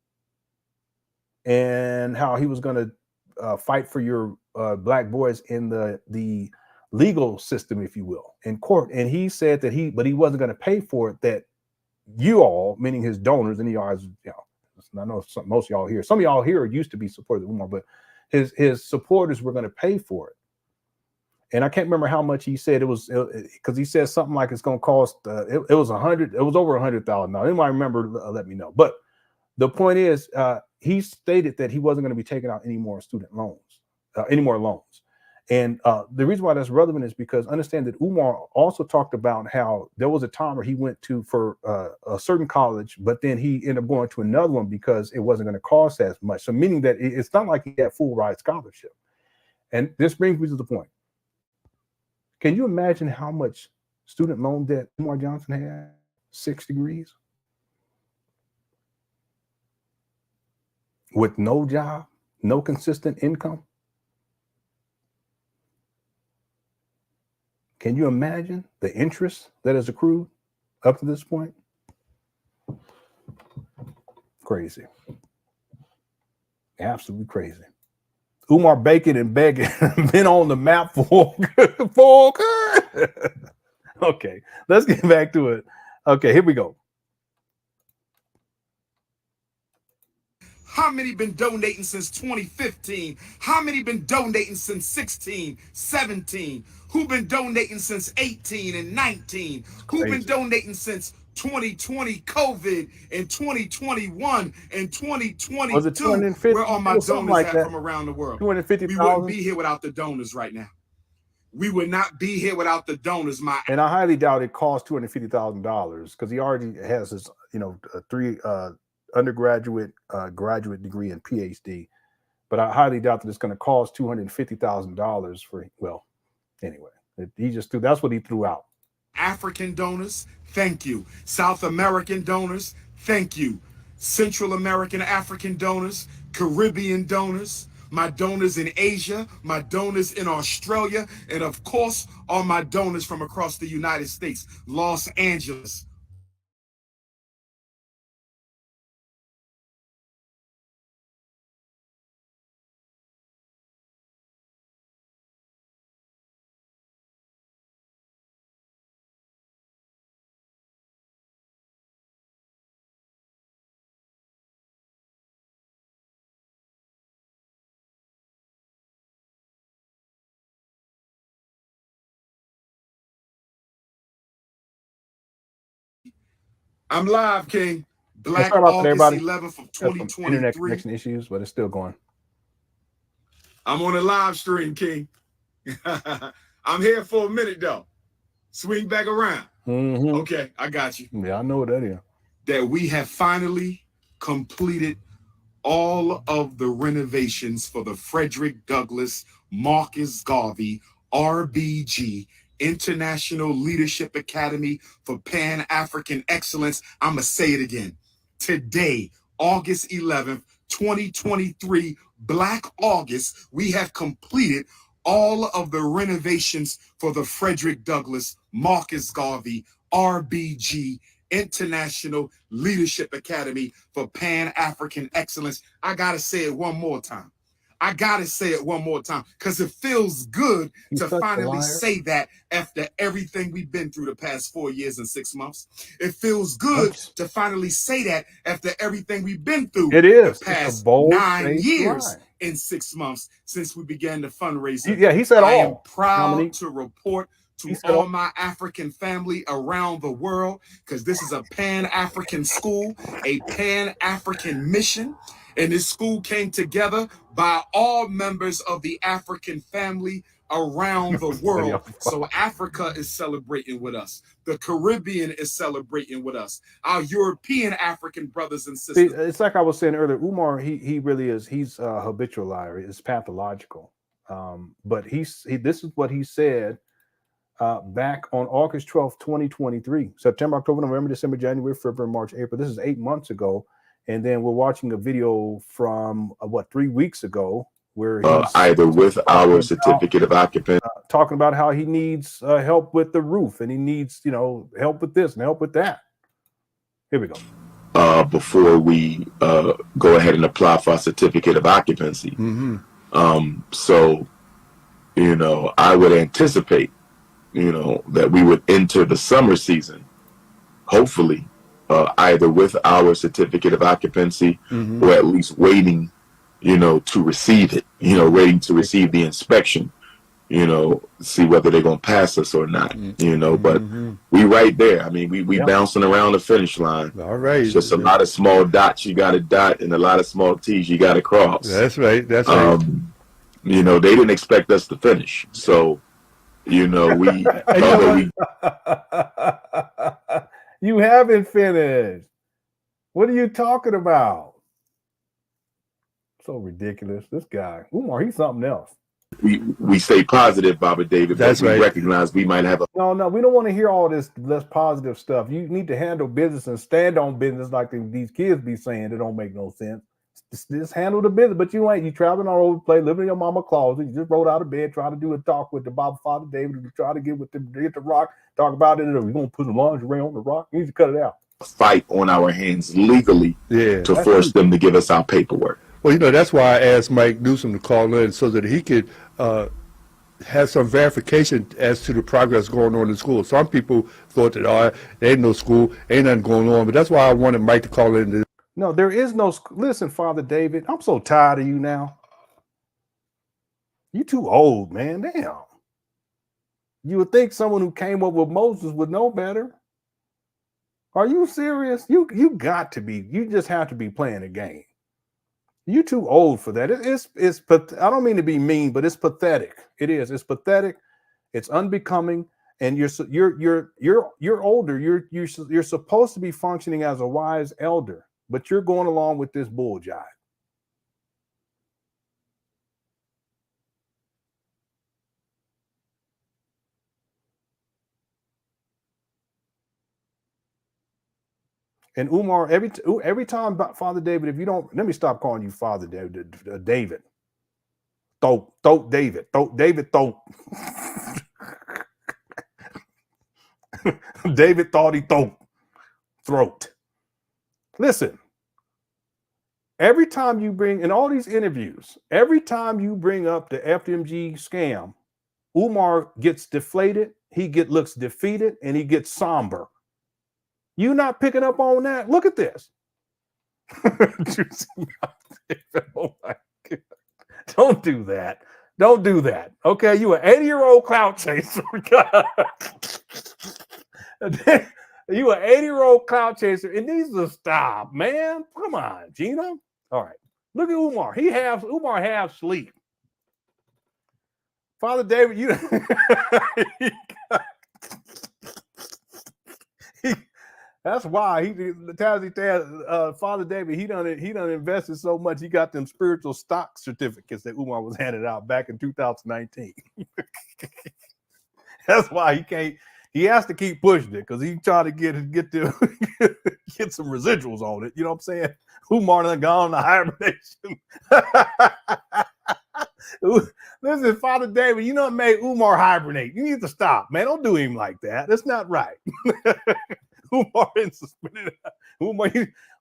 and how he was going to fight for your black boys in the legal system, if you will, in court. And he said that he wasn't going to pay for it, that you all, meaning his donors, and he always, you know, I know most of y'all here, some of y'all here used to be supporters of Umar, but his supporters were going to pay for it. And I can't remember how much he said it was, because he said something like it's going to cost, it was over $100,000. Anybody remember, let me know. But the point is, he stated that he wasn't going to be taking out any more student loans, any more loans. And the reason why that's relevant is because understand that Umar also talked about how there was a time where he went to for a certain college, but then he ended up going to another one because it wasn't going to cost as much. So meaning that it's not like he had full ride scholarship. And this brings me to the point. Can you imagine how much student loan debt Umar Johnson had? 6 degrees? With no job, no consistent income? Can you imagine the interest that has accrued up to this point? Crazy. Absolutely crazy. Umar Bacon and Begging been on the map for Okay, let's get back to it. Okay, here we go. How many been donating since 2015? How many been donating since 16, 17? Who been donating since 18 and 19? Who been donating since 2020 COVID and 2021 and 2022? Was it 250? Where all my donors like at that from around the world? 250,000. We wouldn't be here without the donors right now. We would not be here without the donors. And I highly doubt it cost $250,000 because he already has his, three undergraduate, graduate degree, and PhD. But I highly doubt that it's going to cost $250,000 for. Well, anyway, that's what he threw out. African donors, thank you. South American donors, thank you. Central American African donors, Caribbean donors, my donors in Asia, my donors in Australia, and of course, all my donors from across the United States, Los Angeles. I'm live, King. Black August 11th of 2023. Internet connection issues, but it's still going. I'm on a live stream, King. I'm here for a minute, though. Swing back around. Mm-hmm. Okay, I got you. Yeah, I know what that is. That we have finally completed all of the renovations for the Frederick Douglass Marcus Garvey RBG International Leadership Academy for Pan African Excellence. I'm going to say it again. Today, August 11th, 2023, Black August, we have completed all of the renovations for the Frederick Douglass Marcus Garvey RBG International Leadership Academy for Pan African Excellence. I got to say it one more time. I got to say it one more time because it feels good to finally say that after everything we've been through the past 4 years and 6 months. It feels good to finally say that after everything we've been through the past 9 years and 6 months since we began the fundraiser. Yeah, he said I am proud to report to all my African family around the world, because this is a Pan-African school, a Pan-African mission. And this school came together by all members of the African family around the world. So Africa is celebrating with us. The Caribbean is celebrating with us. Our European African brothers and sisters. See, it's like I was saying earlier, Umar, he really is. He's a habitual liar. It's pathological. But this is what he said back on August 12th, 2023. September, October, November, December, January, February, March, April. This is 8 months ago. And then we're watching a video from 3 weeks ago where he's either with our certificate of occupancy, talking about how he needs help with the roof and he needs, help with this and help with that. Here we go. Before we go ahead and apply for our certificate of occupancy. So, I would anticipate, that we would enter the summer season, hopefully, either with our certificate of occupancy or at least waiting, to receive it, waiting to receive the inspection, see whether they're going to pass us or not, but we right there. I mean, we bouncing around the finish line. All right. It's just a lot of small dots you got to dot and a lot of small T's you got to cross. That's right. That's right. They didn't expect us to finish. So, we You haven't finished. What are you talking about? So ridiculous. This guy, Umar, he's something else. We stay positive, Baba David. That's but we right. recognize we might have a. No, we don't want to hear all this less positive stuff. You need to handle business and stand on business like these kids be saying. It don't make no sense. Just handle the business. But you ain't. You traveling all over the place, living in your mama closet. You just rolled out of bed, trying to do a talk with the Baba Father David. You try to get the rock, talk about it. We're gonna put some lingerie on the rock. You need to cut it out. Fight on our hands legally to force them to give us our paperwork. Well, that's why I asked Mike Newsom to call in so that he could have some verification as to the progress going on in school. Some people thought that, there ain't no school, ain't nothing going on, but that's why I wanted Mike to call in. No, there is no school. Listen, Father David, I'm so tired of you now. You too old, man. Damn. You would think someone who came up with Moses would know better. Are you serious? You got to be. You just have to be playing a game. You too old for that. It's. I don't mean to be mean, but it's pathetic. It is. It's pathetic. It's unbecoming. And you're older. You're supposed to be functioning as a wise elder, but you're going along with this bull jive. And Umar, every time, Father David, if you don't, let me stop calling you Father David. David. David. David thought he throat. Listen, every time you bring, in all these interviews, every time you bring up the FDMG scam, Umar gets deflated, looks defeated, and he gets somber. You not picking up on that? Look at this. Oh my God. Don't do that. Don't do that. Okay, you an 80-year-old clout chaser. You an 80-year-old clout chaser. It needs to stop, man. Come on, Gina. All right. Look at Umar. Umar half sleep. Father David, that's why Father David, he done invested so much. He got them spiritual stock certificates that Umar was handed out back in 2019. That's why he has to keep pushing it, because he trying to get some residuals on it. You know what I'm saying? Umar done gone to hibernation. Listen, Father David, you know what made Umar hibernate? You need to stop, man. Don't do him like that. That's not right. Umar in suspended.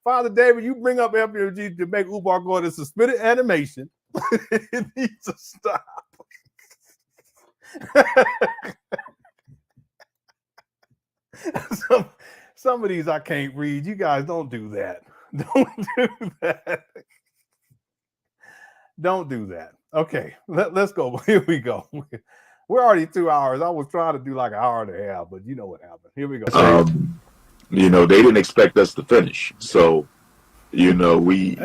Father David, you bring up FDMG to make Umar go into suspended animation. It needs to stop. Some of these I can't read. You guys don't do that. Don't do that. Don't do that. Okay, let's go. Here we go. We're already 2 hours. I was trying to do like an hour and a half, but you know what happened. Here we go. They didn't expect us to finish. So, we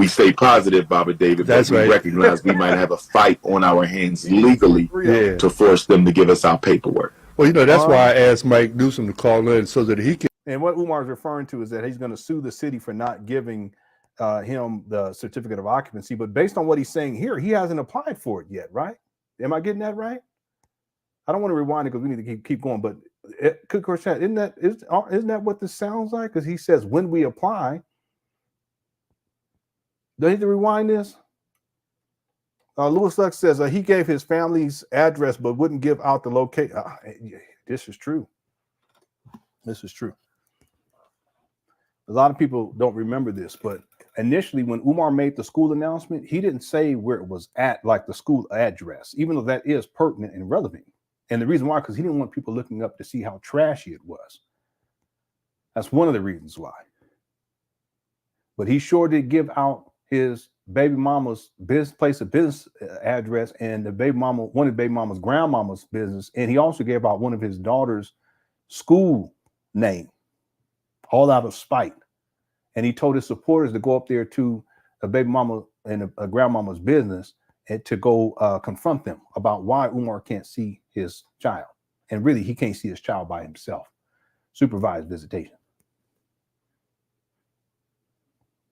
stay positive, Baba David, but we recognize we might have a fight on our hands legally to force them to give us our paperwork. Well, that's why I asked Mike Newsom to call in so that he can. And what Umar is referring to is that he's going to sue the city for not giving him the certificate of occupancy. But based on what he's saying here, he hasn't applied for it yet, right? Am I getting that right? I don't want to rewind it because we need to keep going. But isn't that what this sounds like? Because he says when we apply. Do I need to rewind this? Louis Luck says he gave his family's address but wouldn't give out the location. This is true. This is true. A lot of people don't remember this, but initially when Umar made the school announcement, he didn't say where it was at, like the school address, even though that is pertinent and relevant. And the reason why, because he didn't want people looking up to see how trashy it was. That's one of the reasons why. But he sure did give out his baby mama's place of business address and one of the baby mama's grandmama's business. And he also gave out one of his daughter's school name, all out of spite. And he told his supporters to go up there to a baby mama and a grandmama's business and to go confront them about why Umar can't see his child. And really, he can't see his child by himself. Supervised visitation.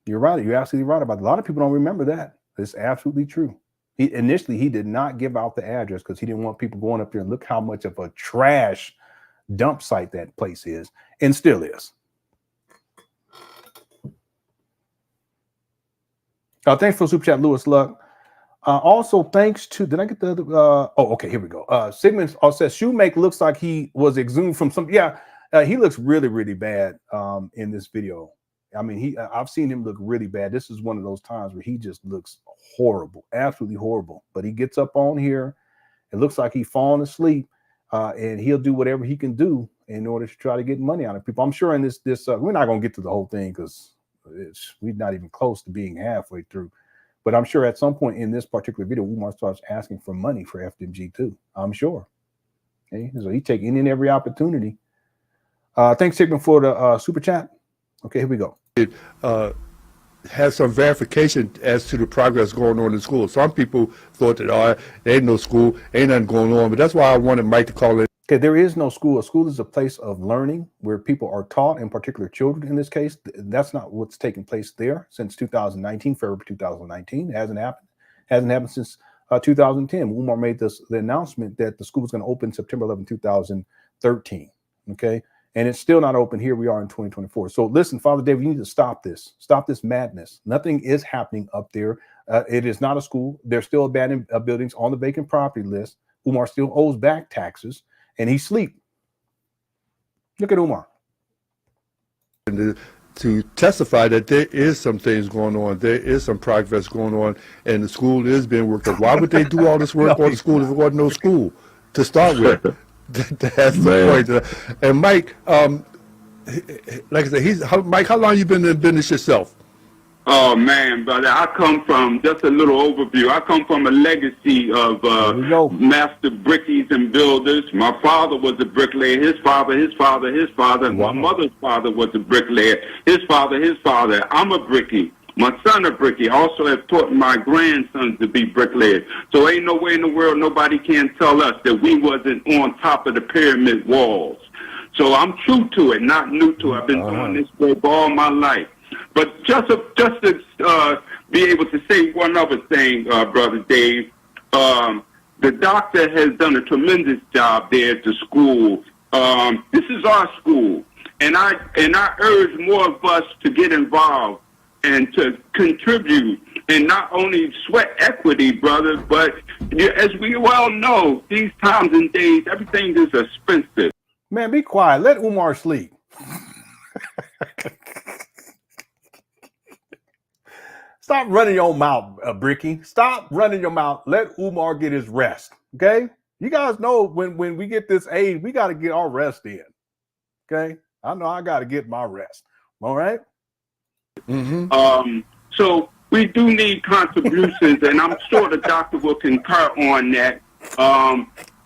You're right. You're absolutely right about it. A lot of people don't remember that. It's absolutely true. Initially, he did not give out the address because he didn't want people going up there and look how much of a trash dump site that place is, and still is. Thanks for the super chat, Louis Luck. Also, thanks to, did I get the other? Okay, here we go. Sigmund says Shoemake looks like he was exhumed from some. Yeah, he looks really, really bad in this video. I mean, I've seen him look really bad. This is one of those times where he just looks horrible, absolutely horrible. But he gets up on here. It looks like he's falling asleep, and he'll do whatever he can do in order to try to get money out of people. I'm sure in this we're not going to get to the whole thing because we're not even close to being halfway through. But I'm sure at some point in this particular video, Umar starts asking for money for FDMG too. I'm sure. Okay, so he's taking any and every opportunity. Thanks, Sigmund, for the super chat. Okay, here we go. Have some verification as to the progress going on in school. Some people thought that, there ain't no school, ain't nothing going on. But that's why I wanted Mike to call in. Okay, there is no school. A school is a place of learning where people are taught, in particular children in this case. That's not what's taking place there since 2019, February 2019. It hasn't happened. Hasn't happened since 2010. Umar made the announcement that the school was going to open September 11, 2013. Okay. And it's still not open. Here we are in 2024. So listen, Father David, you need to stop this. Stop this madness. Nothing is happening up there. It is not a school. There's still abandoned buildings on the vacant property list. Umar still owes back taxes, and he's asleep. Look at Umar. To testify that there is some things going on. There is some progress going on, and the school is being worked on. Why would they do all this work on the school if there wasn't no school to start with? That's the point. And Mike, like I said, Mike, how long you been in business yourself? Oh man, brother, I come from, just a little overview, I come from a legacy of master brickies and builders. My father was a bricklayer, his father, and my mother's father was a bricklayer, his father. I'm a brickie. My son a brickie. I also have taught my grandsons to be bricklayers. So ain't no way in the world nobody can tell us that we wasn't on top of the pyramid walls. So I'm true to it, not new to it. I've been doing this work all my life. But just to be able to say one other thing, Brother Dave, the doctor has done a tremendous job there at the school. This is our school, and I urge more of us to get involved and to contribute, and not only sweat equity, brother, but as we well know, these times and days, everything is expensive. Man, be quiet. Let Umar sleep. Stop running your mouth, Bricky. Stop running your mouth. Let Umar get his rest, okay? You guys know when we get this age, we got to get our rest in, okay? I know I got to get my rest, all right? So we do need contributions, and I'm sure the doctor will concur on that.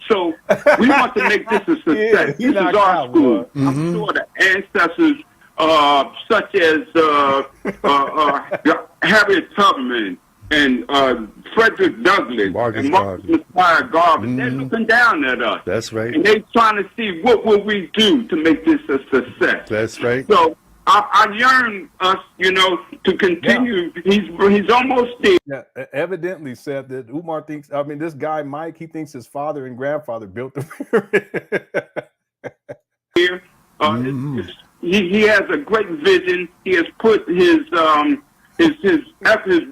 So we want to make this a success. This is our school. I'm sure the ancestors, such as Harriet Tubman and Frederick Douglass and Marcus Messiah Garvey, they're looking down at us. That's right. And they're trying to see what will we do to make this a success. That's right. So I yearn us, to continue. Yeah. He's almost there. Yeah, evidently said that Umar thinks, this guy, Mike, he thinks his father and grandfather built the pyramid. He has a great vision. He has put his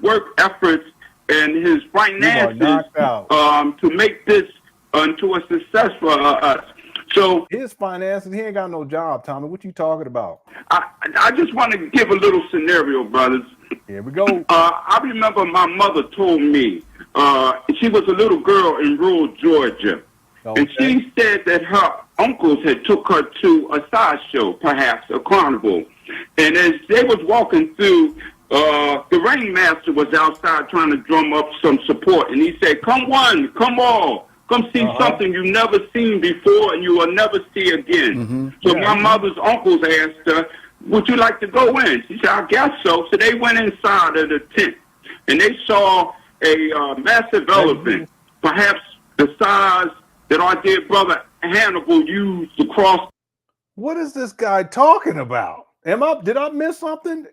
work efforts and his finances to make this into a success for us. So his finances, he ain't got no job, Tommy. What you talking about? I just want to give a little scenario, brothers. Here we go. I remember my mother told me she was a little girl in rural Georgia, and she said that her uncles had took her to a sideshow, perhaps a carnival, and as they was walking through, the ringmaster was outside trying to drum up some support, and he said, "Come one, come all. Come see something you've never seen before and you will never see again." So my mother's uncles asked her, "Would you like to go in?" She said, "I guess so." So they went inside of the tent, and they saw a massive elephant, perhaps the size that our dear brother Hannibal used to cross. What is this guy talking about? Did I miss something?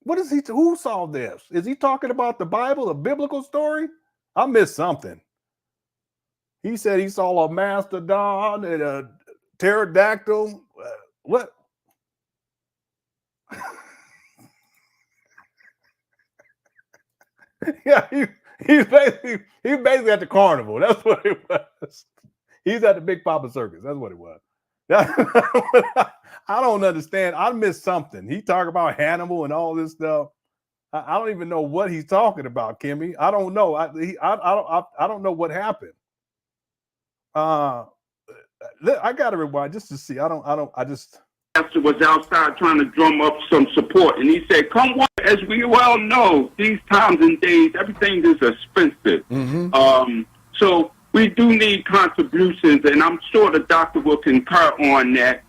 What is he? Who saw this? Is he talking about the Bible, a biblical story? I missed something. He said he saw a mastodon and a pterodactyl. What? Yeah, he's basically at the carnival. That's what it was. He's at the Big Papa Circus. That's what it was. I don't understand. I missed something. He talked about Hannibal and all this stuff. I don't even know what he's talking about, Kimmy. I don't know. I don't know what happened. I got to rewind just to see. I just. Pastor was outside trying to drum up some support, and he said, "Come on, as we well know, these times and days, everything is expensive. So we do need contributions, and I'm sure the doctor will concur on that.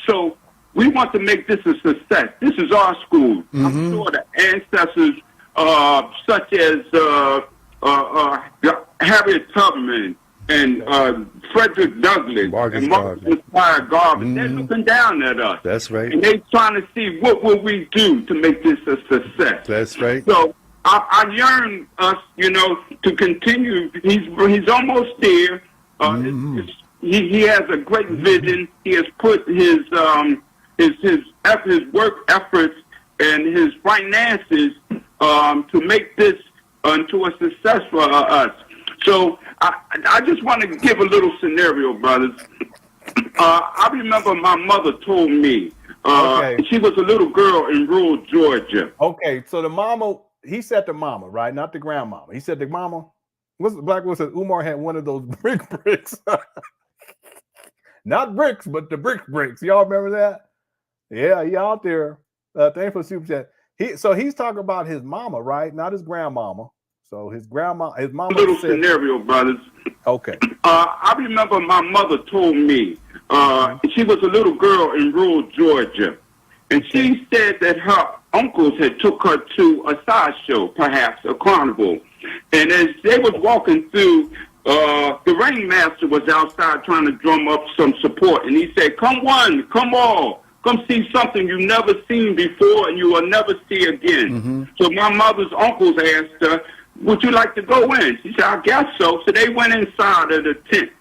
So we want to make this a success. This is our school. I'm sure the ancestors, such as Harriet Tubman and Frederick Douglass and Marcus Garvey, they're looking down at us. That's right. And they're trying to see what will we do to make this a success. That's right. So I yearn us, to continue. He's almost there. He has a great vision. He has put his work efforts and his finances to make this into a success for us. So I just want to give a little scenario, brothers. I remember my mother told me she was a little girl in rural Georgia. Okay, so the mama, he said the mama, right? Not the grandmama. He said the mama. What's the black one said? Umar had one of those bricks. Not bricks, but the bricks. Y'all remember that? Yeah, he out there. Thanks for the super chat. He's talking about his mama, right? Not his grandmama. So his mama. A little scenario, brothers. Okay. I remember my mother told me she was a little girl in rural Georgia, and she said that her uncles had took her to a sideshow, perhaps a carnival, and as they was walking through, the ringmaster was outside trying to drum up some support, and he said, "Come one, come all. Come see something you've never seen before and you will never see again." So my mother's uncles asked her, "Would you like to go in?" She said, "I guess so." So they went inside of the tent,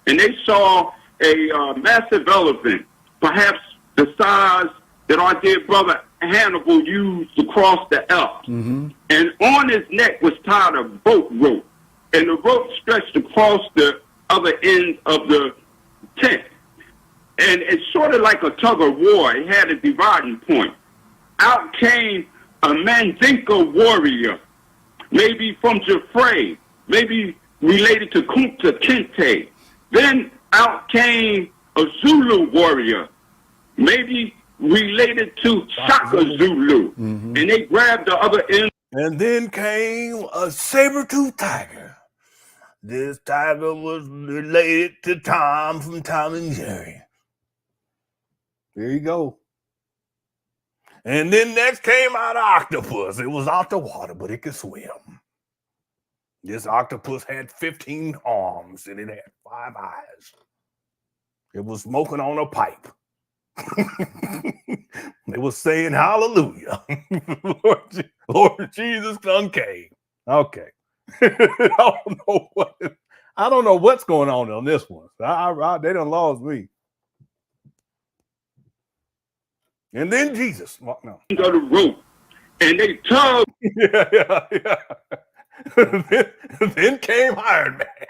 and they saw a massive elephant, perhaps the size that our dear brother Hannibal used to cross the Alps. And on his neck was tied a boat rope, and the rope stretched across the other end of the tent. And it's sort of like a tug of war. It had a dividing point. Out came a Mandinka warrior, maybe from Jafre, maybe related to Kunta Kinte. Then out came a Zulu warrior, maybe related to Shaka Zulu. And they grabbed the other end. And then came a saber-toothed tiger. This tiger was related to Tom from Tom and Jerry. There you go. And then next came out an octopus. It was out the water, but it could swim. This octopus had 15 arms and it had 5 eyes. It was smoking on a pipe. It was saying hallelujah. Lord Jesus done came. Okay. I don't know what's going on this one. They done lost me. And then Jesus. Well, no. Go the rope, and they tugged. Yeah. then came Iron Man.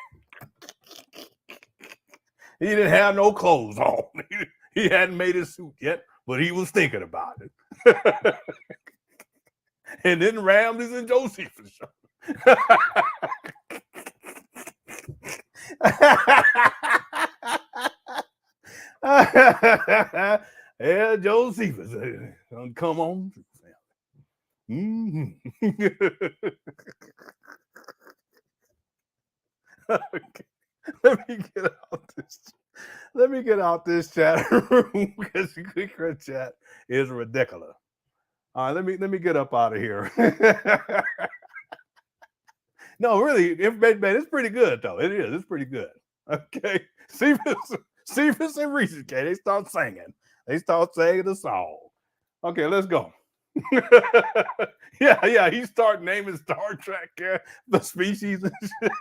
He didn't have no clothes on. He hadn't made his suit yet, but he was thinking about it. And then Ramses and Josephus. Yeah, Josephus. Come on. Okay. Let me get out this chat room because the quick chat is ridiculous. All right, let me get up out of here. No, really, man, it's pretty good though. It is. It's pretty good. Okay, Cephas and Reese, okay, they start singing. They start saying the song. Okay, let's go. Yeah. He start naming Star Trek, the species and shit.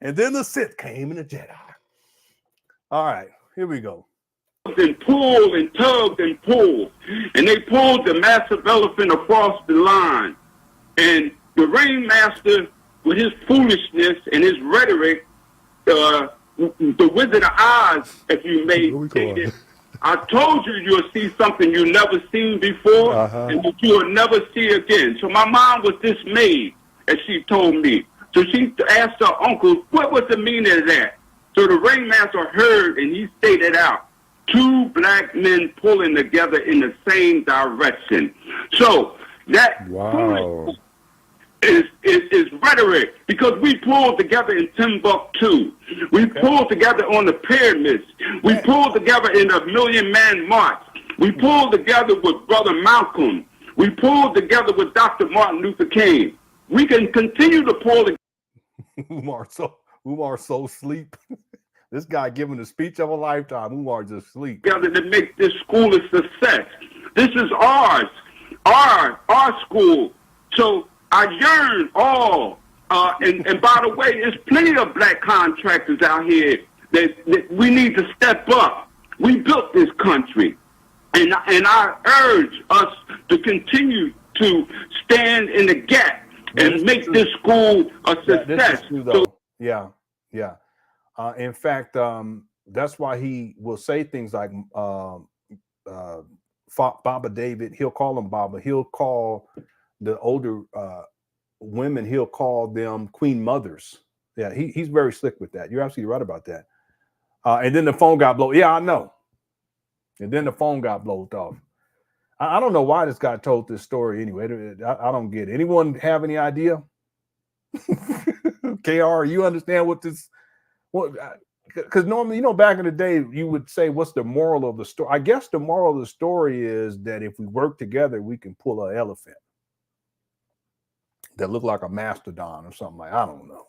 And then the Sith came and the Jedi. All right, here we go. And pulled and tugged and pulled. And they pulled the massive elephant across the line. And the ringmaster, with his foolishness and his rhetoric, the Wizard of Oz, if you may say it. I told you you'll see something you never seen before and that you will never see again. So my mom was dismayed as she told me. So she asked her uncle, what was the meaning of that? So the ringmaster heard and he stated out, 2 black men pulling together in the same direction. So that is rhetoric, because we pulled together in Timbuktu. We pulled together on the pyramids. We pulled together in a 1,000,000-man march. We pulled together with Brother Malcolm. We pulled together with Dr. Martin Luther King. We can continue to pull together. Umar so sleep. This guy giving the speech of a lifetime. Umar just sleep. Together to make this school a success. This is ours, our school. So I yearn all, and by the way, there's plenty of black contractors out here that we need to step up. We built this country, and I urge us to continue to stand in the gap and make this school a success. This is true, though. Yeah. In fact, that's why he will say things like Baba David. He'll call them Baba. He'll call the older women, he'll call them queen mothers. Yeah, he's very slick with that. You're absolutely right about that. And then the phone got blown. Yeah, I know. And then the phone got blown off. I don't know why this guy told this story anyway. I don't get it. Anyone have any idea? KR, you understand what this? What? Because normally, back in the day, you would say, what's the moral of the story? I guess the moral of the story is that if we work together, we can pull an elephant that look like a mastodon or something like, I don't know.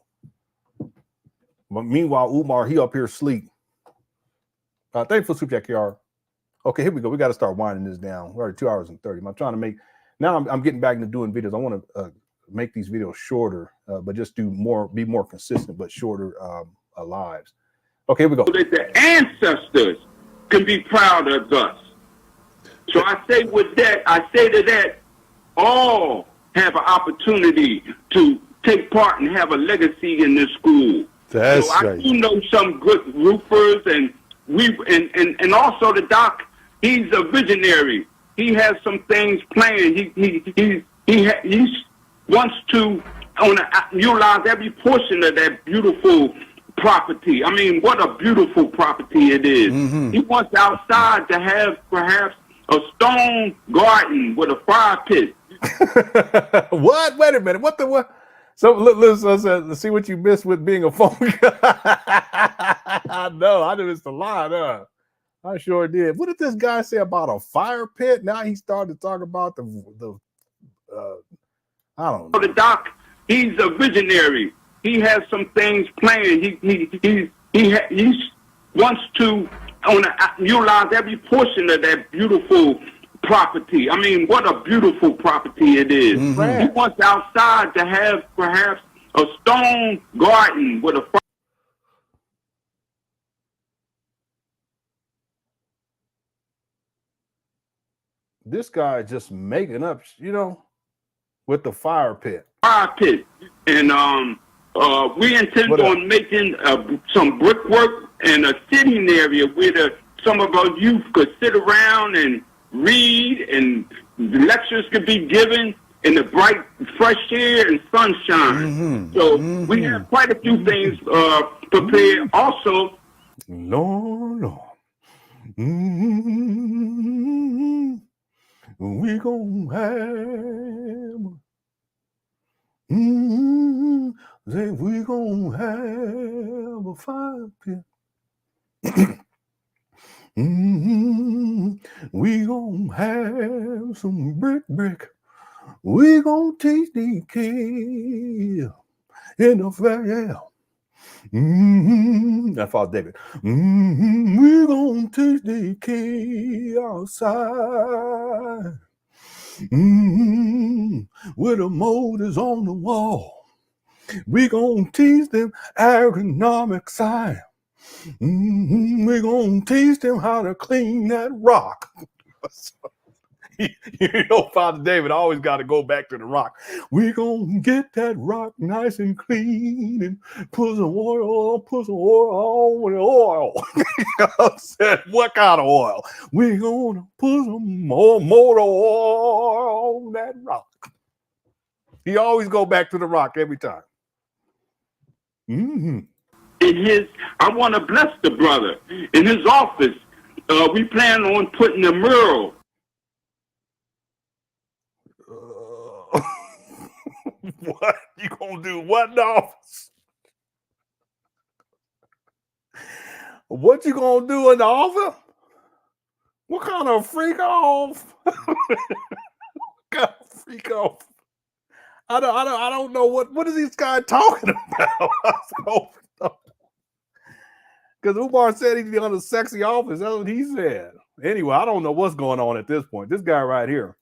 But meanwhile, Umar, he up here asleep. Thank you for super chat, KR. Okay, here we go. We got to start winding this down. We're already 2 hours and 30. I'm trying to make, now I'm getting back into doing videos. I want to make these videos shorter, but just be more consistent, but shorter lives. Okay, here we go. So that the ancestors can be proud of us. So I say with that, I say to that, all have an opportunity to take part and have a legacy in this school. That's so right. I do know some good roofers, and and also the doc. He's a visionary. He has some things planned. He wants to utilize every portion of that beautiful property. I mean, what a beautiful property it is. He wants outside to have perhaps a stone garden with a fire pit. What? Wait a minute. What the what? So let's see what you missed with being a phone guy. No, I missed a lot. I sure did. What did this guy say about a fire pit? Now he started to talk about the I don't know. The doc, he's a visionary. He has some things planned. He wants to utilize every portion of that beautiful property. I mean, what a beautiful property it is. He wants outside to have perhaps a stone garden with a This guy just making up, with the fire pit. Fire pit. And we intend on making some brickwork and a sitting area where some of our youth could sit around and read, and lectures could be given in the bright, fresh air and sunshine. So we have quite a few things prepared. Also, No. We gonna have. Then we gonna have a fire pit. We gonna have some brick. We gonna teach these kids in the fair. That's Father David. We gonna teach these kids outside. With the motors on the wall. We gonna teach them ergonomic science. We gonna teach them how to clean that rock. Father David always got to go back to the rock. We're going to get that rock nice and clean and put some oil on the oil. I said, what kind of oil? We're going to put some more motor oil on that rock. He always go back to the rock every time. Mm-hmm. I want to bless the brother. In his office, we plan on putting a mural. What? You gonna do what in the office? What you gonna do in the office? What kind of freak off? Freak off. I don't know what is this guy talking about? Because Umar said he'd be on the sexy office. That's what he said. Anyway, I don't know what's going on at this point. This guy right here.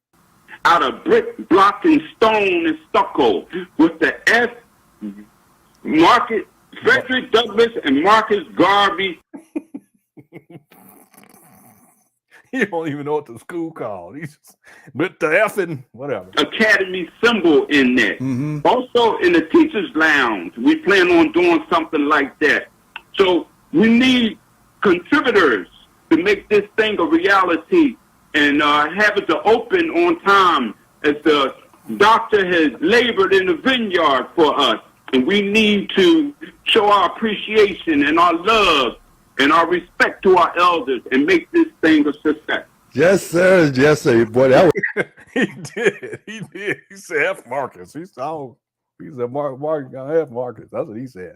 Out of brick, block, and stone and stucco with the F. Marcus, Frederick Douglass, and Marcus Garvey. You don't even know what the school called. He's just, with the F and whatever. Academy symbol in there. Mm-hmm. Also in the teacher's lounge, we plan on doing something like that. So we need contributors to make this thing a reality and have it to open on time, as the doctor has labored in the vineyard for us. And we need to show our appreciation and our love and our respect to our elders and make this thing a success. Yes, sir. Yes, sir. Boy, that was He did. He said F Marcus. He said Mark F Marcus. That's what he said.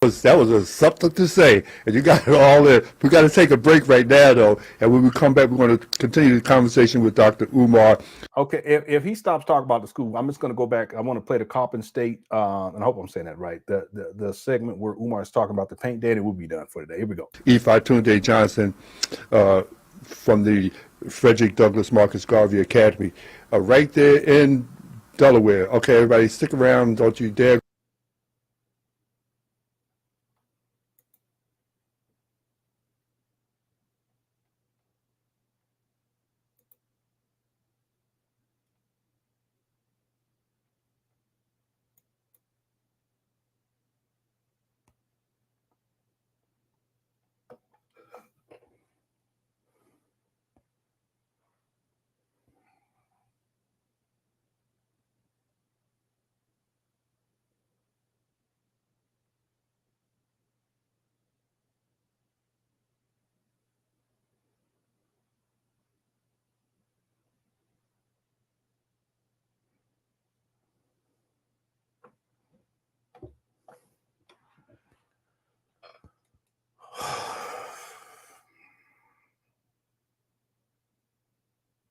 that was something to say, and you got it all in. We got to take a break right now, though, and when we come back, we're going to continue the conversation with Dr. Umar. Okay, if he stops talking about the school, I'm just going to go back. I want to play the Coppin State, and I hope I'm saying that right. The segment where Umar is talking about the paint day, and we'll be done for today. Here we go. Tunde Johnson from the Frederick Douglass Marcus Garvey Academy, right there in Delaware. Okay, everybody, stick around. Don't you dare.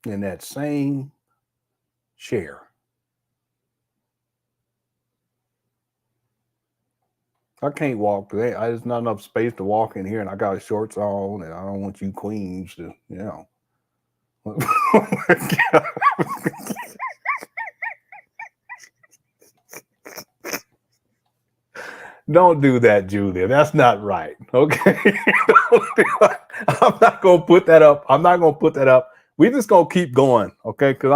In that same chair. I can't walk today. There's not enough space to walk in here, and I got shorts on, and I don't want you queens to, Don't do that, Julia. That's not right. Okay. I'm not gonna put that up. We just gonna keep going, okay? Because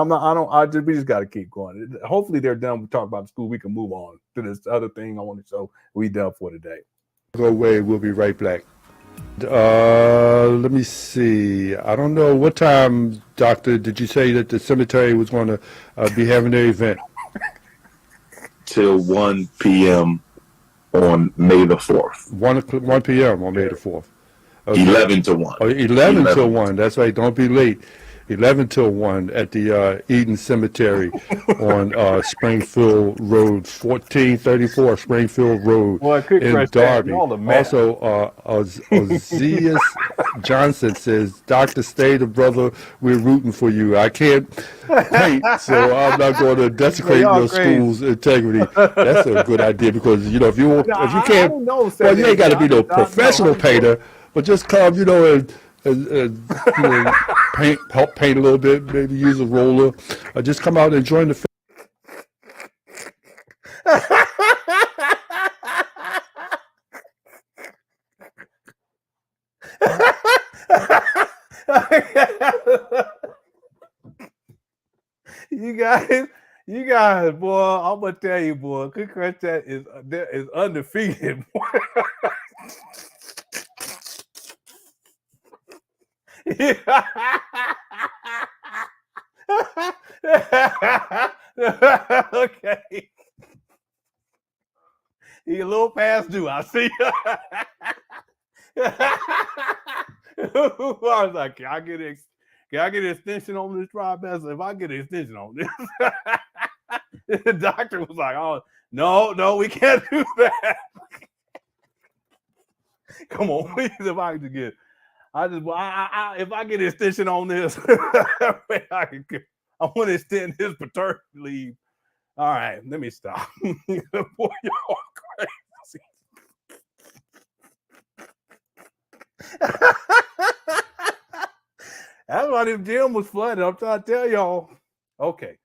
we just gotta keep going. Hopefully they're done with talking about the school. We can move on to this other thing I want to show we done for today. Go away. We'll be right back. Let me see. I don't know what time, Doctor, did you say that the cemetery was going to be having their event? Till 1 p.m. on May the 4th. 1 p.m. on May the 4th. Okay. 11 to 1. Oh, 11 till 1. That's right. Don't be late. 11 till 1 at the Eden Cemetery on Springfield Road, 1434 Springfield Road in Darby. Also, Ozias Johnson says, Dr. Stay the brother, we're rooting for you. I can't paint, so I'm not going to desecrate your school's integrity. That's a good idea because, if you can't, well, you ain't got to be no professional painter, but just come, and help paint a little bit, maybe use a roller, or just come out and join the you guys, boy, I'm gonna tell you, boy, Good Chat is undefeated. Okay. He a little past due, I see. I was like, can I get an extension on this trimester? If I get an extension on this, the doctor was like, oh, no, we can't do that. Come on, please, if I can get, if I get an extension on this, I want to extend his paternity leave. All right, let me stop. Boy, y'all crazy. That's why this gym was flooded. I'm trying to tell y'all. Okay.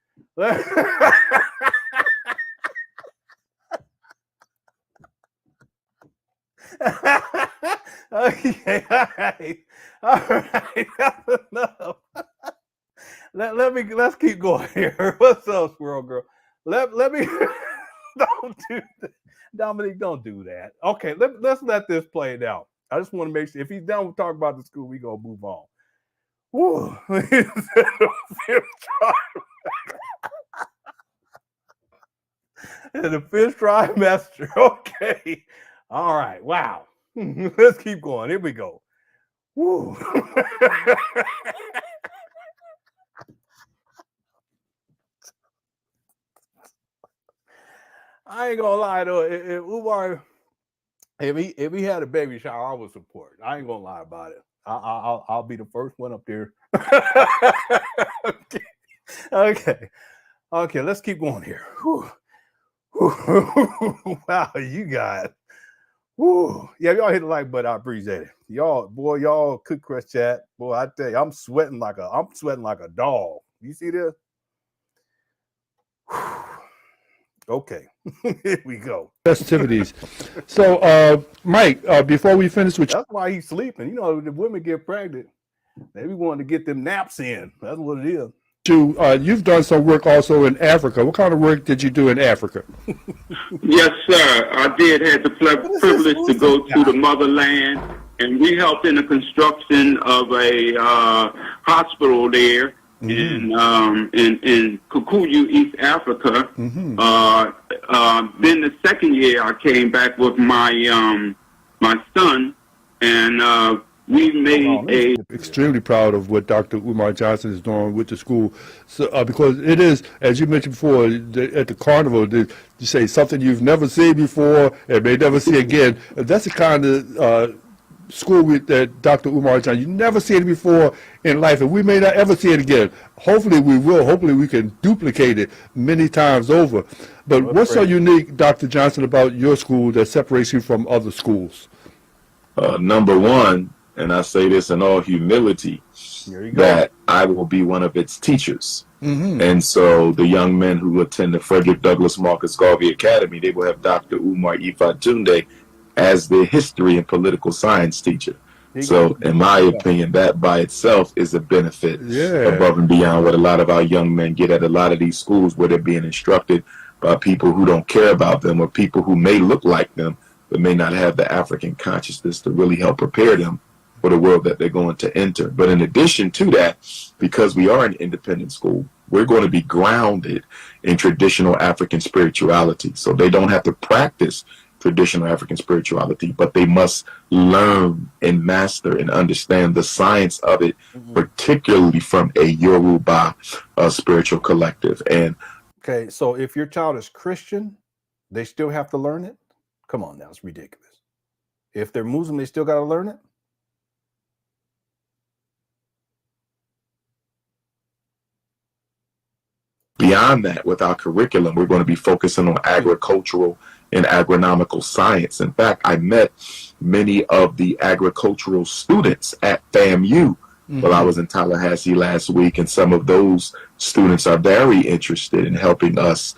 Okay, all right. That's enough. Let's keep going here. What's up, squirrel girl? Let me don't do that. Dominique, don't do that. Okay, let's let this play it out. I just want to make sure if he's done with talking about the school, we gonna move on. Woo. The fifth trimester. Okay. All right. Wow. Let's keep going. Here we go. Woo. I ain't gonna lie though. If Umar, if he had a baby shower, I would support. I ain't gonna lie about it. I'll be the first one up there. Okay. Let's keep going here. Whew. Wow, you guys. Woo. Yeah, y'all hit the like button. I appreciate it. Y'all could crush chat. Boy, I tell you, I'm sweating like a dog. You see this? Okay, here we go. Festivities. So, Mike, before we finish with that's why he's sleeping. You know, the women get pregnant, they be wanting to get them naps in. That's what it is. you've done some work also in Africa. What kind of work did you do in Africa? Yes, sir. I did have the privilege to go to the motherland, and we helped in the construction of a hospital there. In Kikuyu, East Africa. Then the second year I came back with my my son, and we made extremely proud of what Dr. Umar Johnson is doing with the school. So, because it is, as you mentioned before, at the carnival, you say something you've never seen before and may never see again. That's the kind of school that Dr. Umar Johnson, you never see it before in life, and we may not ever see it again. Hopefully we will. Hopefully we can duplicate it many times over. But what's so unique, Dr. Johnson, about your school that separates you from other schools? Number one, and I say this in all humility, that I will be one of its teachers. And so the young men who attend the Frederick Douglass Marcus Garvey Academy, they will have Dr. Umar Ifatunde as the history and political science teacher. So in my opinion, that by itself is a benefit above and beyond what a lot of our young men get at a lot of these schools, where they're being instructed by people who don't care about them, or people who may look like them but may not have the African consciousness to really help prepare them for the world that they're going to enter. But in addition to that, because we are an independent school, we're going to be grounded in traditional African spirituality. So they don't have to practice traditional African spirituality, but they must learn and master and understand the science of it, particularly from a Yoruba spiritual collective. And okay, so if your child is Christian, they still have to learn it? Come on now, it's ridiculous. If they're Muslim, they still got to learn it? beyond that, with our curriculum, we're going to be focusing on agricultural and agronomical science. In fact, I met many of the agricultural students at FAMU while I was in Tallahassee last week, and some of those students are very interested in helping us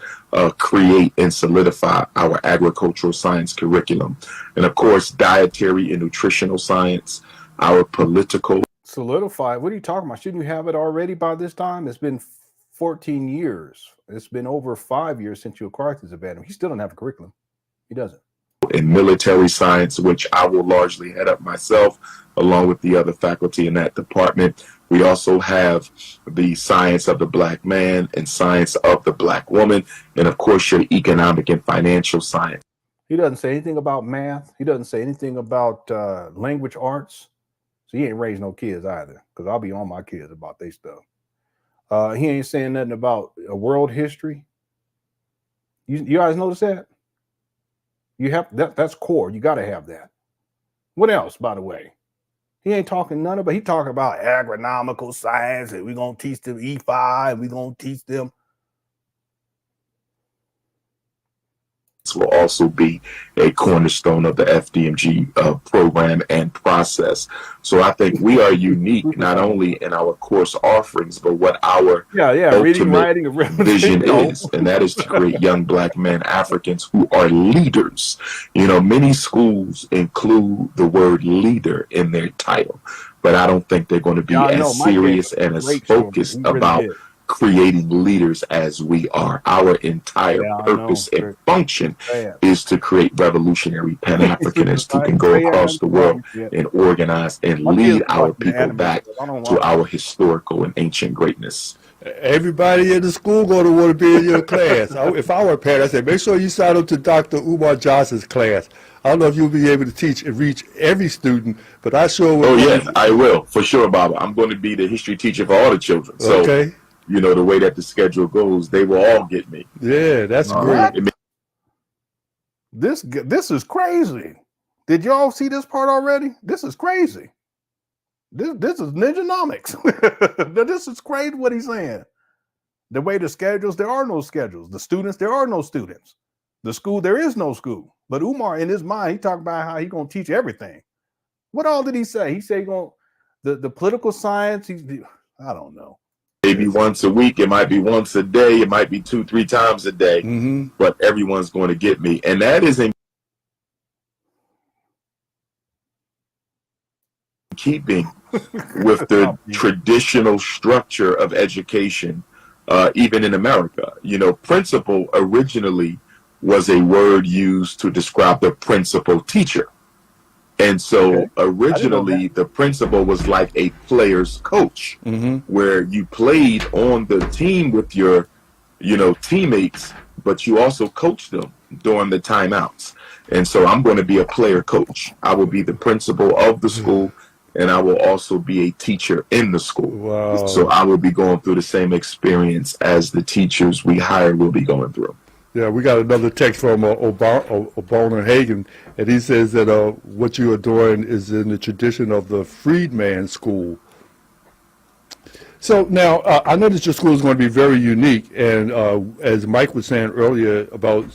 create and solidify our agricultural science curriculum. And of course, dietary and nutritional science, our political. Solidify? What are you talking about? Shouldn't you have it already by this time? It's been 14 years. It's been over 5 years since you acquired this academy. He still doesn't have a curriculum. He doesn't. In military science, which I will largely head up myself, along with the other faculty in that department. We also have the science of the black man and science of the black woman, and of course your economic and financial science. He doesn't say anything about math. He doesn't say anything about language arts. So he ain't raised no kids either, because I'll be on my kids about their stuff. He ain't saying nothing about world history. You guys notice that? You have that's core. You got to have that. What else, by the way? He ain't talking none about. He talking about agronomical science, and we're gonna teach them E5. And we're gonna teach them. Will also be a cornerstone of the FDMG program and process. So I think we are unique not only in our course offerings, but what our reading, writing, vision is, and that is to create young black men, Africans who are leaders. You know, many schools include the word leader in their title, but I don't think they're going to be as serious and as focused about creating leaders as we are. Our entire purpose and function is to create revolutionary Pan Africanists who can go across the world and organize and lead our people back to our historical and ancient greatness. Everybody in the school going to want to be in your class. If I were a parent, I'd say, make sure you sign up to Dr. Umar Johnson's class. I don't know if you'll be able to teach and reach every student, but I sure will. Oh, yes, I will, for sure, Bob. I'm going to be the history teacher for all the children. So, okay. You know, the way that the schedule goes, they will all get me. Yeah, that's great. This is crazy. Did y'all see this part already? This is crazy. This is Ninjanomics. This is crazy what he's saying. The way the schedules, there are no schedules. The students, there are no students. The school, there is no school. But Umar, in his mind, he talked about how he's going to teach everything. What all did he say? He said the political science, I don't know. Maybe once a week, it might be once a day, it might be 2-3 times a day, but everyone's going to get me. And that is in keeping with the traditional structure of education, even in America. You know, principal originally was a word used to describe the principal teacher. And so originally the principal was like a player's coach, where you played on the team with your, teammates, but you also coached them during the timeouts. And so I'm going to be a player coach. I will be the principal of the school, and I will also be a teacher in the school. Wow. So I will be going through the same experience as the teachers we hired will be going through. Yeah, we got another text from Obama Hagen, and he says that what you are doing is in the tradition of the freedman school. So now, I know that your school is going to be very unique, and as Mike was saying earlier about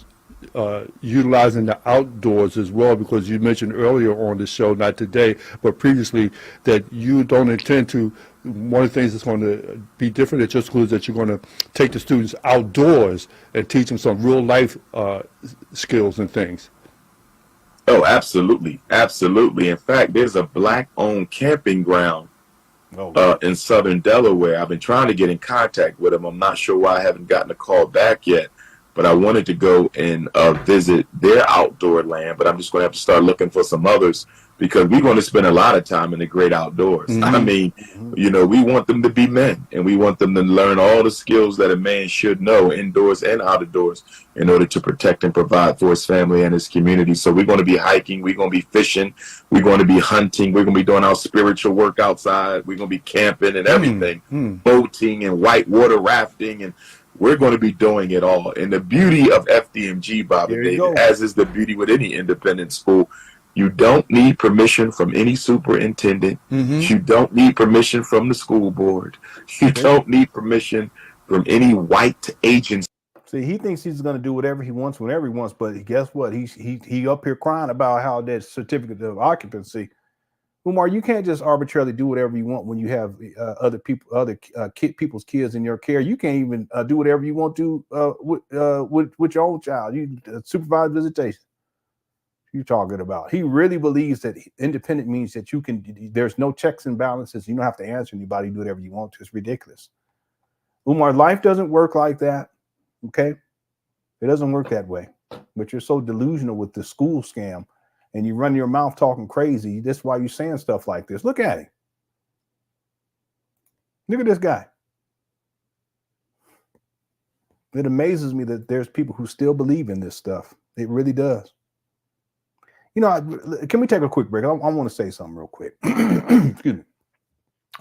utilizing the outdoors as well, because you mentioned earlier on the show, not today, but previously, that you don't intend to. One of the things that's going to be different at your school is that you're going to take the students outdoors and teach them some real life skills and things. Oh, absolutely. Absolutely. In fact, there's a black-owned camping ground in southern Delaware. I've been trying to get in contact with them. I'm not sure why I haven't gotten a call back yet, but I wanted to go and visit their outdoor land, but I'm just going to have to start looking for some others, because we're going to spend a lot of time in the great outdoors. I mean, we want them to be men, and we want them to learn all the skills that a man should know indoors and out of doors in order to protect and provide for his family and his community. So we're going to be hiking, we're going to be fishing, we're going to be hunting, we're going to be doing our spiritual work outside, we're going to be camping and everything, boating and whitewater rafting, and we're going to be doing it all. And the beauty of FDMG, Bobby David, as is the beauty with any independent school, you don't need permission from any superintendent. You don't need permission from the school board. You don't need permission from any white agency. See, he thinks he's going to do whatever he wants, whenever he wants. But guess what? He up here crying about how that certificate of occupancy. Umar, you can't just arbitrarily do whatever you want when you have other people's kids in your care. You can't even do whatever you want to with your own child. You supervised visitation. You talking about? He really believes that independent means that there's no checks and balances. You don't have to answer anybody. Do whatever you want to. It's ridiculous. Umar, life doesn't work like that. Okay. It doesn't work that way. But you're so delusional with the school scam and you run your mouth talking crazy. That's why you're saying stuff like this. Look at him. Look at this guy. It amazes me that there's people who still believe in this stuff. It really does. You know, can we take a quick break? I want to say something real quick. Excuse me.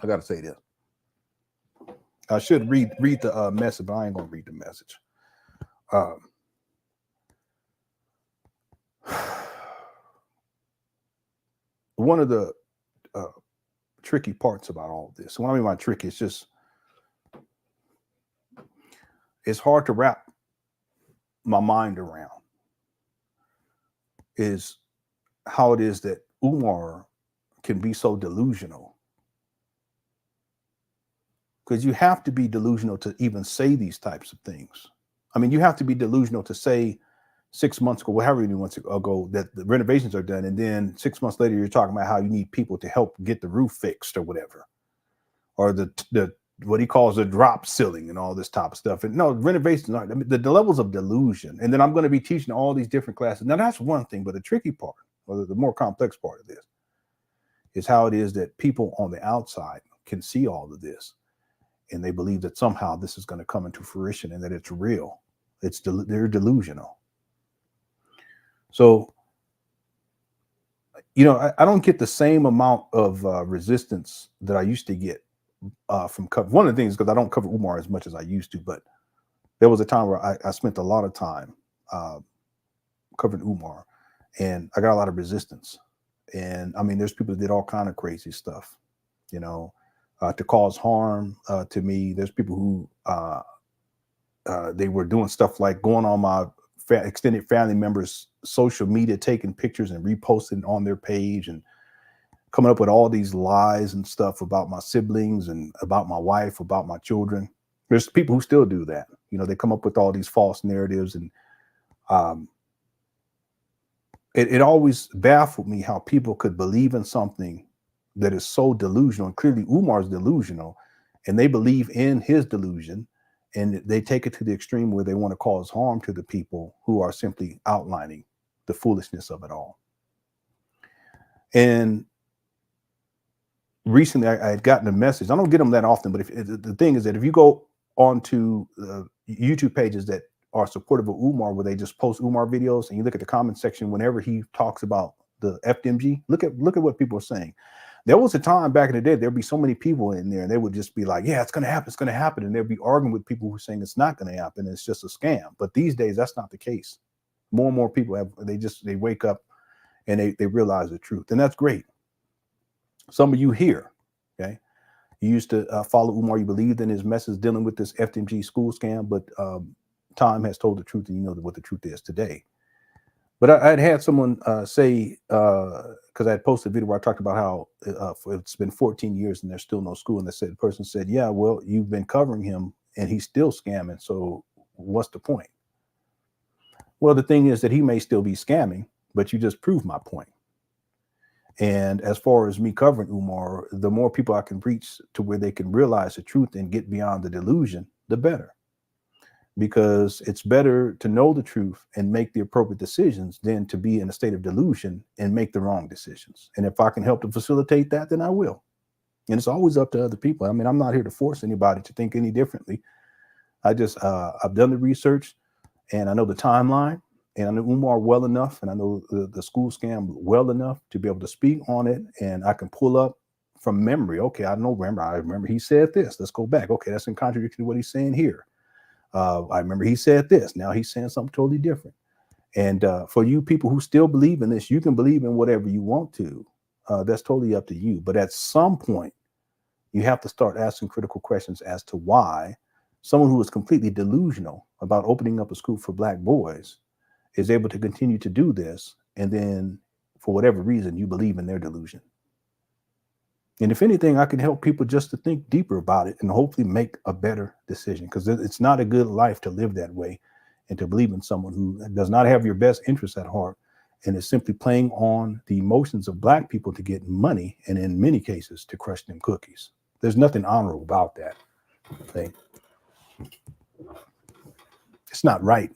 I got to say this. I should read the message, but I ain't going to read the message. One of the tricky parts about all of this, when I mean by tricky, it's just, it's hard to wrap my mind around, is how it is that Umar can be so delusional. Because you have to be delusional to even say these types of things. I mean, you have to be delusional to say 6 months ago, however many months ago, that the renovations are done, and then 6 months later, you're talking about how you need people to help get the roof fixed or whatever, or the what he calls the drop ceiling and all this type of stuff. And no, renovations aren't. I mean, the levels of delusion. And then I'm going to be teaching all these different classes. Now that's one thing, but the tricky part, or the more complex part of this, is how it is that people on the outside can see all of this, and they believe that somehow this is going to come into fruition and that it's real. They're delusional. So, you know, I don't get the same amount of resistance that I used to get from cover. One of the things, because I don't cover Umar as much as I used to, but there was a time where I spent a lot of time covering Umar, and I got a lot of resistance. And I mean, there's people that did all kind of crazy stuff, you know, to cause harm to me. There's people who they were doing stuff like going on my extended family members' social media, taking pictures and reposting on their page and coming up with all these lies and stuff about my siblings and about my wife, about my children. There's people who still do that. You know, they come up with all these false narratives, and it always baffled me how people could believe in something that is so delusional. And clearly Umar's delusional, and they believe in his delusion, and they take it to the extreme where they want to cause harm to the people who are simply outlining the foolishness of it all. And recently I had gotten a message. I don't get them that often, but the thing is that if you go onto YouTube pages that are supportive of Umar, where they just post Umar videos, and you look at the comment section whenever he talks about the FDMG, look at what people are saying. There was a time back in the day, there'd be so many people in there, and they would just be like, yeah, it's going to happen. It's going to happen. And they'd be arguing with people who are saying it's not going to happen. It's just a scam. But these days, that's not the case. More and more people they wake up and they realize the truth. And that's great. Some of you here, okay, you used to follow Umar. You believed in his message dealing with this FDMG school scam, but time has told the truth, and you know what the truth is today. But I'd had someone say, because I had posted a video where I talked about how it's been 14 years and there's still no school. And the person said, yeah, well, you've been covering him and he's still scamming. So what's the point? Well, the thing is that he may still be scamming, but you just proved my point. And as far as me covering Umar, the more people I can reach to where they can realize the truth and get beyond the delusion, the better. Because it's better to know the truth and make the appropriate decisions than to be in a state of delusion and make the wrong decisions. And if I can help to facilitate that, then I will. And it's always up to other people. I mean, I'm not here to force anybody to think any differently. I just, I've done the research, and I know the timeline, and I know Umar well enough, and I know the school scam well enough to be able to speak on it. And I can pull up from memory. Okay, I remember he said this. Let's go back. Okay, that's in contradiction to what he's saying here. I remember he said this. Now he's saying something totally different. And for you people who still believe in this, you can believe in whatever you want to. That's totally up to you. But at some point, you have to start asking critical questions as to why someone who is completely delusional about opening up a school for Black boys is able to continue to do this. And then for whatever reason, you believe in their delusion. And if anything, I can help people just to think deeper about it and hopefully make a better decision, because it's not a good life to live that way and to believe in someone who does not have your best interests at heart and is simply playing on the emotions of Black people to get money, and in many cases to crush them cookies. There's nothing honorable about that. Okay? It's not right.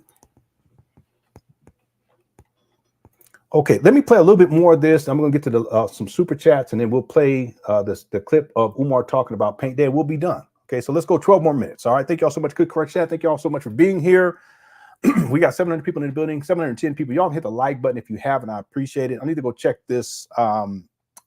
Okay, let me play a little bit more of this. I'm going to get to the some super chats, and then we'll play the clip of Umar talking about paint day. We'll be done. Okay, so let's go 12 more minutes. All right, thank y'all so much. Good correction. Thank y'all so much for being here. We got 700 people in the building, 710 people. Y'all can hit the like button if you haven't. I appreciate it. I need to go check this,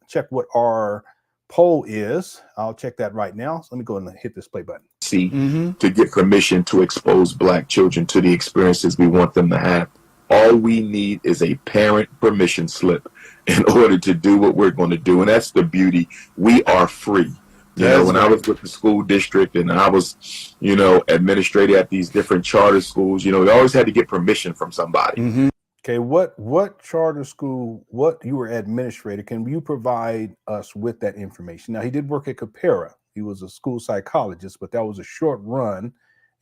check what our poll is. I'll check that right now. So let me go and hit this play button. To get permission to expose Black children to the experiences we want them to have. All we need is a parent permission slip in order to do what we're going to do. And that's the beauty. We are free. You know, when I was with the school district and I was, you know, administrator at these different charter schools, you know, we always had to get permission from somebody. Okay, what charter school, what you were administrator, can you provide us with that information? Now, he did work at Capera. He was a school psychologist, but that was a short run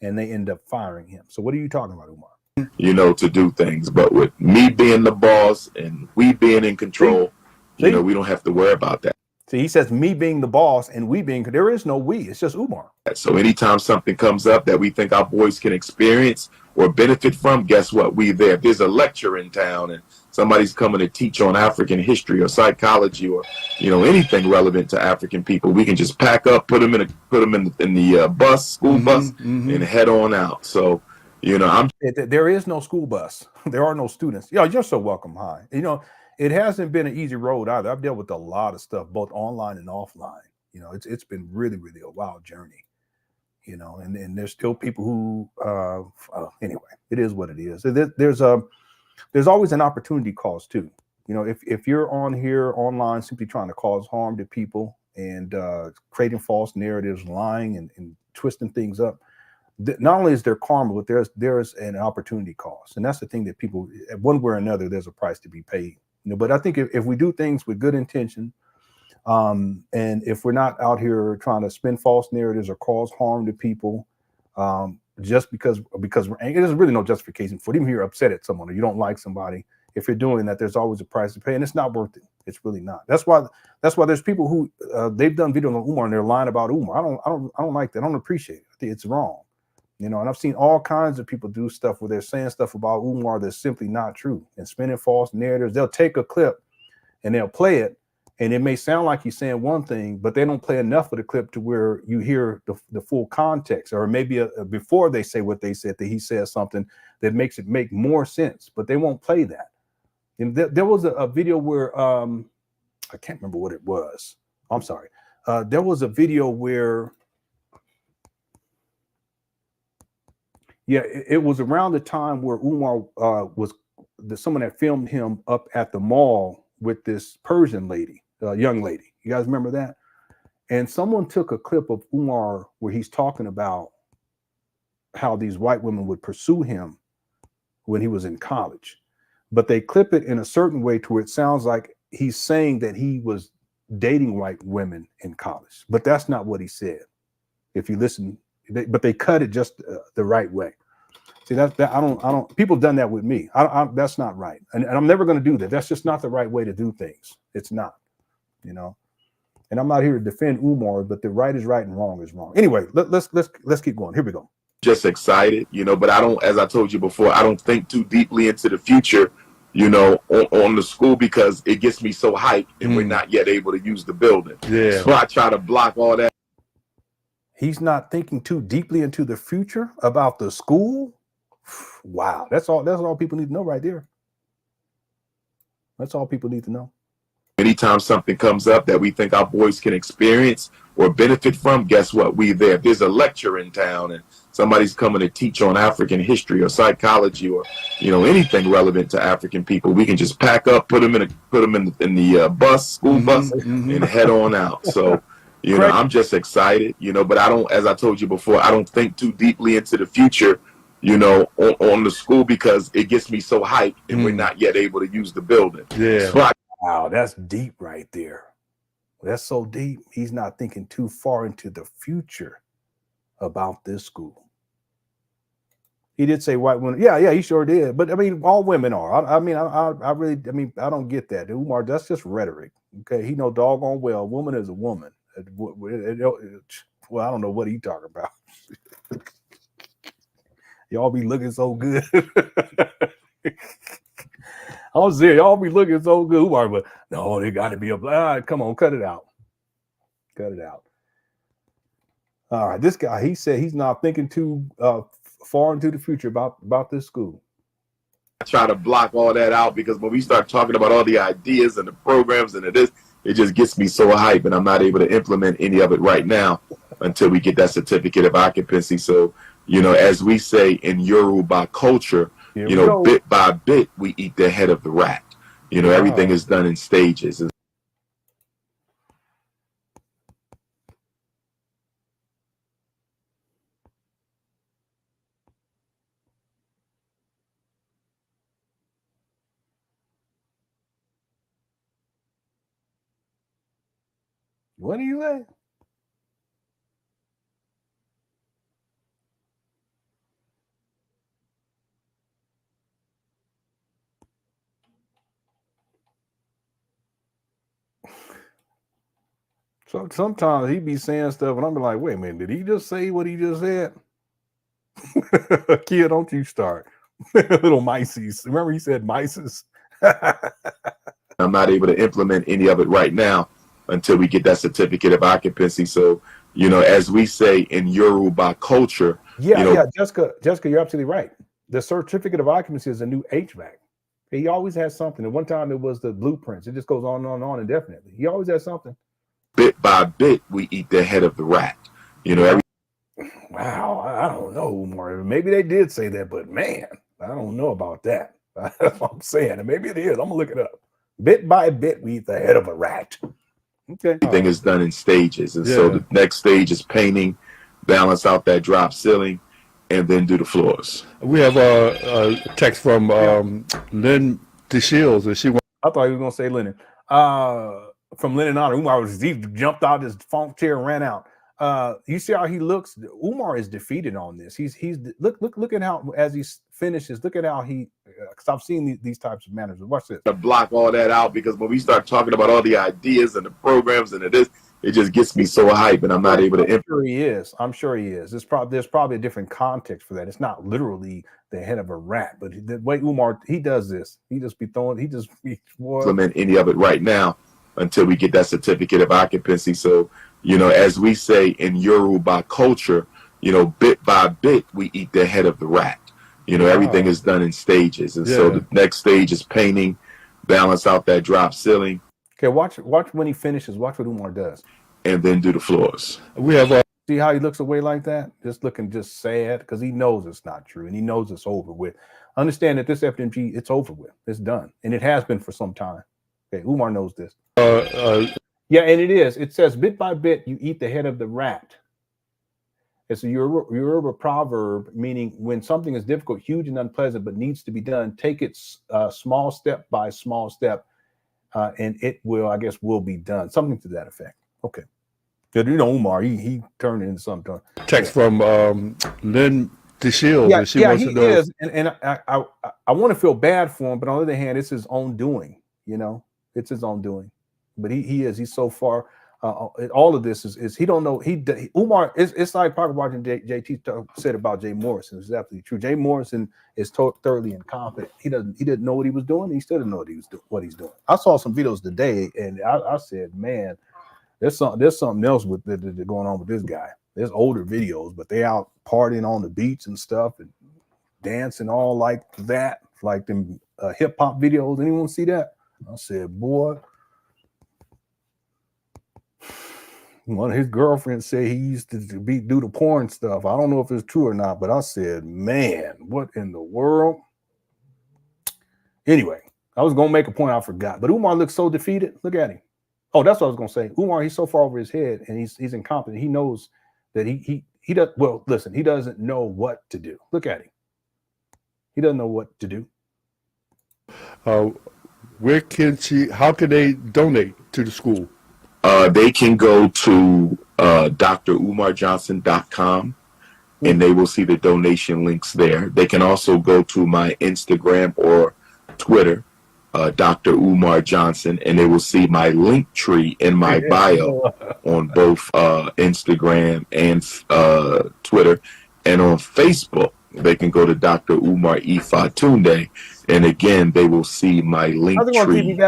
and they ended up firing him. So what are you talking about, Umar? You know, to do things. But with me being the boss and we being in control, you know, we don't have to worry about that. See, he says me being the boss and we being, there is no we, it's just Umar. So anytime something comes up that we think our boys can experience or benefit from, guess what? We there. If there's a lecture in town and somebody's coming to teach on African history or psychology or, you know, anything relevant to African people, we can just pack up, put them in the bus, school bus, and head on out. So, you know, there is no school bus. There are no students. Yo, you're so welcome. Hi. You know, it hasn't been an easy road either. I've dealt with a lot of stuff, both online and offline. You know, it's been really, really a wild journey. You know, and there's still people who, anyway, it is what it is. There's always an opportunity cost too. You know, if you're on here online simply trying to cause harm to people and creating false narratives, lying and twisting things up, not only is there karma, but there's an opportunity cost, and that's the thing that people, one way or another, there's a price to be paid. You know, but I think if we do things with good intention, and if we're not out here trying to spin false narratives or cause harm to people, just because we're angry, there's really no justification for it. Even if you're upset at someone or you don't like somebody, if you're doing that, there's always a price to pay, and it's not worth it. It's really not. That's why there's people who they've done videos on Umar and they're lying about Umar. I don't like that. I don't appreciate it. I think it's wrong. You know, and I've seen all kinds of people do stuff where they're saying stuff about Umar that's simply not true and spinning false narratives. They'll take a clip and they'll play it, and it may sound like he's saying one thing, but they don't play enough of the clip to where you hear the full context, or maybe before they say what they said, that he says something that makes it make more sense, but they won't play that. And there was a video where I can't remember what it was. I'm sorry. There was a video where, yeah, it was around the time where Umar was someone that filmed him up at the mall with this Persian lady, young lady. You guys remember that? And someone took a clip of Umar where he's talking about how these white women would pursue him when he was in college. But they clip it in a certain way to where it sounds like he's saying that he was dating white women in college. But that's not what he said. If you listen, but they cut it just the right way. See, that I don't. People have done that with me. That's not right, and I'm never going to do that. That's just not the right way to do things. It's not, you know. And I'm not here to defend Umar, but the right is right and wrong is wrong. Anyway, let's keep going. Here we go. Just excited, you know. But I don't, as I told you before, I don't think too deeply into the future, you know, on the school, because it gets me so hyped, and we're not yet able to use the building. Yeah. So I try to block all that. He's not thinking too deeply into the future about the school. Wow, that's all people need to know right there. That's all people need to know. Anytime something comes up that we think our boys can experience or benefit from, guess what? We there. If there's a lecture in town and somebody's coming to teach on African history or psychology or, you know, anything relevant to African people, we can just pack up, put them in the bus, school bus, and head on out. So, you know, I'm just excited, you know, but I don't, as I told you before, I don't think too deeply into the future, you know, on the school, because it gets me so hyped, and we're not yet able to use the building. Yeah. So wow, that's deep right there. That's so deep. He's not thinking too far into the future about this school. He did say white women. Yeah, he sure did. But I mean, all women are. I don't get that. Umar, that's just rhetoric. Okay, he know doggone well, a woman is a woman. Well, I don't know what he talking about. Y'all be looking so good. I was there. Y'all be looking so good. Umar, but no, they got to be come on, cut it out. Cut it out. All right, this guy, he said he's not thinking too far into the future about this school. I try to block all that out because when we start talking about all the ideas and the programs and it just gets me so hype, and I'm not able to implement any of it right now until we get that certificate of occupancy. So, as we say in Yoruba culture, bit by bit, we eat the head of the rat. Everything is done in stages. What do you say? So sometimes he be saying stuff, and I'm like, wait a minute, did he just say what he just said? Kid, don't you start. Little mices. Remember he said mices? I'm not able to implement any of it right now until we get that certificate of occupancy. So, as we say in Yoruba culture. Jessica, you're absolutely right. The certificate of occupancy is a new HVAC. He always has something. At one time it was the blueprints. It just goes on and on and on indefinitely. He always has something. Bit by bit, we eat the head of the rat. Wow, I don't know, Umar. Maybe they did say that, but man, I don't know about that. That's what I'm saying. And maybe it is. I'm gonna look it up. Bit by bit, we eat the head of a rat. Okay. Everything is done in stages. And so the next stage is painting, balance out that drop ceiling, and then do the floors. We have a text from Lynn DeShields, and she. I thought he was gonna say Lenon. From LenonHonor, Umar he jumped out his funk chair and ran out. You see how he looks? Umar is defeated on this. He's look at how as he finishes. Look at how he. Because I've seen these types of manners. Watch this. To block all that out because when we start talking about all the ideas and the programs and it just gets me so hype, and I'm not able to. I'm sure he is. There's probably a different context for that. It's not literally the head of a rat, but the way Umar he does this, he just be implement any of it right now until we get that certificate of occupancy. So, as we say in Yoruba culture, bit by bit, we eat the head of the rat. Everything is done in stages. And so the next stage is painting, balance out that drop ceiling. Okay, watch when he finishes. Watch what Umar does. And then do the floors. We have see how he looks away like that? Just looking just sad because he knows it's not true and he knows it's over with. Understand that this FDMG, it's over with. It's done. And it has been for some time. Okay, Umar knows this. Yeah, and it is. It says, bit by bit, you eat the head of the rat. It's a Yoruba proverb, meaning when something is difficult, huge, and unpleasant, but needs to be done, take it small step by small step, and it will, I guess, will be done. Something to that effect. Okay. Because Umar, he turned it into something. Text from Lynn DeShields. Yeah, she wants he to know. is. And I want to feel bad for him, but on the other hand, it's his own doing, It's his own doing. But he's so far. All of this is he don't know. Umar, it's like probably watching JT said about Jay Morrison. It's absolutely true. Jay Morrison is thoroughly incompetent. He didn't know what he was doing. He still didn't know what he's doing. I saw some videos today, and I said, man, there's something else with going on with this guy. There's older videos, but they out partying on the beach and stuff and dancing all like that, like them hip hop videos. Anyone see that? I said, boy. One of his girlfriends said he used to do the porn stuff. I don't know if it's true or not, but I said, man, what in the world? Anyway, I was going to make a point I forgot, but Umar looks so defeated. Look at him. Oh, that's what I was going to say. Umar, he's so far over his head and he's incompetent. He knows that he does. Well, listen, he doesn't know what to do. Look at him. He doesn't know what to do. How can they donate to the school? They can go to drumarjohnson.com and they will see the donation links there. They can also go to my Instagram or Twitter, Dr. Umar Johnson, and they will see my link tree in my bio on both Instagram and Twitter. And on Facebook, they can go to Dr. Umar Tunde, and again, they will see my link How's it going, tree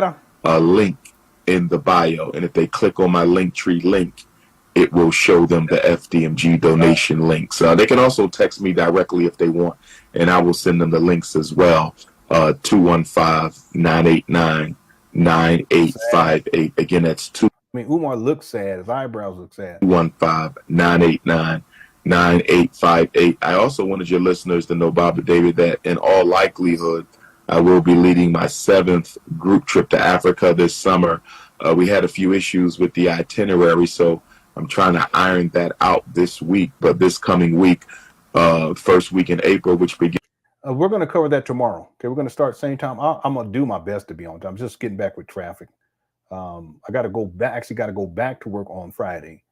link in the bio. And if they click on my link tree link, it will show them the FDMG donation link. So they can also text me directly if they want, and I will send them the links as well. 215-989-9858. Again, that's 2. I mean, Umar looks sad. His eyebrows look sad. 215-989-9858. I also wanted your listeners to know, Bob and David, that in all likelihood, I will be leading my 7th group trip to Africa this summer. We had a few issues with the itinerary, so I'm trying to iron that out this week. But this coming week, first week in April, which begins. We're going to cover that tomorrow. Okay, we're going to start same time. I'm going to do my best to be on time. I'm just getting back with traffic. I got to go back. Actually, got to go back to work on Friday.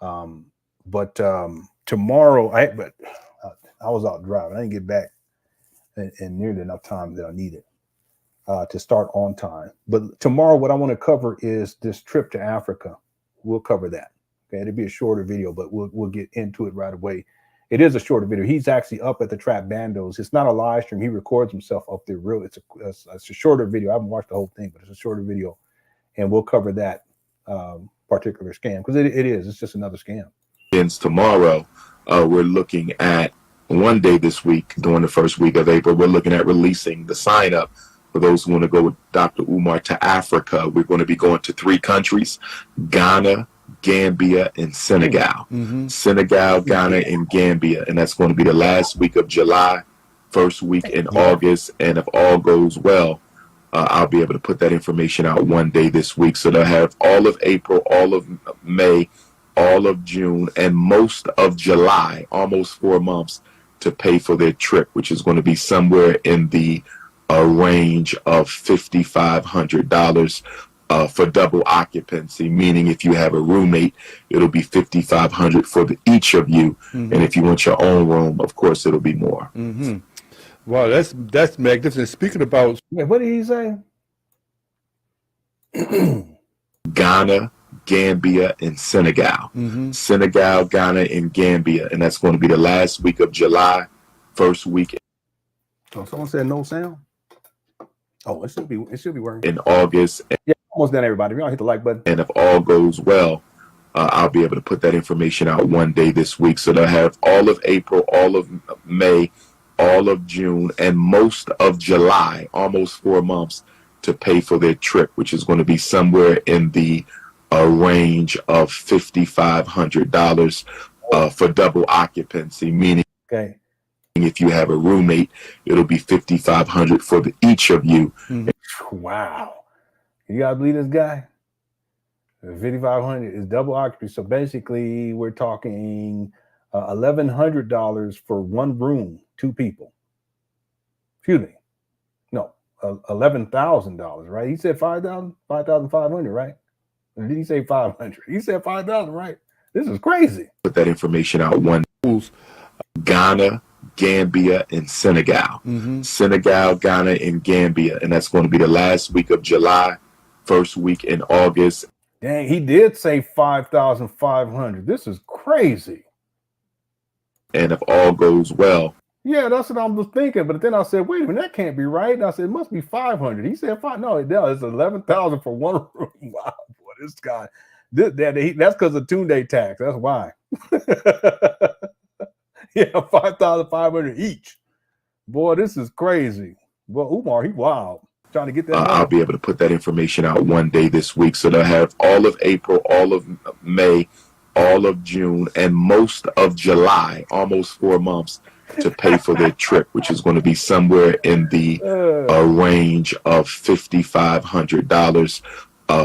But tomorrow, I was out driving. I didn't get back in nearly enough time that I needed to start on time. But tomorrow, what I want to cover is this trip to Africa. We'll cover that. Okay, it'll be a shorter video, but we'll get into it right away. It is a shorter video. He's actually up at the Trap Bandos. It's not a live stream. He records himself up there. It's a shorter video. I haven't watched the whole thing, but it's a shorter video, and we'll cover that particular scam because it is. It's just another scam. Ends tomorrow. We're looking at one day this week during the first week of April. We're looking at releasing the sign up for those who want to go with Dr. Umar to Africa. We're going to be going to 3 countries: Ghana, Gambia, and Senegal. Senegal, Ghana, and Gambia. And that's going to be the last week of July, first week in August. And if all goes well, I'll be able to put that information out one day this week. So they'll have all of April, all of May, all of June, and most of July, almost 4 months, to pay for their trip, which is going to be somewhere in the range of $5,500 for double occupancy, meaning if you have a roommate, it'll be $5,500 for each of you. And if you want your own room, of course, it'll be more. Wow, that's magnificent. Speaking about, What did he say? Ghana, Gambia, and Senegal. Senegal, Ghana, and Gambia. And that's going to be the last week of July, first week. Oh, someone said no sound. Oh, it should be working. In August. Yeah, almost done, everybody. We all hit the like button. And if all goes well, I'll be able to put that information out one day this week. So they'll have all of April, all of May, all of June, and most of July, almost 4 months, to pay for their trip, which is going to be somewhere in the range of $5,500 for double occupancy, meaning if you have a roommate, it'll be $5,500 for each of you. Wow. You gotta believe this guy? $5,500 is double occupancy. So basically we're talking $1,100 for one room, 2 people. Excuse me. No, $11,000, right? He said 5,500, right? Or did he say 500? He said 5,000, right? This is crazy. Put that information out one. Ghana, Gambia, and Senegal. Senegal, Ghana, and Gambia. And that's going to be the last week of July, first week in August. Dang, he did say 5,500. This is crazy. And if all goes well. Yeah, that's what I was thinking. But then I said, wait a minute, that can't be right. And I said, it must be 500. He said, no, it's 11,000 for one room. Wow, boy, this guy. That's because of Tunde tax. That's why. Yeah, 5,500 each. Boy, this is crazy. Well, Umar, he wild. Trying to get that. I'll be able to put that information out one day this week. So they'll have all of April, all of May, all of June, and most of July, almost 4 months, to pay for their trip, which is going to be somewhere in the range of $5,500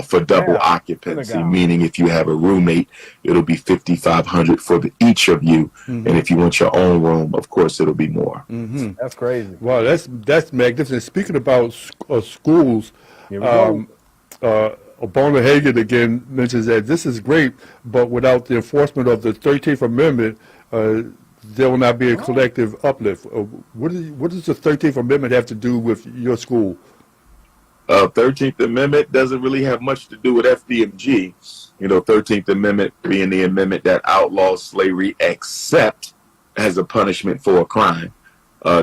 for double occupancy, meaning if you have a roommate, it'll be $5,500 for each of you. And if you want your own room, of course, it'll be more. That's crazy. Wow, that's magnificent. Speaking about schools, Obama Hagan again mentions that this is great, but without the enforcement of the 13th Amendment, there will not be a collective uplift. What does the 13th Amendment have to do with your school? 13th Amendment doesn't really have much to do with FDMG. 13th Amendment being the amendment that outlaws slavery except as a punishment for a crime.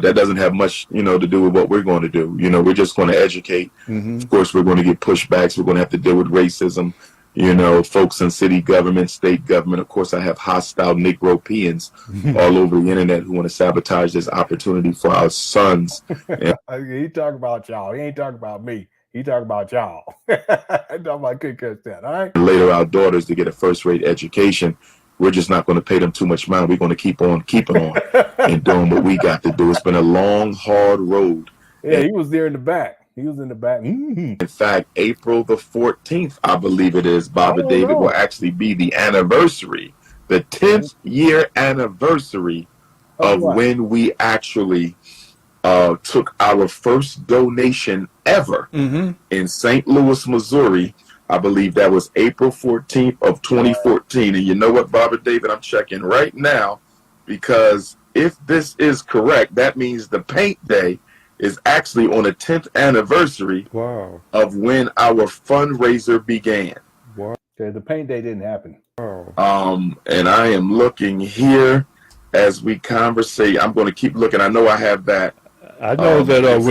that doesn't have much, to do with what we're going to do. We're just going to educate. Of course, we're going to get pushbacks. We're going to have to deal with racism. Folks in city government, state government. Of course, I have hostile Negropeans all over the internet who want to sabotage this opportunity for our sons. He talking about y'all. He ain't talking about me. He talking about y'all. I couldn't catch that. All right. Later, our daughters to get a first-rate education. We're just not going to pay them too much mind. We're going to keep on keeping on and doing what we got to do. It's been a long, hard road. Yeah, he was there in the back. He was in the back. In fact, April the 14th, I believe it is, Baba David, will actually be the anniversary, the 10th year anniversary of when we actually took our first donation ever in St. Louis, Missouri. I believe that was April 14th of 2014. And you know what, Baba David, I'm checking right now, because if this is correct, that means the paint day is actually on the 10th anniversary of when our fundraiser began. Wow. Okay, the paint day didn't happen. And I am looking here as we conversate. I'm going to keep looking. I know I have that. I know that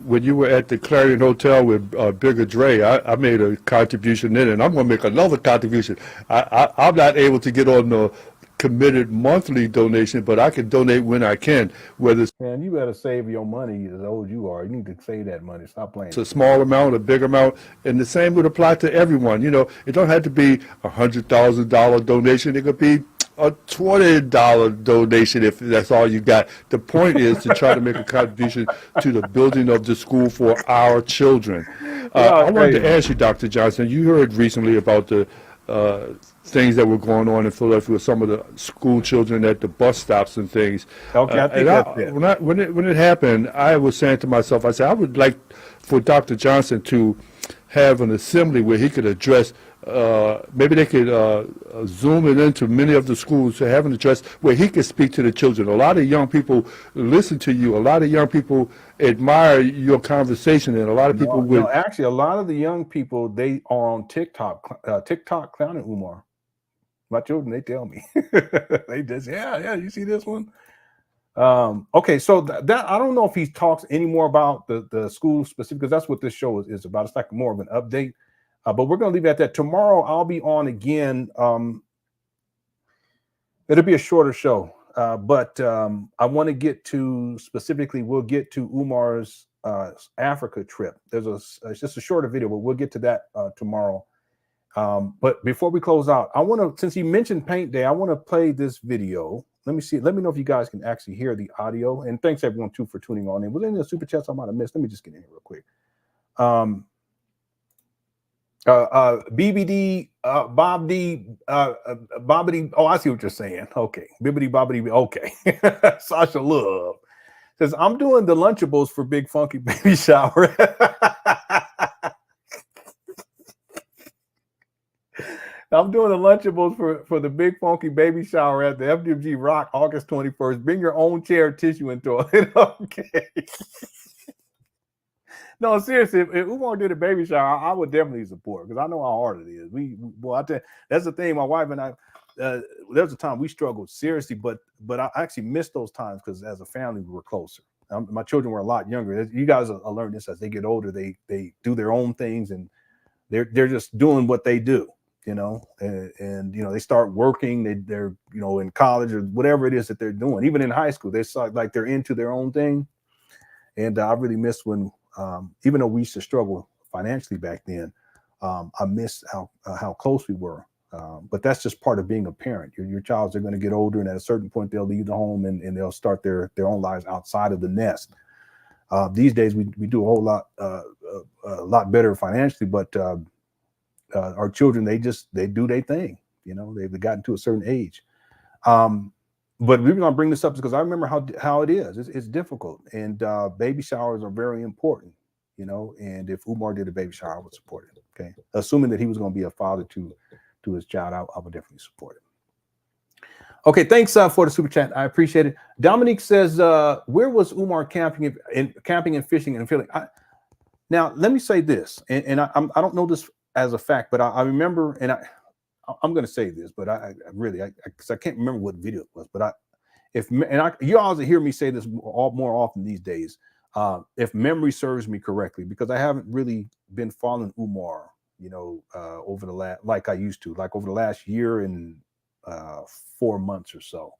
when you were at the Clarion Hotel with Bigger Dre, I made a contribution then, and I'm going to make another contribution. I'm not able to get on the committed monthly donation, but I can donate when I can. Whether Man, you better save your money as old as you are. You need to save that money. Stop playing. It's a small amount, a big amount, and the same would apply to everyone. It don't have to be $100,000 donation. It could be a $20 donation if that's all you got. The point is to try to make a contribution to the building of the school for our children. I wanted to ask you, Dr. Johnson, you heard recently about the things that were going on in Philadelphia with some of the school children at the bus stops and things. Okay, I think that's it. When it happened, I was saying to myself, I said, I would like for Dr. Johnson to have an assembly where he could address, maybe they could zoom it into many of the schools to have an address where he could speak to the children. A lot of young people listen to you. A lot of young people admire your conversation, and a lot of people would. Actually, a lot of the young people, they are on TikTok clowning Umar. My children, they tell me. They just, you see this one? Okay, so that I don't know if he talks any more about the school specific, because that's what this show is about. It's like more of an update. But we're going to leave it at that. Tomorrow, I'll be on again. It'll be a shorter show. But I want to get to, specifically, we'll get to Umar's Africa trip. It's just a shorter video, but we'll get to that tomorrow. But before we close out, I want to, since he mentioned Paint Day, I want to play this video. Let me see. Let me know if you guys can actually hear the audio. And thanks everyone too for tuning on in. Was there any super chats I might have missed? Let me just get in here real quick. BBD, Bob D, Bobbity. Oh, I see what you're saying. Okay, Bibbity Bobbity. Okay, Sasha Love says I'm doing the Lunchables for Big Funky Baby Shower. I'm doing the Lunchables for the Big Funky Baby Shower at the FDMG Rock August 21st. Bring your own chair, tissue, and toilet. Okay. No, seriously, if Umar did a baby shower, I would definitely support, because I know how hard it is. I tell you, that's the thing. My wife and I, there was a time we struggled seriously, but I actually missed those times because as a family we were closer. My children were a lot younger. You guys will learn this as they get older. They do their own things, and they're just doing what they do. And they start working. They're in college or whatever it is that they're doing. Even in high school, they start like they're into their own thing. And I really miss when. Even though we used to struggle financially back then, I miss how close we were. But that's just part of being a parent. Your child, they're going to get older, and at a certain point, they'll leave the home and they'll start their own lives outside of the nest. These days, we do a whole lot better financially, but our children, they do their thing. They've gotten to a certain age. But the reason I bring this up is because I remember how it is. It's difficult, and baby showers are very important, And if Umar did a baby shower, I would support it. Okay, assuming that he was going to be a father to his child, I would definitely support it. Okay, thanks for the super chat. I appreciate it. Dominique says, "Where was Umar camping and fishing and feeling?" Now, let me say this, and I don't know this as a fact, but I remember, and I'm going to say this, but I really, because I can't remember what video it was, but you always hear me say this more often these days, if memory serves me correctly, because I haven't really been following Umar, over the last, like I used to, like over the last year and 4 months or so.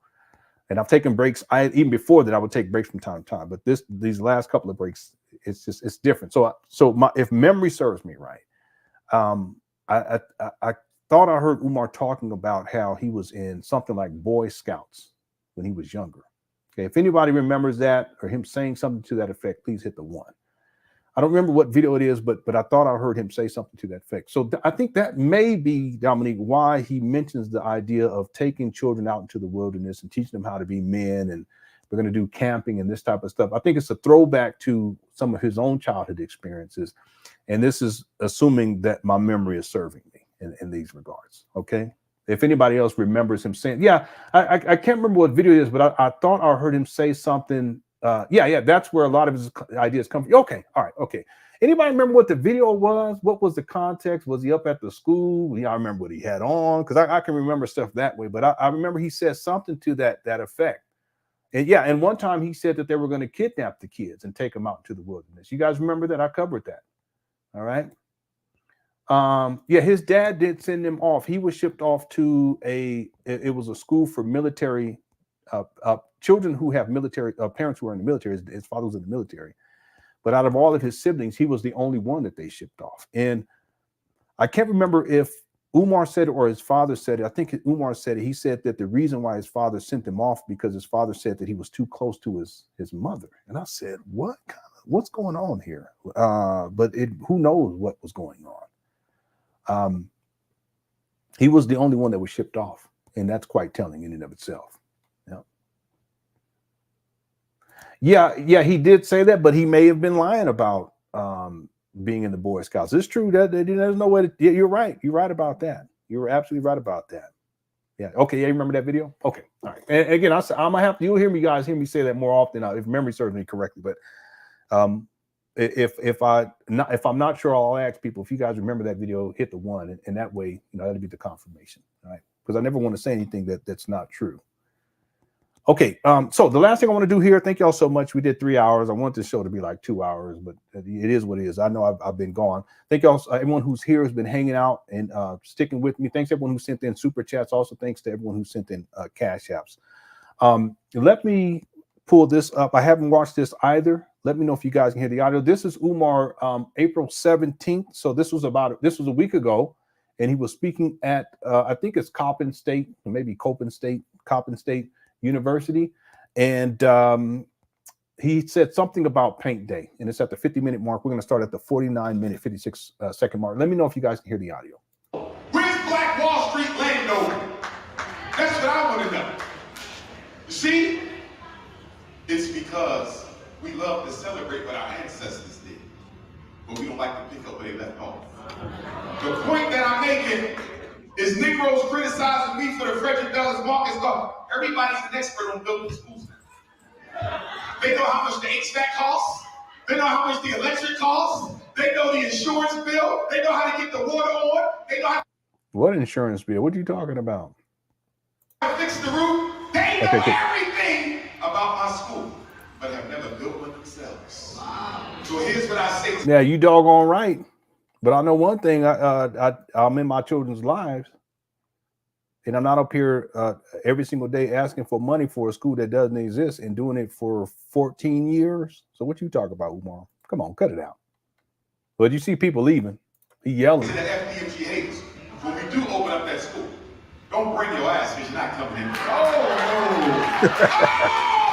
And I've taken breaks. Even before that, I would take breaks from time to time. But these last couple of breaks, it's different. So if memory serves me right, I thought I heard Umar talking about how he was in something like Boy Scouts when he was younger. Okay, if anybody remembers that or him saying something to that effect, please hit the 1. I don't remember what video it is, but I thought I heard him say something to that effect. So I think that may be, Dominique, why he mentions the idea of taking children out into the wilderness and teaching them how to be men, and we're going to do camping and this type of stuff. I think it's a throwback to some of his own childhood experiences. And this is assuming that my memory is serving me in these regards. Okay. If anybody else remembers him saying, yeah, I can't remember what video it is, but I thought I heard him say something. Yeah, that's where a lot of his ideas come from. Okay, all right, okay. Anybody remember what the video was? What was the context? Was he up at the school? Yeah, I remember what he had on, because I can remember stuff that way. But I remember he said something to that effect. And yeah, and one time he said that they were going to kidnap the kids and take them out to the wilderness. You guys remember that? I covered that. All right. Yeah, his dad did send him off. He was shipped off to it was a school for military children who have military parents who are in the military. His father was in the military, but out of all of his siblings, he was the only one that they shipped off. And I can't remember if Umar said it or his father said it. I think Umar said it. He said that the reason why his father sent him off because his father said that he was too close to his mother. And I said, what's going on here? But who knows what was going on? He was the only one that was shipped off, and that's quite telling in and of itself. Yeah, he did say that, but he may have been lying about being in the Boy Scouts. It's true that there's no way. You're right. You're right about that. You're absolutely right about that. Yeah. Okay. Yeah. You remember that video? Okay. All right. And again, I'm gonna have to. You'll hear me say that more often if memory serves me correctly. But if I'm not sure, I'll ask people. If you guys remember that video, hit the 1, and that way, that'll be the confirmation. All right. Because I never want to say anything that's not true. Okay, so the last thing I want to do here, thank y'all so much. We did 3 hours. I want this show to be like 2 hours, but it is what it is. I know I've been gone. Thank y'all, everyone who's here has been hanging out and sticking with me. Thanks everyone who sent in super chats. Also, thanks to everyone who sent in cash apps. Let me pull this up. I haven't watched this either. Let me know if you guys can hear the audio. This is Umar, April 17th. So this was a week ago, and he was speaking at I think it's Coppin State University, and he said something about paint day, and it's at the 50-minute mark. We're going to start at the 49-minute 56-second mark. Let me know if you guys can hear the audio. Where's Black Wall Street landowner? That's what I want to know. You see, it's because we love to celebrate what our ancestors did, but we don't like to pick up where they left off. The point that I'm making is Negroes criticizing me for the Frederick Douglass Marcus Law. Everybody's an expert on building schools now. They know how much the HVAC costs. They know how much the electric costs. They know the insurance bill. They know how to get the water on. They know how to... What insurance bill? What are you talking about? Fix the roof. They know everything about my school, but have never built one themselves. So here's what I say. Yeah, you doggone right. But I know one thing, I'm in my children's lives, and I'm not up here every single day asking for money for a school that doesn't exist and doing it for 14 years. So what you talk about, Umar? Come on, cut it out. But you see people leaving. He yelling. To the FDMG haters, when we do open up that school, don't bring your ass because you're not coming in.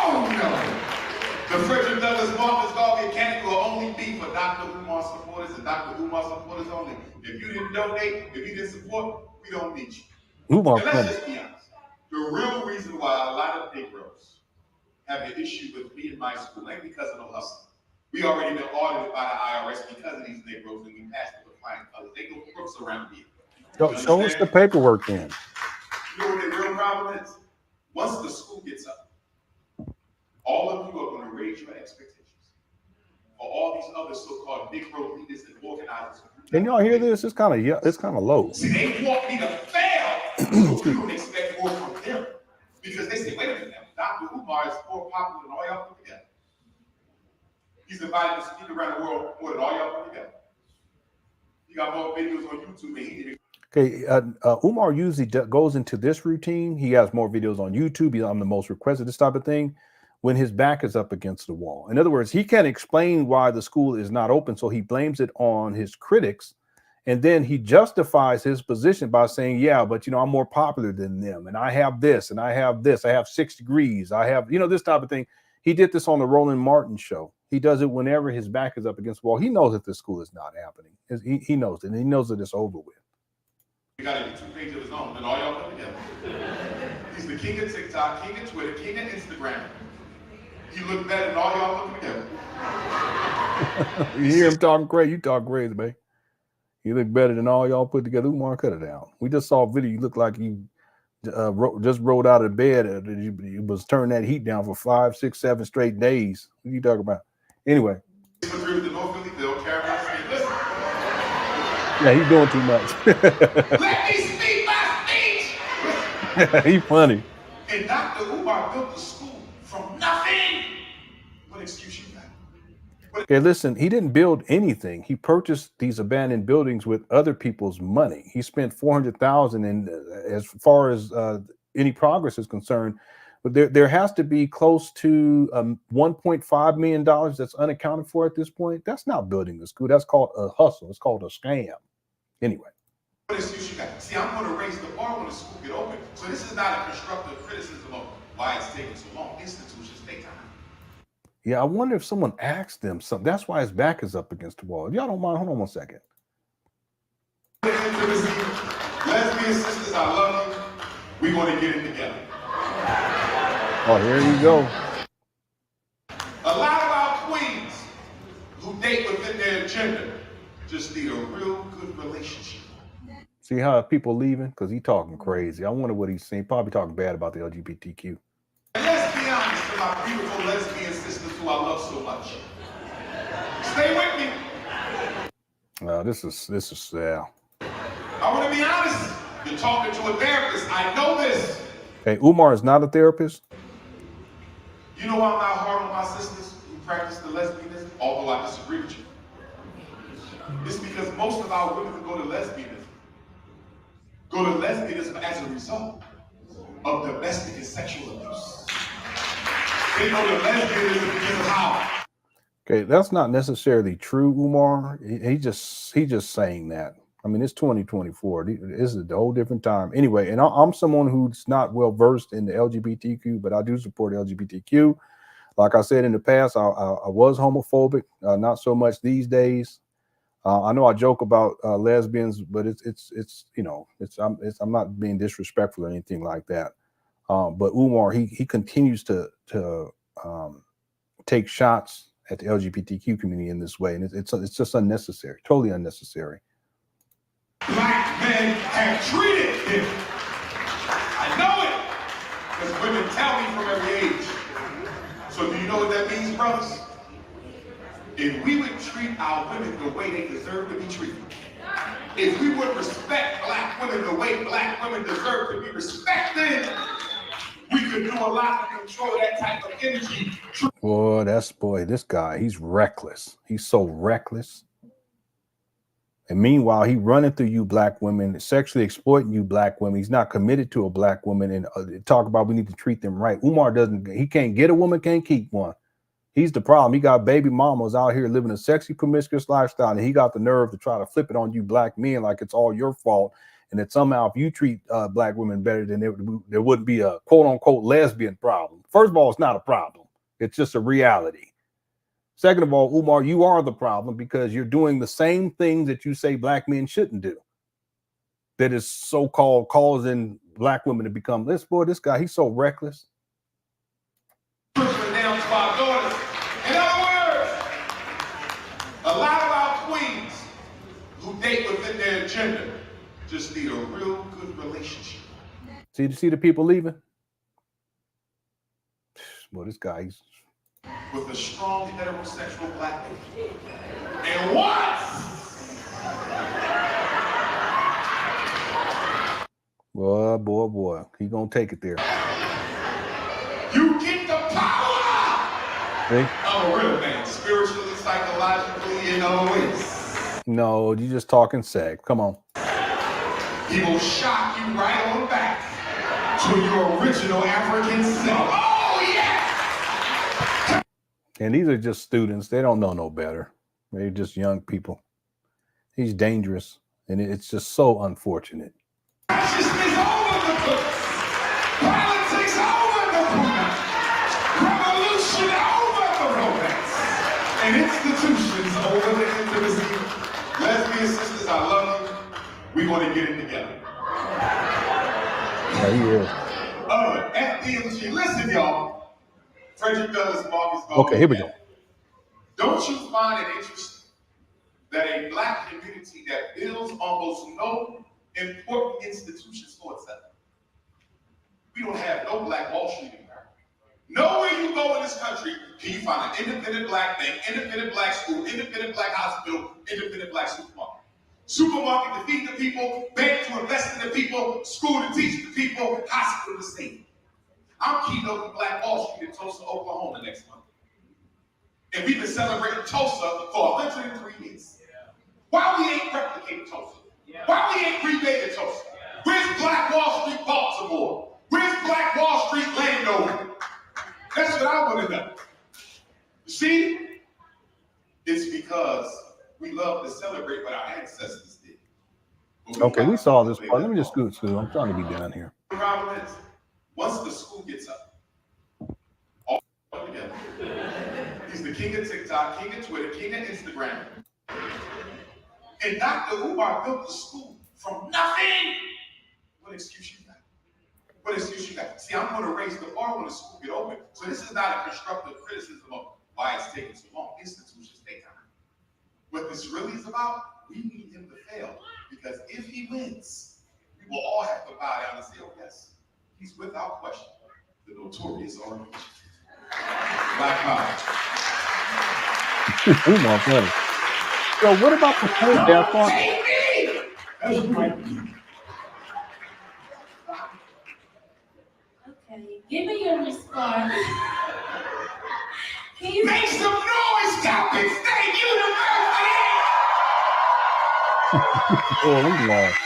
Oh, no. The Frederick Douglass Marcus Garvey Academy will only be for Dr. Umar supporters and Dr. Umar supporters only. If you didn't donate, if you didn't support, we don't need you. Umar, and let's just be honest. The real reason why a lot of Negroes have an issue with me and my school ain't because of no hustle. We already been audited by the IRS because of these Negroes, and we passed it with flying colors. They go crooks around here. Show us the paperwork then. You know what the real problem is? Once the school gets up, all of you are going to raise your expectations for all these other so-called Negro leaders and organizers. Can y'all hear this? It's kind of low. See, they want me to fail, so we don't expect more from them. Because they say, wait a minute, Dr. Umar is more popular than all y'all put together. He's invited to speak around the world more than all y'all put together. He got more videos on YouTube than he did. Okay, Umar usually goes into this routine. He has more videos on YouTube. I'm the most requested, this type of thing, when his back is up against the wall. In other words, he can't explain why the school is not open, so he blames it on his critics. And then he justifies his position by saying, yeah, but, you know, I'm more popular than them. And I have this, and I have this. I have 6 degrees. I have, you know, this type of thing. He did this on the Roland Martin show. He does it whenever his back is up against the wall. He knows that the school is not happening. He knows it, and he knows that it's over with. He got a YouTube page of his own, and all y'all put together. He's the king of TikTok, king of Twitter, king of Instagram. He look better than all y'all put together. You hear him talking crazy? You talk crazy, man. You look better than all y'all put together. Umar, cut it down. We just saw a video. You look like you just rolled out of bed. You was turning that heat down for 5, 6, 7 straight days. What are you talking about? Anyway. Yeah, he's doing too much. Let me speak my speech. He's funny. And Dr. Umar built the school from nothing. What excuse you got? Okay, listen, he didn't build anything. He purchased these abandoned buildings with other people's money. He spent $400,000, and as far as any progress is concerned, but there has to be close to $1.5 million that's unaccounted for at this point. That's not building the school. That's called a hustle. It's called a scam. Anyway. What excuse you got? See, I'm going to raise the bar when the school get open. So this is not a constructive criticism of why it's taking so long. Institutions take time. Yeah, I wonder if someone asked them something. That's why his back is up against the wall. If y'all don't mind, hold on one second. Lesbian sisters, I love you. We're going to get it together. Oh, here you go. A lot of our queens who date within their gender just need a real good relationship. See how people leaving? Because he talking crazy. I wonder what he's saying. Probably talking bad about the LGBTQ. And let's be honest to my beautiful lesbian sisters who I love so much. Stay with me. This is yeah. I want to be honest. You're talking to a therapist. I know this. Hey, Umar is not a therapist. You know why I'm not hard on my sisters who practice the lesbianism, although I disagree with you? It's because most of our women who go to lesbianism as a result of domestic and sexual abuse. They go to lesbianism because of how. Okay, that's not necessarily true, Umar. He's just saying that. I mean, it's 2024. This is a whole different time. Anyway, and I'm someone who's not well versed in the LGBTQ, but I do support LGBTQ. Like I said in the past, I was homophobic, not so much these days. I know I joke about lesbians, but it's you know, I'm not being disrespectful or anything like that. But Umar, he continues to take shots at the LGBTQ community in this way, and it's just unnecessary, totally unnecessary. Black men have treated him. I know it, because women tell me from every age. So do you know what that means, brothers? If we would treat our women the way they deserve to be treated, if we would respect black women the way black women deserve to be respected, we could do a lot to control that type of energy. Boy, this guy, he's reckless. He's so reckless. And meanwhile, he running through you black women, sexually exploiting you black women. He's not committed to a black woman, and talk about we need to treat them right. Umar he can't get a woman, can't keep one. He's the problem. He got baby mamas out here living a sexy, promiscuous lifestyle, and he got the nerve to try to flip it on you black men like it's all your fault, and that somehow if you treat black women better, then there wouldn't be a quote-unquote lesbian problem. First of all, it's not a problem. It's just a reality. Second of all, Umar, you are the problem because you're doing the same things that you say black men shouldn't do. That is so-called causing black women to become this guy, he's so reckless. Down to our daughters. In other words, a lot of our queens who date within their gender just need a real good relationship. See the people leaving? Boy, this guy, he's with a strong heterosexual black man. And what? Boy, he gonna take it there. You get the See? I'm a real man, spiritually, psychologically, in all ways. No, you just talking sex. Come on. He will shock you right on back to your original African self. Oh, yeah! And these are just students. They don't know no better. They're just young people. He's dangerous, and it's just so unfortunate. Consciousness over the books. Politics over the movement. Revolution over the romance. And institutions over the intimacy. Lesbian sisters, I love you. We want to get it together. Yeah, he is. FDMG, listen, y'all. Frederick Douglass, Marcus Garvey. Okay, here we go. Don't you find it interesting that a black community that builds almost no important institutions for itself? We don't have no black Wall Street in America. Nowhere you go in this country can you find an independent black bank, independent black school, independent black hospital, independent black supermarket. Supermarket to feed the people, bank to invest in the people, school to teach the people, hospital to save. I'm keynoting Black Wall Street in Tulsa, Oklahoma next month. And we've been celebrating Tulsa for 103 years. Why we ain't replicating Tulsa? Why we ain't remade Tulsa? Where's Black Wall Street, Baltimore? Where's Black Wall Street, Landover? That's what I want to know. You see? It's because we love to celebrate what our ancestors did. Okay, we saw this part. Let me just scoot. I'm trying to be done here. The problem is, once the school gets up, all together. He's the king of TikTok, king of Twitter, king of Instagram. And Dr. Umar built the school from nothing. What excuse you got? What excuse you got? See, I'm going to raise the bar when the school get open. So this is not a constructive criticism of why it's taking so long. Institutions take time. What this really is about, we need him to fail. Because if he wins, we will all have to bow down and say, oh yes, he's without question the notorious orange. Black power. Umar, funny. So what about the point there? Okay, give me your response. Can you Make some noise, topics. Thank you, University. Oh, he's lost.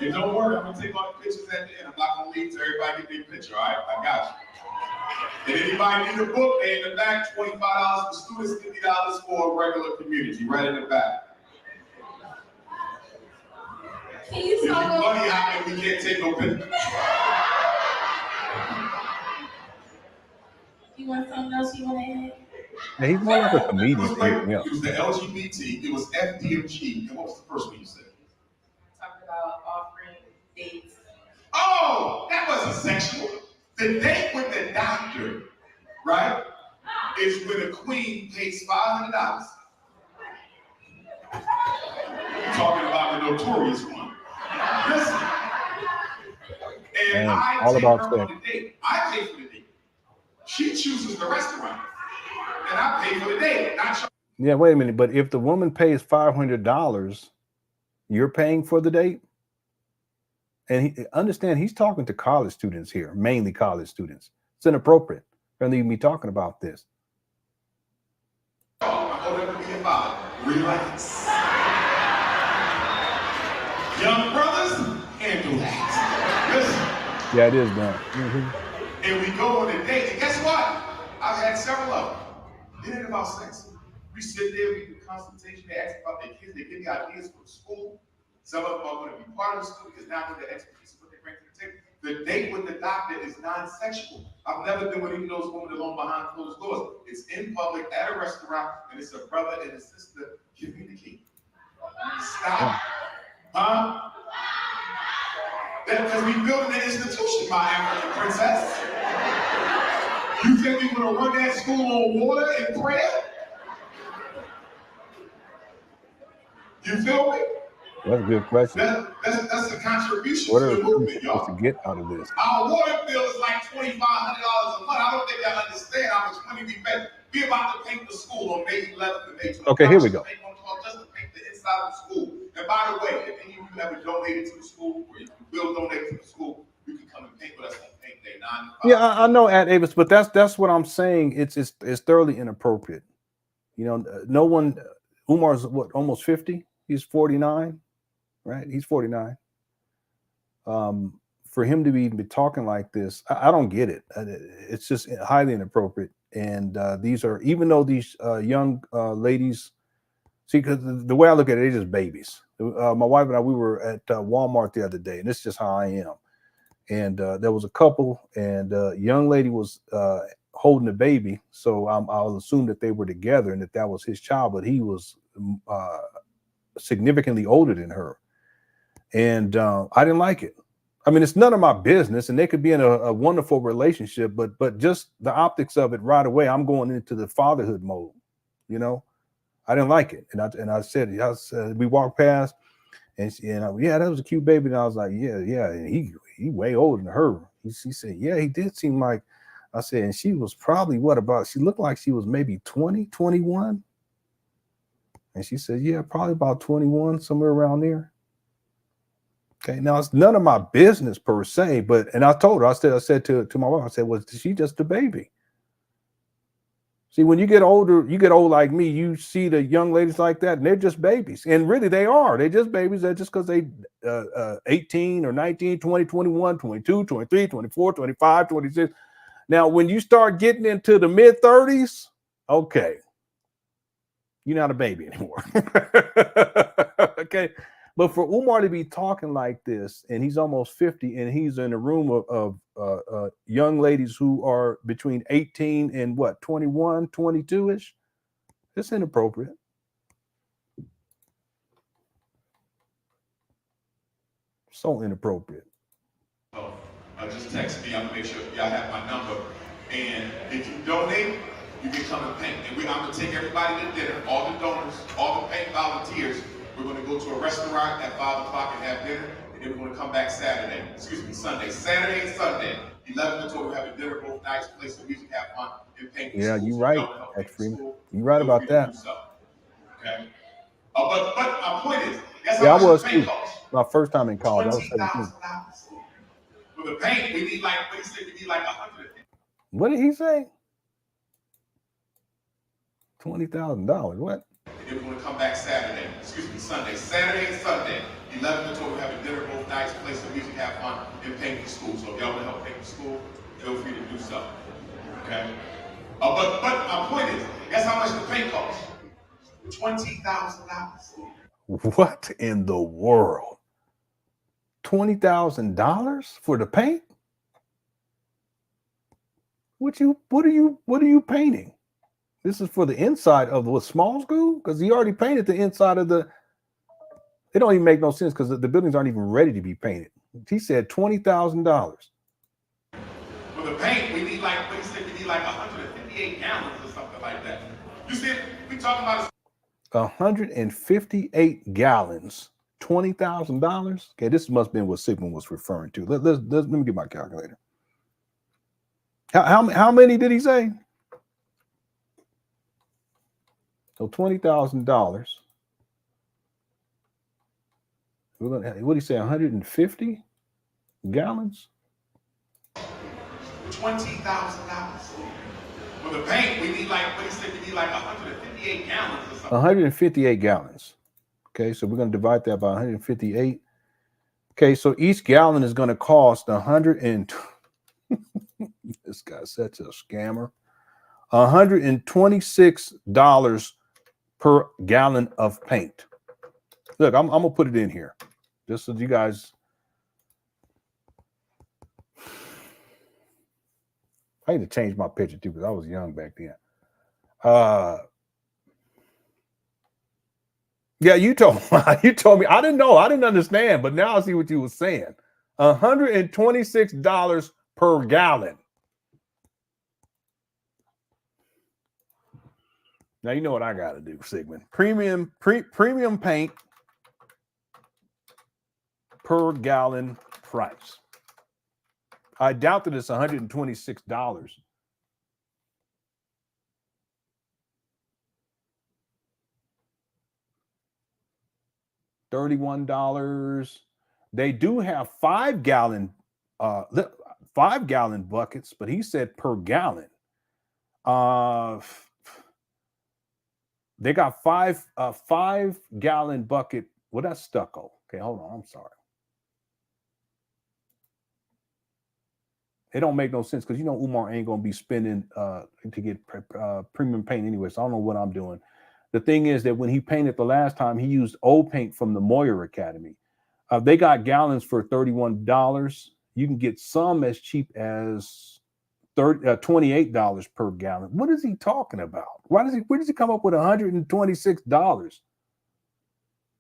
And don't worry, I'm gonna take all the pictures at the end. I'm not gonna leave till everybody get their picture, all right? I got you. And anybody need a book, they in the back, $25 for students, $50 for a regular community, right in the back. Can you talk Money about out and we can't take no picture. you want something else you want to add? Yeah, he's more like a comedian. It Yeah. was the LGBT, it was FDMG, and what was the first one you said? Talking about offering dates. Oh, that wasn't sexual. The date with the doctor, right, is when a queen pays $500. Talking about the notorious one. Listen. And Man, I all take about her sex. on the date. I pay for the date. She chooses the restaurant. And I pay for the date. Not her. Yeah, wait a minute. But if the woman pays $500, you're paying for the date? And understand, he's talking to college students here, mainly college students. It's inappropriate for them to even be talking about this. Relax. Young brothers, handle that. Listen. Yeah, it is done. And we go on a date. And guess what? I've had several of them. It ain't about sex. We sit there, we do consultation, they ask about their kids, they give me ideas for the school. Some of them are going to be part of the school because now they're the expertise of what they bring to the table. The date with the doctor is non-sexual. I've never been with any of those women alone behind closed doors. It's in public at a restaurant, and it's a brother and a sister communicating. Stop. Huh? Because we building an institution, my African princess. You think we want to run that school on water and prayer? You feel me? That's a good question. That's a contribution What to are the we movement, supposed y'all. to get out of this? Our water bill is like $2,500 a month. I don't think y'all understand how much money we pay. We're about to paint the school on May 11th and May 12th. Okay, here we go. Just to paint the inside of the school. And by the way, if any of you ever donated to the school, or if you will donate to the school, you can come and paint with us on paint day 9 Yeah, I know, at Avis, but that's what I'm saying. It's thoroughly inappropriate. You know, no one. Umar's what, almost 50. He's 49, right? He's 49. For him to be talking like this, I don't get it. It's just highly inappropriate. And these are, even though these young ladies, see, because the way I look at it, they're just babies. My wife and I, we were at Walmart the other day, and this is just how I am. And there was a couple, and a young lady was holding a baby. So I'll assume that they were together and that was his child, but he was significantly older than her. And I didn't like it. I mean, it's none of my business, and they could be in a wonderful relationship, but just the optics of it right away, I'm going into the fatherhood mode. You know, I didn't like it, and I said, we walked past, and yeah, that was a cute baby, and I was like, yeah, and he way older than her. She said, yeah, he did seem like. I said, and she was probably she looked like she was maybe 20, 21, and she said, yeah, probably about 21, somewhere around there. Okay, now it's none of my business per se, and I told her, I said to my wife, I said, was she just a baby? See, when you get older, you get old like me, you see the young ladies like that, and they're just babies. And really, they are. They're just babies. They're just because they 18 or 19, 20, 21, 22, 23, 24, 25, 26. Now, when you start getting into the mid-30s, okay, you're not a baby anymore. Okay. But for Umar to be talking like this, and he's almost 50, and he's in a room of young ladies who are between 18 and 21, 22-ish, it's inappropriate. So inappropriate. Just text me. I'm gonna make sure y'all have my number. And if you donate, you can come and paint. And I'm gonna take everybody to dinner, all the donors, all the paint volunteers. We're going to go to a restaurant at 5 o'clock and have dinner, and then we're going to come back Sunday. Saturday and Sunday. 11 to 12, we're having dinner both nights, play some music, have fun, and paint. Yeah, you're right, Freeman. You're right about that. Okay. But my point is, that's yeah, how I was much the too. paint costs. My first time in college, I was 17. For the paint, we need like, what did he say? We need like 100. What did he say? $20,000. What? And then we're going to come back Saturday and Sunday. 11 to 12, we're having dinner both nights, play some music, have fun, and paint the school. So if y'all want to help paint the school, feel free to do so. Okay? But my point is, guess how much the paint costs? $20,000. What in the world? $20,000 for the paint? What are you painting? This is for the inside of the small school? Because he already painted the inside of the. It don't even make no sense because the buildings aren't even ready to be painted. He said $20,000. For the paint, we need like, what he said, we need like 158 gallons or something like that. You see, we talking about 158 gallons, $20,000. Okay, this must have been what Sigmund was referring to. Let me get my calculator. How many did he say? So $20,000. What did he say? 150 gallons? $20,000. For the paint, we need like, what he said, we need like 158 gallons or something. 158 gallons. Okay, so we're going to divide that by 158. Okay, so each gallon is going to cost 100 and this guy's such a scammer. $126 per gallon of paint. Look, I'm gonna put it in here just so you guys. I need to change my picture too because I was young back then. Yeah, you told me. I didn't know. I didn't understand, but now I see what you were saying. $126 per gallon. Now you know what I got to do, Sigmund. Premium paint per gallon price. I doubt that it's $126. $31. They do have 5 gallon 5-gallon buckets, but he said per gallon. They got 5-gallon bucket. Well, that's stucco. Okay, hold on. I'm sorry. It don't make no sense because you know Umar ain't gonna be spending to get premium paint anyway. So I don't know what I'm doing. The thing is that when he painted the last time, he used old paint from the Moyer Academy. They got gallons for $31. You can get some as cheap as $28 per gallon. What is he talking about? Where does he come up with $126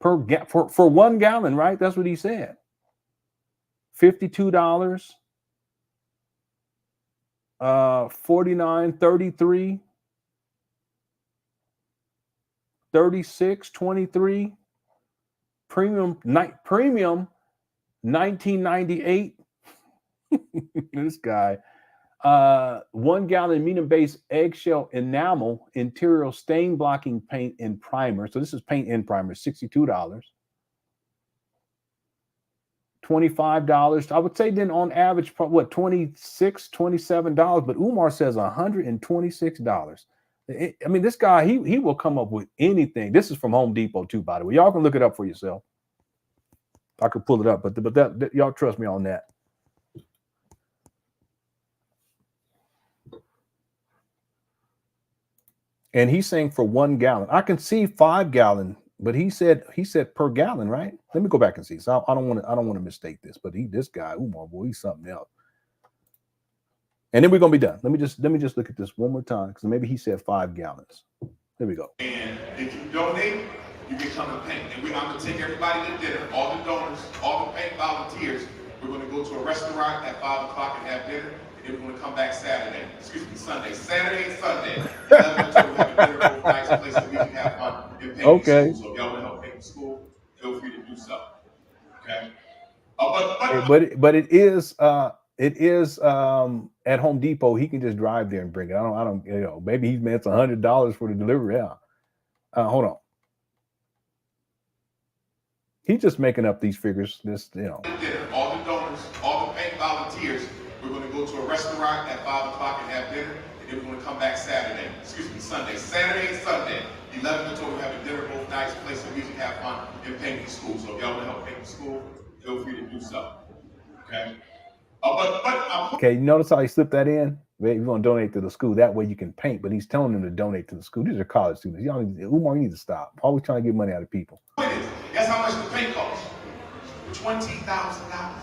for 1 gallon? Right? That's what he said. $52. 49, 33, 36, 23, premium 1998. This guy, 1 gallon medium-based eggshell enamel interior stain blocking paint and primer. So this is paint and primer, $62. $25. I would say then on average, what, $26, $27, but Umar says $126. I mean, this guy, he will come up with anything. This is from Home Depot too, by the way. Y'all can look it up for yourself. I could pull it up, but that y'all trust me on that. And he's saying for 1 gallon. I can see 5 gallon. But he said per gallon, right? Let me go back and see. So I don't want to mistake this. But this guy, Umar, boy, he's something else. And then we're gonna be done. Let me just look at this one more time because maybe he said 5 gallons. There we go. And if you donate, you can come and paint. And I'm gonna take everybody to dinner, all the donors, all the paint volunteers. We're gonna go to a restaurant at 5 o'clock and have dinner. And then we're gonna come back Sunday. Saturday and Sunday. 11 until we have a dinner, both nice place that we can have fun. Okay. So if y'all want to help paint the school, feel free to do so. Okay. But it is at Home Depot. He can just drive there and bring it. I don't maybe he's meant $100 for the delivery. Yeah. Hold on. He's just making up these figures. All the donors, all the paint volunteers. We're going to go to a restaurant at 5 o'clock and have dinner. And then we're going to come back Sunday. Saturday and Sunday. 11 until we have a dinner, both nice place that we can have fun and paint the school. So if y'all want to help paint the school, feel free to do so. Okay. Okay, you notice how he slipped that in? You're going to donate to the school. That way you can paint, but he's telling them to donate to the school. These are college students. Umar, you need to stop. Always trying to get money out of people. Guess how much the paint costs? $20,000.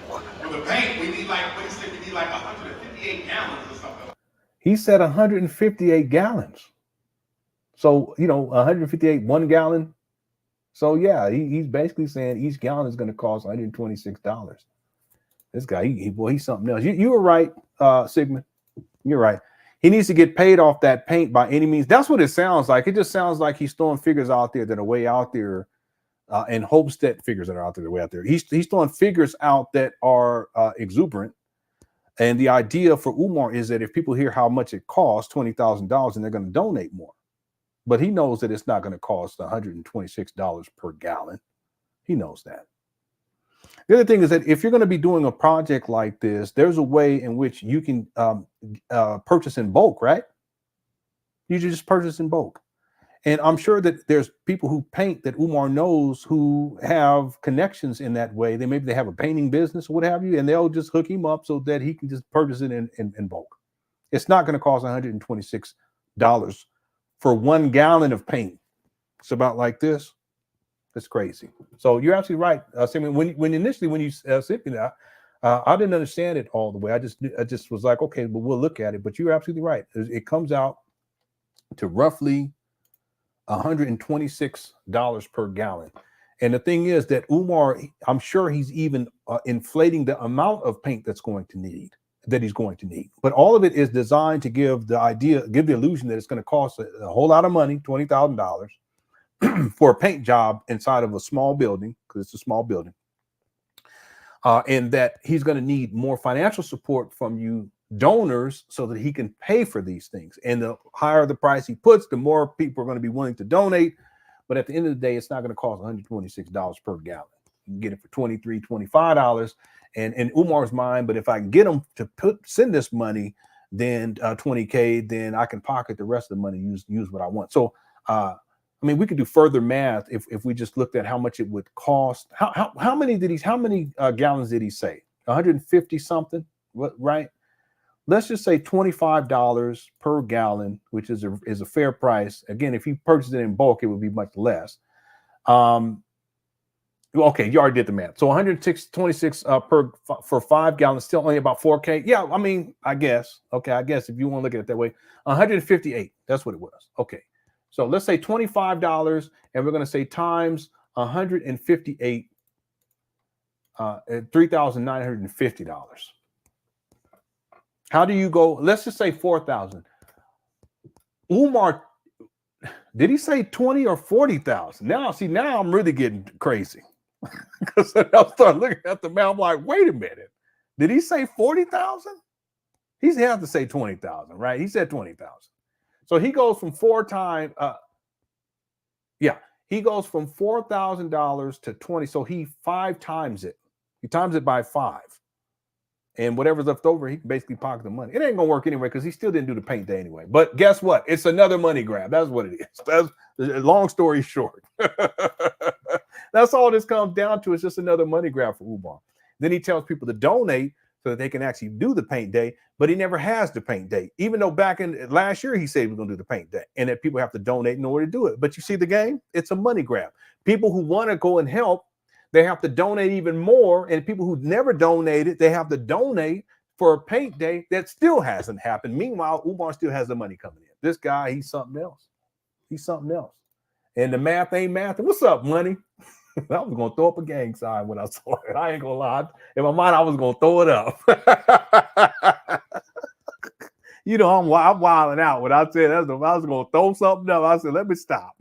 For the paint, we need like 158 gallons or something. He said 158 gallons. So, 158, 1 gallon. So, yeah, he's basically saying each gallon is going to cost $126. This guy, he's something else. You were right, Sigmund. You're right. He needs to get paid off that paint by any means. That's what it sounds like. It just sounds like he's throwing figures out there that are way out there in hopes that figures that are out there, way out there. He's throwing figures out that are exuberant. And the idea for Umar is that if people hear how much it costs, $20,000, and they're going to donate more. But he knows that it's not going to cost $126 per gallon. He knows that. The other thing is that if you're going to be doing a project like this, there's a way in which you can purchase in bulk, right? You just purchase in bulk. And I'm sure that there's people who paint that Umar knows who have connections in that way. Maybe they have a painting business or what have you, and they'll just hook him up so that he can just purchase it in bulk. It's not going to cost $126 for 1 gallon of paint. It's about like this. That's crazy. So you're absolutely right. When you sent me that, I didn't understand it all the way. I just was like, okay, but we'll look at it. But you're absolutely right. It comes out to roughly $126 per gallon. And the thing is that Umar, I'm sure he's even inflating the amount of paint he's going to need. But all of it is designed to give the illusion that it's going to cost a whole lot of money, $20,000 for a paint job inside of a small building, because it's a small building. And that he's going to need more financial support from you donors so that he can pay for these things. And the higher the price he puts, the more people are going to be willing to donate. But at the end of the day, it's not going to cost $126 per gallon. You can get it for $23, $25, in Umar's mind. But if I can get him to send this money, then $20K, then I can pocket the rest of the money, use what I want. So I mean, we could do further math if we just looked at how much it would cost. How many gallons did he say? 150 something, what, right? Let's just say $25 per gallon, which is a fair price. Again, if you purchased it in bulk, it would be much less. Okay, you already did the math. So 126 for 5 gallons, still only about 4K. Yeah, I mean, I guess. Okay, I guess if you want to look at it that way, 158. That's what it was. Okay, so let's say $25, and we're going to say times 158, $3,950. How do you go? Let's just say 4,000. Umar, did he say 20 or 40,000? Now I'm really getting crazy. Because I start looking at the math, I'm like, wait a minute. Did he say 40,000? He has to say 20,000, right? He said 20,000. So he goes from he goes from $4,000 to 20. So he 5 times it. He times it by 5. And whatever's left over, he can basically pocket the money. It ain't gonna work anyway because he still didn't do the paint day anyway. But guess what? It's another money grab. That's what it is. That's long story short. That's all this comes down to. It's just another money grab for Umar. Then he tells people to donate so that they can actually do the paint day, but he never has the paint day. Even though back in last year he said he was gonna do the paint day and that people have to donate in order to do it. But you see the game? It's a money grab. People who want to go and help, they have to donate even more. And people who never donated, they have to donate for a paint day that still hasn't happened. Meanwhile, Umar still has the money coming in. This guy, he's something else. He's something else. And the math ain't math. What's up, money? I was going to throw up a gang sign when I saw it. I ain't going to lie. In my mind, I was going to throw it up. You know, I'm wilding out. When I said I was going to throw something up, I said, let me stop.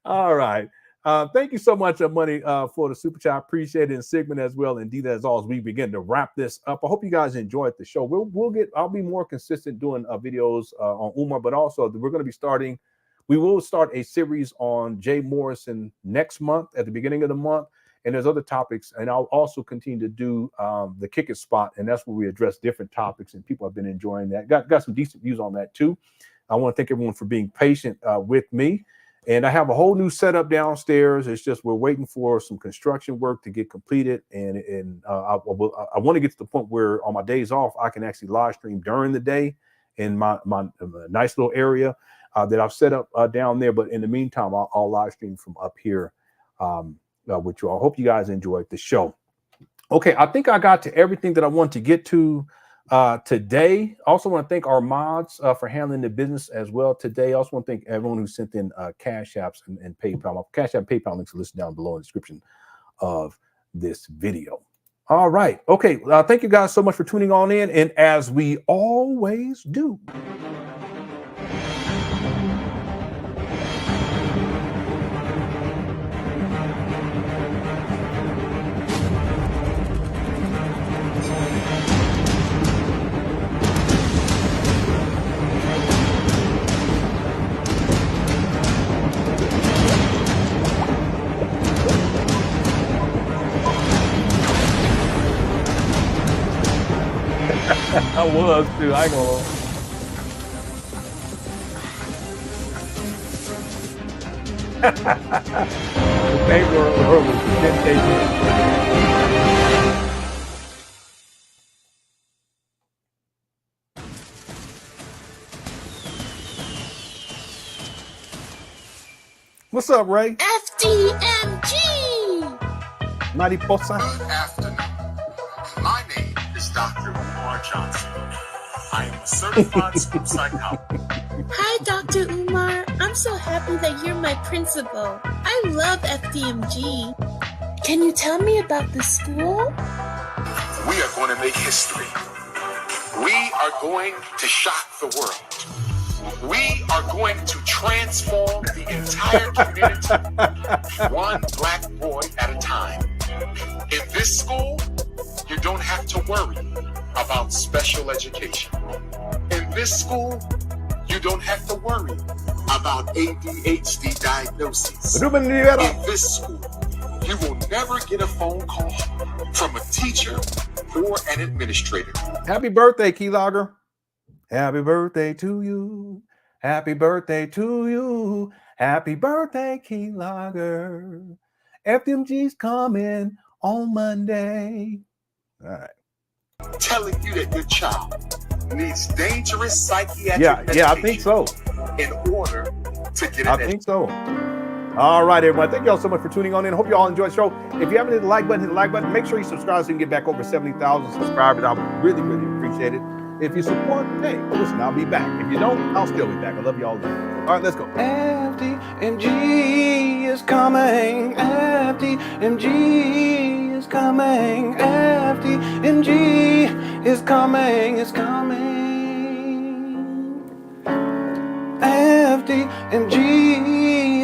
All right. Thank you so much, Money, for the super chat. Appreciate it, and Sigmund as well. Indeed, as always, we begin to wrap this up. I hope you guys enjoyed the show. I'll be more consistent doing videos on Umar, but also we're going to be starting. We will start a series on Jay Morrison next month at the beginning of the month, and there's other topics. And I'll also continue to do the Kick It Spot, and that's where we address different topics, and people have been enjoying that. Got some decent views on that too. I want to thank everyone for being patient with me. And I have a whole new setup downstairs. It's just we're waiting for some construction work to get completed. And I want to get to the point where on my days off, I can actually live stream during the day in my nice little area that I've set up down there. But in the meantime, I'll live stream from up here with you all. I hope you guys enjoyed the show. Okay, I think I got to everything that I want to get to today. Also want to thank our mods for handling the business as well today. Also want to thank everyone who sent in cash apps and PayPal. My cash app PayPal links are listed down below in the description of this video. All right. Okay. Thank you guys so much for tuning on in. And as we always do, I was too. I ain't gonna lie. They were What's up, Ray? FDMG! Mariposa. Good afternoon. My name is Dr. Umar Johnson. I am a certified school psychologist. Hi, Dr. Umar. I'm so happy that you're my principal. I love FDMG. Can you tell me about the school? We are going to make history. We are going to shock the world. We are going to transform the entire community, one black boy at a time. In this school, you don't have to worry about special education. In this school, you don't have to worry about ADHD diagnoses. In this school, You will never get a phone call from a teacher or an administrator. Happy birthday, Keylogger. Happy birthday to you. Happy birthday to you. Happy birthday, Keylogger. FDMG's coming on Monday. All right. Telling you that your child needs dangerous psychiatric Yeah, I think so. in order to get I think so. All right, everyone. Thank y'all so much for tuning on in. Hope you all enjoyed the show. If you haven't hit the like button, hit the like button. Make sure you subscribe so you can get back over 70,000 subscribers. I would really, really appreciate it. If you support, hey, listen, I'll be back. If you don't, I'll still be back. I love you all. All right, let's go. FDMG is coming. FDMG is coming. FDMG is coming. It's coming. FDMG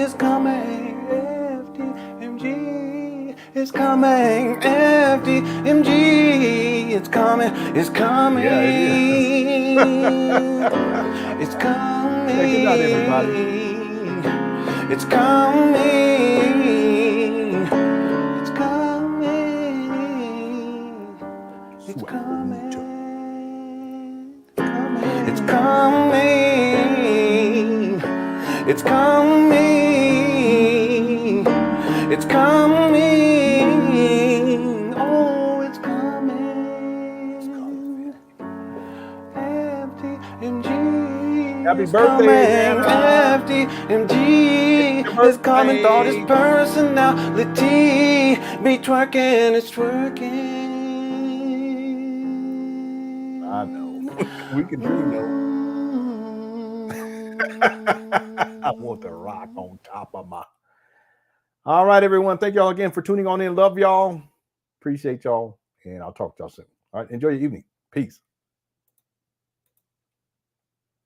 is coming. FDMG is coming. FDMG is coming. It's coming. Yeah, it is. It's coming. Hey, good night, everybody. It's coming. It's coming. It's coming. It's coming. It's coming. It's coming. Oh, it's coming. FDMG. Happy birthday, FDMG is coming. Thought his personality be twerking. It's twerking. I know. We can dream though. I want the rock on top of my. All right, everyone. Thank y'all again for tuning on in. Love y'all. Appreciate y'all. And I'll talk to y'all soon. All right. Enjoy your evening. Peace.